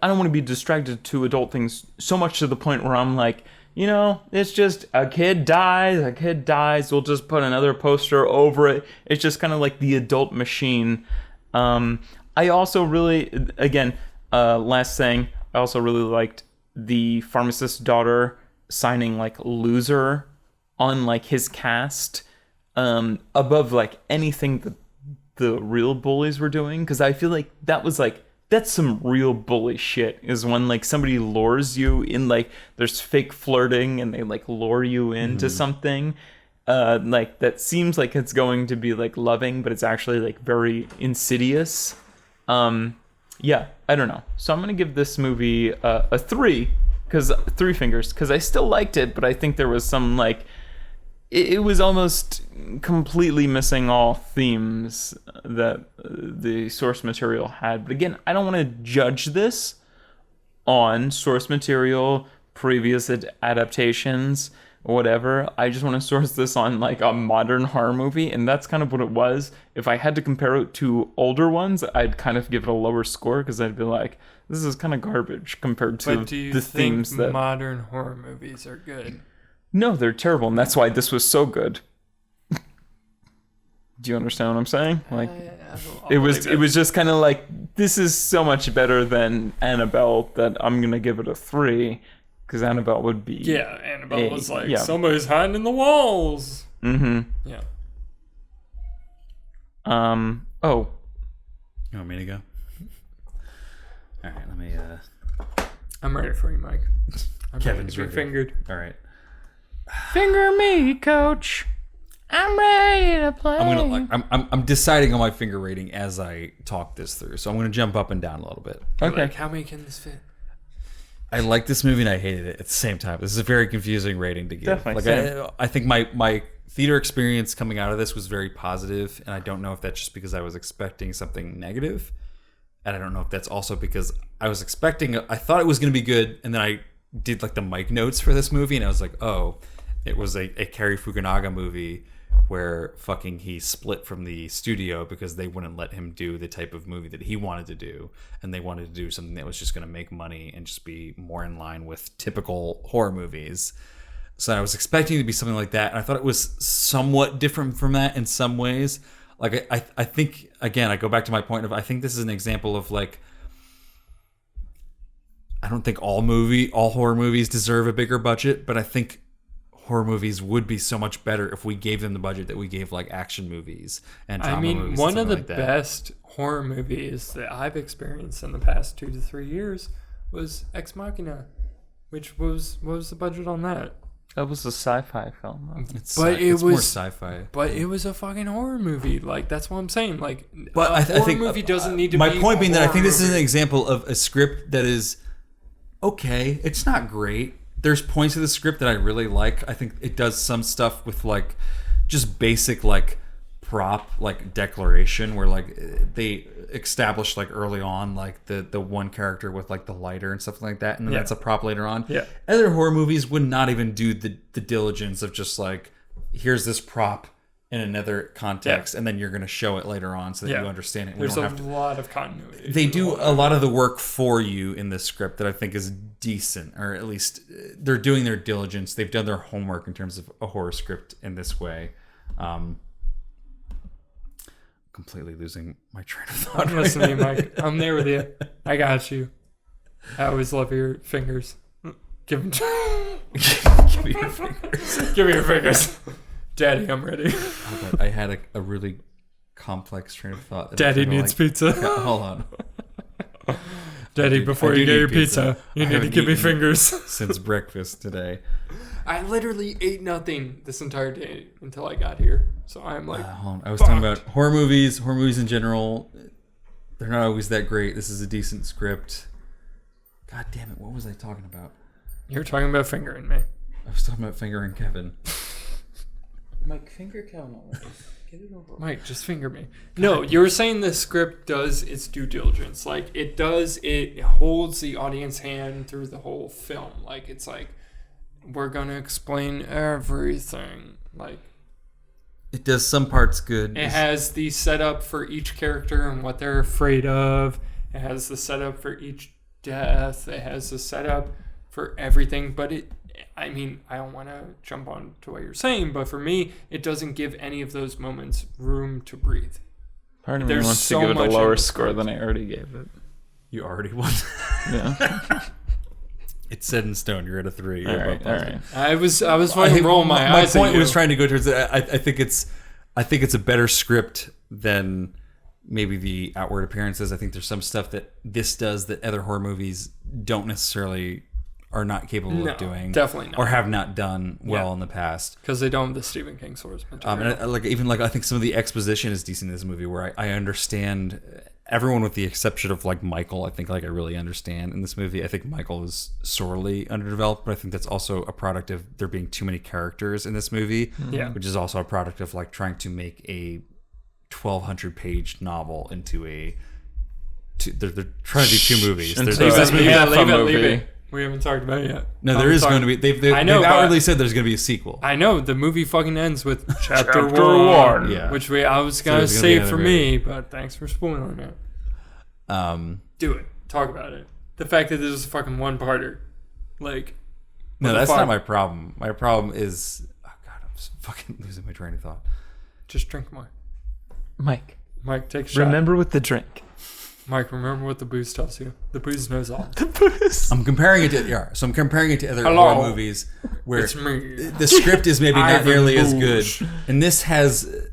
don't want to be distracted to adult things so much to the point where I'm like, you know, it's just a kid dies, we'll just put another poster over it. It's just kind of like the adult machine. I also really, again, last thing, I also really liked the pharmacist's daughter signing like loser on like his cast above like anything that the real bullies were doing, because I feel like that was like that's some real bully shit, is when like somebody lures you in, like there's fake flirting and they like lure you into something like that seems like it's going to be like loving, but it's actually like very insidious. Yeah, I don't know, so I'm gonna give this movie a 3 fingers because I still liked it, but I think there was some like it was almost completely missing all themes that the source material had. But again, I don't want to judge this on source material, previous adaptations, or whatever. I just want to source this on like a modern horror movie, and that's kind of what it was. If I had to compare it to older ones, I'd kind of give it a lower score because I'd be like, this is kind of garbage compared to But do you the think themes that modern horror movies are good? No, they're terrible, and that's why this was so good. Do you understand what I'm saying? Like, I'll it was believe just kind of like, this is so much better than Annabelle that I'm gonna give it a 3, because Annabelle would be. Yeah, Annabelle was like, yeah. somebody's hiding in the walls. Mm-hmm. Yeah. Oh, You want me to go? All right, let me. I'm ready for you, Mike. I'm Kevin's ready to be ready. fingered. All right. finger me, coach. I'm ready to play. I'm deciding on my finger rating as I talk this through, so I'm gonna jump up and down a little bit. Okay. Like, how many can this fit? I like this movie and I hated it at the same time. This is a very confusing rating to give. Definitely, I think my theater experience coming out of this was very positive, and I don't know if that's just because I was expecting something negative, and I don't know if that's also because I was expecting. I thought it was going to be good, and then I did like the mic notes for this movie, and I was like, oh, it was a Cary Fukunaga movie where fucking he split from the studio because they wouldn't let him do the type of movie that he wanted to do, and they wanted to do something that was just going to make money and just be more in line with typical horror movies. So I was expecting it to be something like that, and I thought it was somewhat different from that in some ways. Like I think, again, I go back to my point of, I think this is an example of like, I don't think all horror movies deserve a bigger budget, but I think horror movies would be so much better if we gave them the budget that we gave like action movies and drama movies. One of the like that. best horror movies that I've experienced in the past 2 to 3 years was Ex Machina, which was, what was the budget on that? That was a sci-fi film. It's But it's it more was- sci-fi. But it was a fucking horror movie. Like, that's what I'm saying. Like, But a I horror think movie doesn't need to my be point being a that I horror think this is an movie. example of a script that is okay. It's not great. There's points of the script that I really like. I think it does some stuff with like just basic like prop like declaration where like they establish like early on like the one character with like the lighter and stuff like that, and then Yeah. that's a prop later on. Yeah. Other horror movies would not even do the diligence of just like, here's this prop in another context, and then you're going to show it later on so that you understand it. We There's don't a have to. lot of continuity. They do a lot of the work for you in this script that I think is decent, or at least they're doing their diligence. They've done their homework in terms of a horror script in this way. Completely losing my train of thought. Listen to me, Mike. I'm there with you. I got you. I always love your fingers. Give them. Give me your fingers. Give me your fingers. Daddy, I'm ready. Hold on. I had a really complex train of thought. that I Daddy kinda needs pizza. Hold on. Daddy, I before do you get need your pizza. pizza, you I need to haven't give me eaten fingers. Since breakfast today. I literally ate nothing this entire day until I got here. So I'm like, Hold on. I was talking about horror movies in general. They're not always that great. This is a decent script. God damn it. What was I talking about? you're talking about fingering me. I was talking about fingering Kevin. Mike, finger count already. Get it over. Mike, just finger me. No, you were saying the script does its due diligence. Like, it holds the audience hand through the whole film. Like, it's like, we're going to explain everything. Like, It does some parts good. it has the setup for each character and what they're afraid of. It has the setup for each death. It has the setup for everything. But I don't want to jump on to what you're saying, but for me, it doesn't give any of those moments room to breathe. Part of me There's wants so to give it much a in lower the score script. than I already gave it. You already won. Yeah. It's set in stone. You're at a 3. You're all above right. All positive. right. I was fucking rolling my eyes. My at point you. was trying to go towards that. I think it's a better script than maybe the outward appearances. I think there's some stuff that this does that other horror movies don't necessarily are not capable of doing. Definitely not. Or have not done well in the past. Because they don't have the Stephen King source material. And I think some of the exposition is decent in this movie, where I understand everyone with the exception of like Michael. I think like I really understand in this movie. I think Michael is sorely underdeveloped, but I think that's also a product of there being too many characters in this movie. Yeah. Which is also a product of like trying to make a 1,200 page novel into a. They're trying to do 2 movies. And There's so this that's movie. maybe yeah, a leave fun it, movie. leave it. We haven't talked about it yet. No, there is going to be. They've I know, they've but- outwardly said there's going to be a sequel. I know the movie fucking ends with chapter Chapter 1, Yeah. which I was gonna there's gonna be save for another me, but thanks for spoiling it. Do it. Talk about it. The fact that this is a fucking one-parter, like. No, what the that's fuck? not my problem. My problem is, oh God, I'm fucking losing my train of thought. Just drink more. Mike, Mike, take a shot. remember with the drink. Mike, remember what the booze tells you. The booze knows all. The booze. I'm comparing it to other Hello. horror movies where It's me. the script is maybe not Ivan nearly as Boosh. good, and this has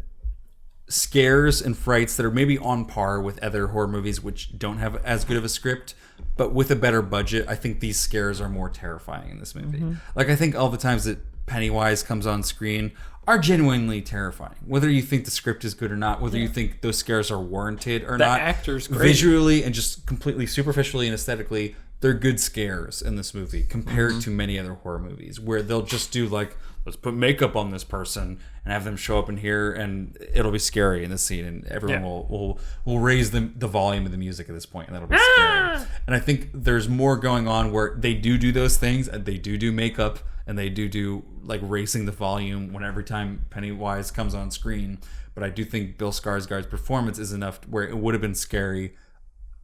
scares and frights that are maybe on par with other horror movies which don't have as good of a script, but with a better budget. I think these scares are more terrifying in this movie. Like, I think all the times that Pennywise comes on screen are genuinely terrifying, whether you think the script is good or not, whether you think those scares are warranted or The not. actor's great. Visually and just completely superficially and aesthetically, they're good scares in this movie compared to many other horror movies where they'll just do like, let's put makeup on this person and have them show up in here and it'll be scary in this scene, and everyone will raise the volume of the music at this point, and that'll be scary. And I think there's more going on where they do those things, and they do makeup, and they do like raising the volume when every time Pennywise comes on screen. But I do think Bill Skarsgård's performance is enough where it would have been scary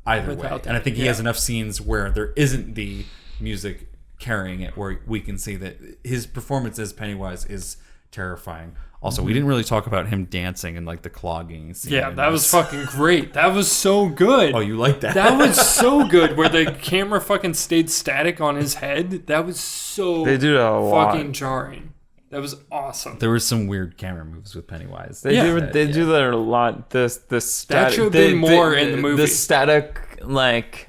either way. Without that, And I think he yeah. has enough scenes where there isn't the music carrying it, where we can see that his performance as Pennywise is terrifying. Also, we didn't really talk about him dancing and like the clogging scene. Yeah, in that was this. fucking great. That was so good. Oh, you like that? That was so good, where the camera fucking stayed static on his head. That was so They do that a lot. fucking jarring. That was awesome. There were some weird camera moves with Pennywise. They Yeah. do that a lot. The static. should have been more in the movie. The static, like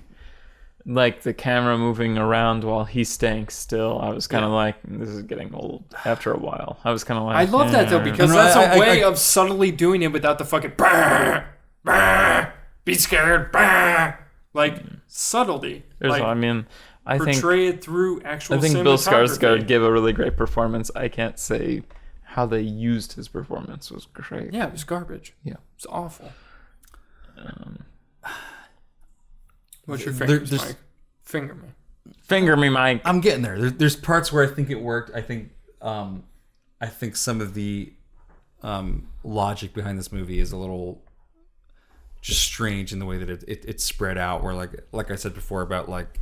the camera moving around while he's staying still. I was kind of like, this is getting old after a while. I was kind of like, I love that though, because No, that's a I- way of subtly doing it without the fucking "Brr, brr, be scared, brr," like subtlety. Like, I mean, I think portray it through actual. Bill Skarsgård cinematography. gave a really great performance. I can't say how they used his performance was great. Yeah, it was garbage. Yeah. It was awful. What's your There- fingers, there's- Mike? Finger me. Finger me, Mike. I'm getting there. There's parts where I think it worked. I think some of the logic behind this movie is a little just strange in the way that it's spread out. Where like I said before about like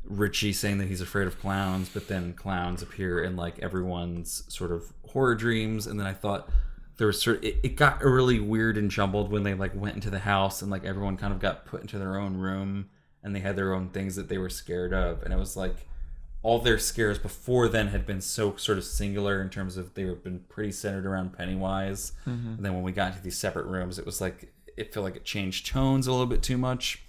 Richie saying that he's afraid of clowns, but then clowns appear in like everyone's sort of horror dreams. And then I thought there was it got really weird and jumbled when they like went into the house and like everyone kind of got put into their own room and they had their own things that they were scared of. And it was like all their scares before then had been so sort of singular in terms of they were been pretty centered around Pennywise. And then when we got into these separate rooms, it was like it felt like it changed tones a little bit too much,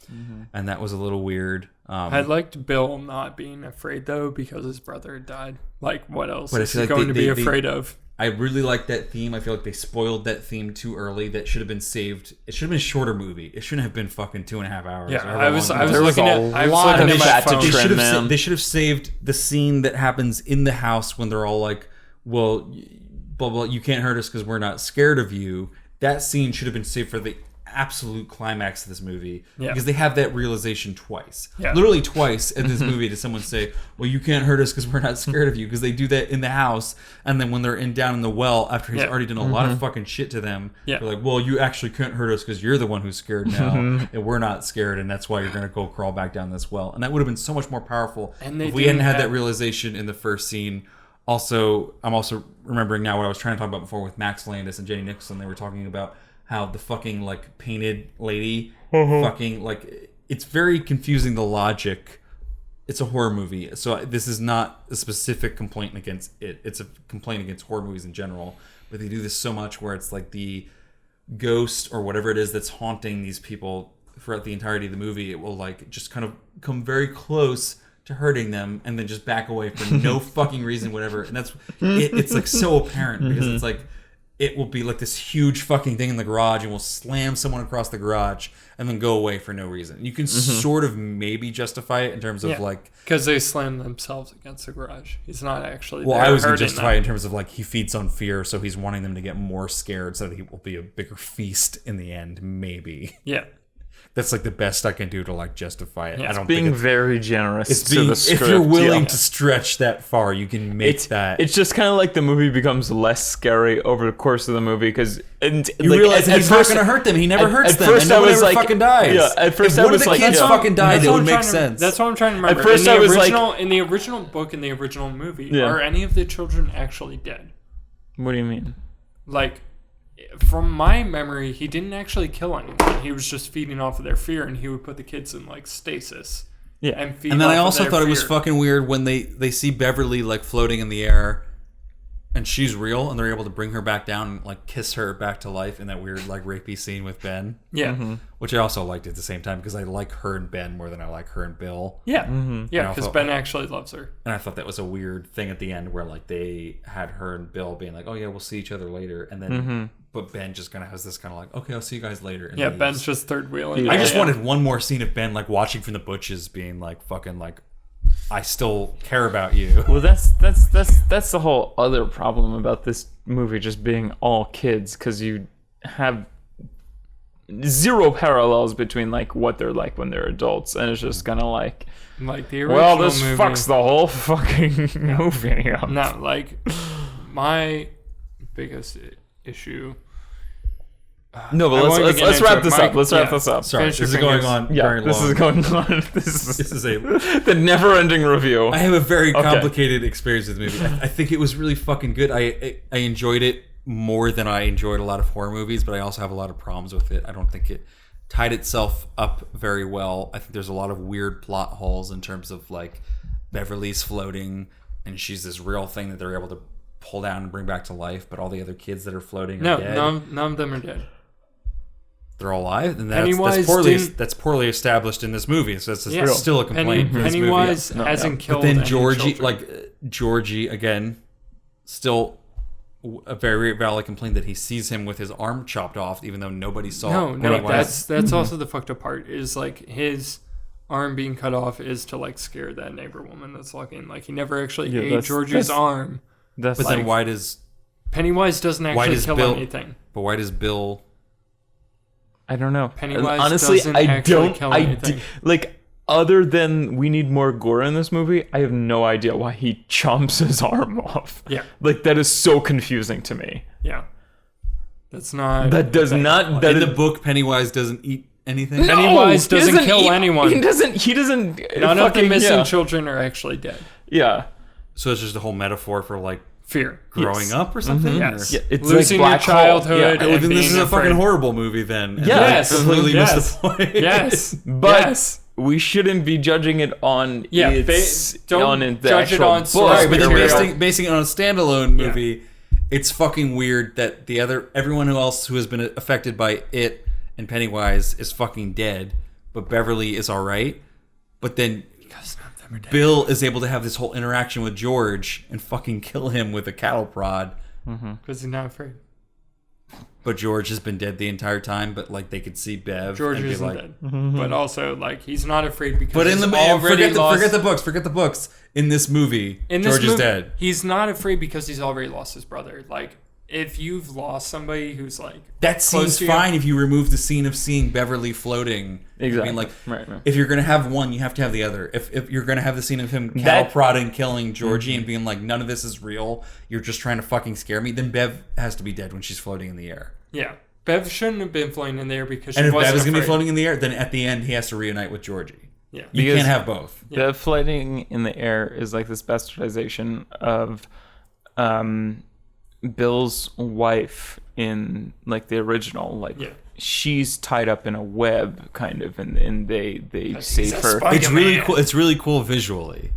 and that was a little weird. I liked Bill not being afraid though, because his brother had died. Like, what else But I is feel he like going to be they- afraid of? I really like that theme. I feel like they spoiled that theme too early. That should have been saved. It should have been a shorter movie. It shouldn't have been fucking 2.5 hours. Yeah, or however I was long it There was looking a at lot of my fat to phone. They trim, should have man. they should have saved the scene that happens in the house when they're all like, well, blah blah, you can't hurt us because we're not scared of you. That scene should have been saved for the absolute climax of this movie, Yeah. because they have that realization twice, Yeah. literally twice in this movie. To someone say, well, you can't hurt us because we're not scared of you, because they do that in the house, and then when they're down in the well after he's Yeah. already done a lot of fucking shit to them, Yeah. they're like, well, you actually can't hurt us because you're the one who's scared now, and we're not scared, and that's why you're gonna go crawl back down this well. And that would have been so much more powerful And they if we hadn't didn't had that have- realization in the first scene. Also, I'm also remembering now what I was trying to talk about before with Max Landis and Jenny Nicholson. They were talking about how the fucking like painted lady fucking like, it's very confusing, the logic. It's a horror movie, so this is not a specific complaint against it. It's a complaint against horror movies in general. But they do this so much where it's like the ghost or whatever it is that's haunting these people throughout the entirety of the movie, it will like just kind of come very close to hurting them and then just back away for no fucking reason, whatever. And that's it's like so apparent, because it's like it will be like this huge fucking thing in the garage and will slam someone across the garage and then go away for no reason. You can sort of maybe justify it in terms of Yeah. like, Because they slammed themselves against the garage. He's not actually. well, there I was going to hurting justify it them. in terms of like he feeds on fear, so he's wanting them to get more scared so that he will be a bigger feast in the end, maybe. Yeah. That's like the best I can do to like justify it. Yeah, I it's don't Being think it's very generous It's to being, the if script. you're willing yeah. to stretch that far, you can make that. It's just kind of like the movie becomes less scary over the course of the movie, because you realize that he's not going to hurt them. He never hurts at them. first And no I one was ever like- fucking dies. yeah, at first if I one was of the like, kids yeah. fucking died, That's it what would I'm make trying to- sense. That's what I'm trying to remember. first in I the was like- original, in the original book, in the original movie, Yeah. are any of the children actually dead? What do you mean? Like, from my memory, he didn't actually kill anyone. He was just feeding off of their fear, and he would put the kids in like stasis. Yeah. And feed And then off I of also their thought it was fear. fucking weird when they see Beverly like floating in the air, and she's real, and they're able to bring her back down and like kiss her back to life in that weird like rapey scene with Ben. Yeah. Which I also liked at the same time because I like her and Ben more than I like her and Bill. Yeah. Yeah, And I because thought- Ben actually loves her. And I thought that was a weird thing at the end where like they had her and Bill being like, "Oh yeah, we'll see each other later," and then but Ben just kind of has this kind of like, "Okay, I'll see you guys later." And Yeah, leaves. Ben's just third wheeling. I just wanted one more scene of Ben like watching from the bushes, being like, "Fucking like, I still care about you." Well, that's the whole other problem about this movie just being all kids, because you have zero parallels between like what they're like when they're adults, and it's just kind of like the original well, this movie. fucks the whole fucking movie up. No, like my biggest issue. No, but I won't even let's get into wrap it. this Mike, up. Let's wrap this up. Sorry, Finish this your is going fingers. on Yeah, very this long. is going on. This is a. the never-ending review. I have a very complicated experience with the movie. I think it was really fucking good. I enjoyed it more than I enjoyed a lot of horror movies, but I also have a lot of problems with it. I don't think it tied itself up very well. I think there's a lot of weird plot holes in terms of like Beverly's floating and she's this real thing that they're able to pull down and bring back to life, but all the other kids that are floating are dead. None of them are dead. They're all alive, and Pennywise that's poorly established in this movie. So Yeah. that's still a complaint. for this movie. Pennywise No, hasn't killed But then any Georgie, children. Georgie again, still a very valid complaint that he sees him with his arm chopped off, even though nobody saw. No, Pennywise. that's also the fucked up part. Is like his arm being cut off is to like scare that neighbor woman that's looking. Like he never actually ate that's- Georgie's arm. That's But then why does Pennywise doesn't actually does kill Bill- anything. But why does Bill? I don't know. Pennywise Honestly, doesn't I actually don't. kill I anything. like other than we need more gore in this movie. I have no idea why he chomps his arm off. Yeah. Like that is so confusing to me. Yeah, that's not. That does not. That In is, the book, Pennywise doesn't eat anything. No. Pennywise he doesn't kill eat- anyone. He doesn't. He doesn't. None of the fucking- missing yeah. children are actually dead. Yeah. So it's just a whole metaphor for like Fear. growing Yes. up or something. Yes. Yeah, it's Losing like your Black Hole. childhood. Yeah. Well, and then this is being a fucking afraid. horrible movie then. And Yes. I completely Yes. missed the point. Yes, But yes. we shouldn't be judging it on Yeah, its don't on the judge it actual on book. source Right, but then material. basing it on a standalone movie, it's fucking weird that everyone else who has been affected by it and Pennywise is fucking dead, but Beverly is all right. But then Bill is able to have this whole interaction with George and fucking kill him with a cattle prod. Because he's not afraid. But George has been dead the entire time. But like they could see Bev. George and be isn't like, dead, but also like he's not afraid because. But in he's the already forget the books. Forget the books. In this movie, in this George is movie, dead. He's not afraid because he's already lost his brother. Like if you've lost somebody who's like That close seems to you- fine if you remove the scene of seeing Beverly floating. Exactly. I mean, like, Right. if you're gonna have one, you have to have the other. If you're gonna have the scene of him cattle That- prodding, killing Georgie, and being like, none of this is real, you're just trying to fucking scare me, then Bev has to be dead when she's floating in the air. Yeah, Bev shouldn't have been floating in there because she And if wasn't Bev is gonna be afraid. floating in the air, then at the end he has to reunite with Georgie. Yeah, You Because- can't have both. The floating in the air is like this bastardization of Bill's wife in like the original. Like Yeah. she's tied up in a web, kind of, and they he's save a her. spy. It's really Man. cool. It's really cool visually,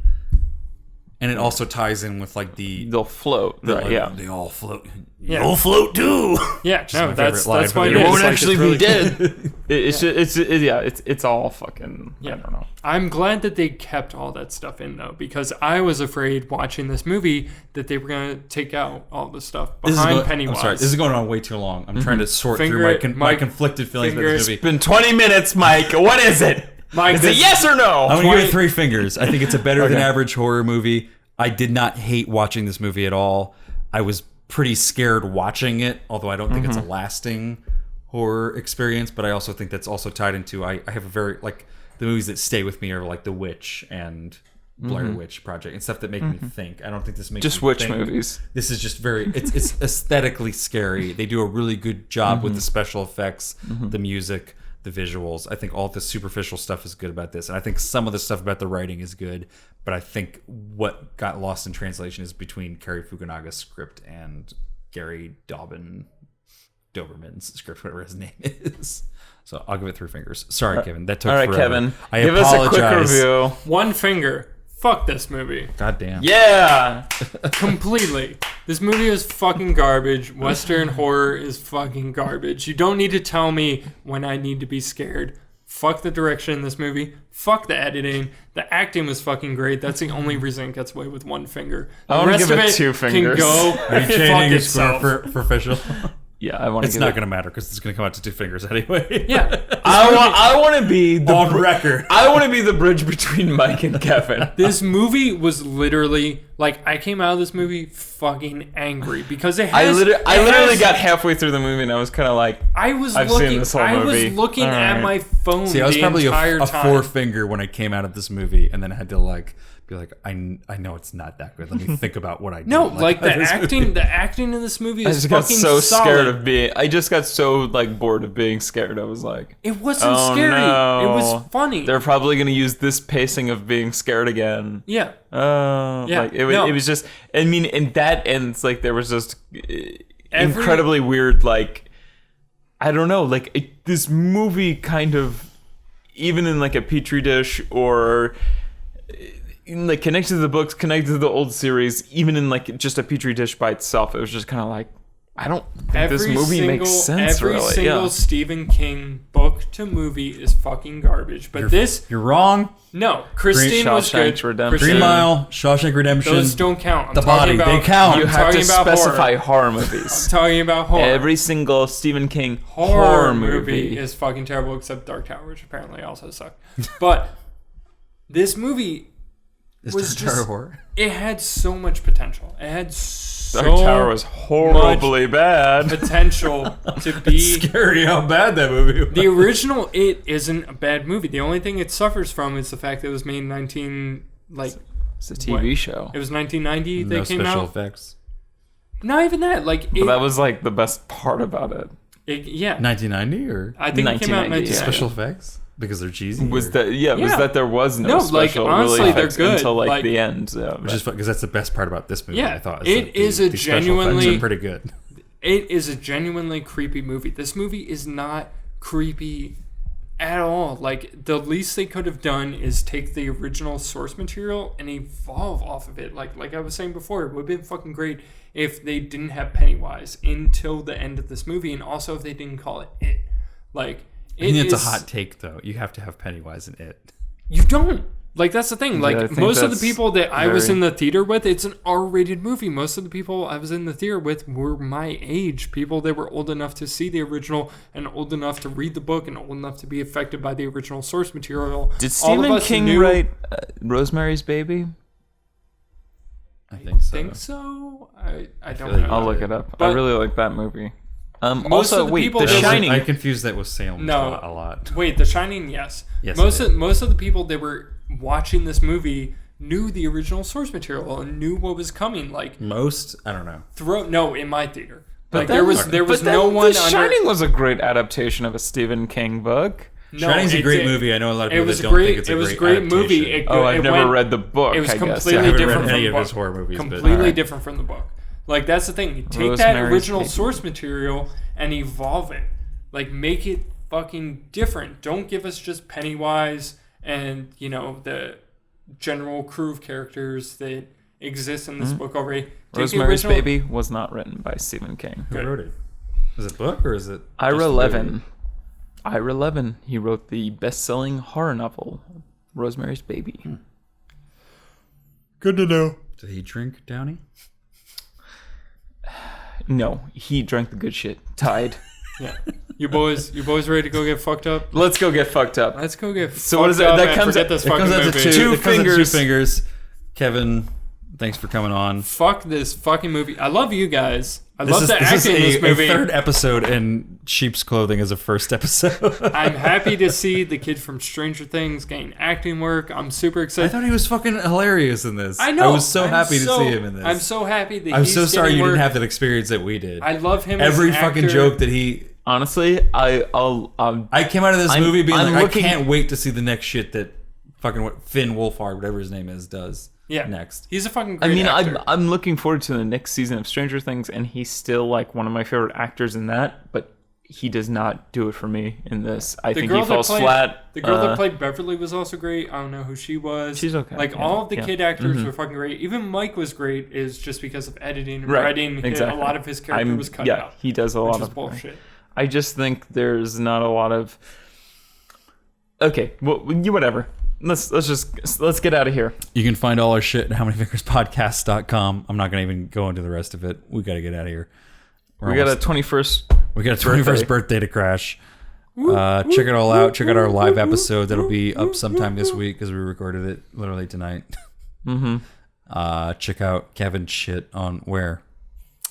and it also ties in with like the They'll float. Right, like, yeah. they all float. Yeah. You'll float too. yeah. No, my that's favorite line that's from why the it movie. is. won't Like, actually it's be really dead. It's all fucking. I don't know. I'm glad that they kept all that stuff in though, because I was afraid watching this movie that they were gonna take out all the stuff behind Pennywise. I'm sorry, this is going on way too long. I'm trying to sort Finger through it, my Mike. conflicted feelings about Finger this it. movie. Been 20 minutes, Mike. What is it? Mike, Is it this- yes or no? I'm gonna give 20 it 3 fingers. I think it's a better than Okay. average horror movie. I did not hate watching this movie at all. I was pretty scared watching it, although I don't think it's a lasting horror experience. But I also think that's also tied into I have a very like the movies that stay with me are like The Witch and Blair Witch Project and stuff that make me think. I don't think this makes Just me witch think. movies. This is just very it's aesthetically scary. They do a really good job with the special effects, the music, the visuals. I think all the superficial stuff is good about this, and I think some of the stuff about the writing is good. But I think what got lost in translation is between Cary Fukunaga's script and Gary Dobbin Doberman's script, whatever his name is. So I'll give it 3 fingers. Sorry, Kevin. That took All right, forever. Kevin. I Give apologize. us a quick review. One finger. Fuck this movie. God damn. Yeah. Completely. This movie is fucking garbage. Western horror is fucking garbage. You don't need to tell me when I need to be scared. Fuck the direction in this movie. Fuck the editing. The acting was fucking great. That's the only reason it gets away with 1 finger. The I want to rest give of it it 2 fingers. Can go Are you fuck changing your score itself. for official? Yeah, I want to. It's not going to matter because it's going to come out to 2 fingers anyway. Yeah. I want to be the On record. I want to be the bridge between Mike and Kevin. This movie was literally like I came out of this movie fucking angry because it I has. literally got halfway through the movie and I was kind of like, I've seen looking. this whole I movie. was looking All at right. my phone. See, I was the probably entire a time. 4 finger when I came out of this movie, and then I had to like be like, I know it's not that good. Let me think about what I do. No, like the this acting. movie. The acting in this movie I is just got fucking so solid. scared of being. I just got so like bored of being scared. I was like, It wasn't oh, scary. no. It was funny. They're probably gonna use this pacing of being scared again. Yeah. Oh, Yeah, like it no. was just. I mean, in that ends, like there was just incredibly weird. Like I don't know, like this movie kind of, even in like a petri dish or. Like connected to the books, connected to the old series, even in like just a petri dish by itself, it was just kind of like, I don't think this movie makes sense. Every really, single yeah. Stephen King book to movie is fucking garbage. But You're wrong. no, Christine was good. Shawshank Redemption. Christine, Green Mile, Shawshank Redemption. those don't count. I'm The talking Body, about, they count. You I'm have to talking about specify horror I'm movies. talking about horror. Every single Stephen King horror movie is fucking terrible, except Dark Tower, which apparently also sucked. But this movie Is was Dark Tower just horror? it had so much potential. It had so Dark Tower was horribly bad. potential to be Scary how bad that movie was. the original. It isn't a bad movie. The only thing it suffers from is the fact that it was made in 19 like It's a TV show. it was 1990 No that came special out. effects. Not even that. Like it, But that was like the best part about it. yeah. 1990 or I think it came out in 1990, 1990. yeah. special effects because they're cheesy. Was or- that was Yeah. that there was no, No, like, special honestly, really they're effects good. until like, Like- the end. Yeah, Which is because that's the best part about this movie. Yeah, I thought it that is a the special effects genuinely- are pretty good. It is a genuinely creepy movie. This movie is not creepy at all. Like, the least they could have done is take the original source material and evolve off of it. Like I was saying before, it would have been fucking great if they didn't have Pennywise until the end of this movie, and also if they didn't call it. Like, I think it's a hot take though. You have to have Pennywise in it. You don't. Like, that's the thing. Like, I think most of the that's people that I was very- in the theater with, it's an R-rated movie. Most of the people I was in the theater with were my age. People that were old enough to see the original and old enough to read the book and old enough to be affected by the original source material. Did All of Stephen us King knew- write Rosemary's Baby? I think so. think so? I don't like know. I'll look it up. I But- really like that movie. Most Also, of the wait, people The that- Shining. I confused that with Salem No. a lot. Wait, The Shining, yes. Yes, most I of the people that were watching this movie knew the original source material and knew what was coming. Like, Most, I don't know. in my theater. But Like, then- there was but then no one The under. Shining was a great adaptation of a Stephen King book. No, Shining's a it great did- movie. I know a lot of It people was that don't great. think it's a It was great great movie. adaptation. Oh, I've it never went- read the book. It was I guess. completely Yeah. I haven't different read from any the of book. his horror movies, but Completely Alright. different from the book. Like, that's the thing. You take that Rosemary's original Baby. source material and evolve it. Like, make it fucking different. Don't give us just Pennywise and, the general crew of characters that exist in this book already. Take the Rosemary's original- Baby was not written by Stephen King. Who wrote it? Is it a book or is it Ira just a Levin. movie? Ira Levin. He wrote the best-selling horror novel, Rosemary's Baby. Good to know. Did he drink Downey? No, he drank the good shit. Tied. Yeah. You boys ready to go get fucked up? Let's go get fucked up. Let's go get So fucked what is it? up That and comes forget at- this It fucking comes out to movie. two. Two It comes out to fingers. 2 fingers. Kevin, thanks for coming on. Fuck this fucking movie. I love you guys. I This love is, the this is acting in this a movie. third episode, and sheep's clothing is a first episode. I'm happy to see the kid from Stranger Things getting acting work. I'm super I excited. thought he was fucking hilarious in this. I know. I was so I'm happy to so- see him in this. I'm so happy that I'm he's so sorry getting you work. didn't have that experience that we did. I love him. Every as an fucking actor. joke that he. Honestly, I came out of this movie being I'm like, looking- I can't wait to see the next shit that fucking what Finn Wolfhard, whatever his name is, does. Yeah. Next. He's a fucking I great mean, actor. I'm looking forward to the next season of Stranger Things, and he's still like one of my favorite actors in that, but he does not do it for me in this. I think he falls flat. The girl that played Beverly was also great. I don't know who she was. She's okay. Like, yeah, all of the yeah. kid actors were fucking great. Even Mike was great, is just because of editing and Right, writing. exactly. A lot of his character was cut out. He does a which lot is of bullshit. I just think there's not a lot of. Okay, well, whatever. Let's get out of here. You can find all our shit at howmanyfingerspodcast.com. I'm not going to even go into the rest of it. We got to get out of here. We got a 21st birthday to crash. Check it all out. Check out our live episode that'll be up sometime this week because we recorded it literally tonight. Check out Kevin's shit on where?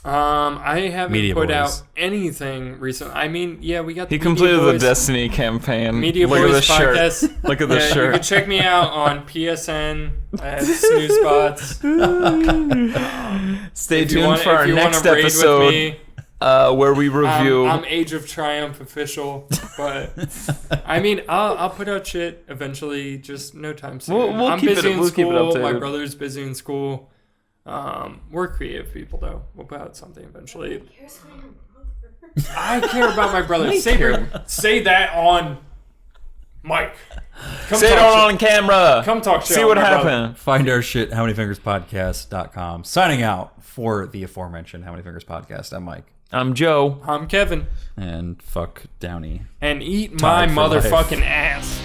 I haven't Media put Boys. out anything recently. I mean, yeah, we got the He Media completed the Boys. Destiny campaign. Media Look Boys at this shirt. podcast. Look at this You shirt. can check me out on PSN at Snoozebots. Stay If you tuned want- for our if you wanna next raid with episode me, where we review. I'm Age of Triumph official, but I mean, I'll put out shit eventually. Just no time soon. We'll I'm keep it- busy in we'll keep it school. My updated. brother's busy in school. We're creative people, though. We'll put out something eventually. I care about my brother. Say that on Mike. Come Say it talk on camera. Come talk shit See on what my brother. happened. Find our shit, howmanyfingerspodcast.com. Signing out for the aforementioned How Many Fingers Podcast. I'm Mike. I'm Joe. I'm Kevin. And fuck Downey. And eat my Tied for life. motherfucking ass.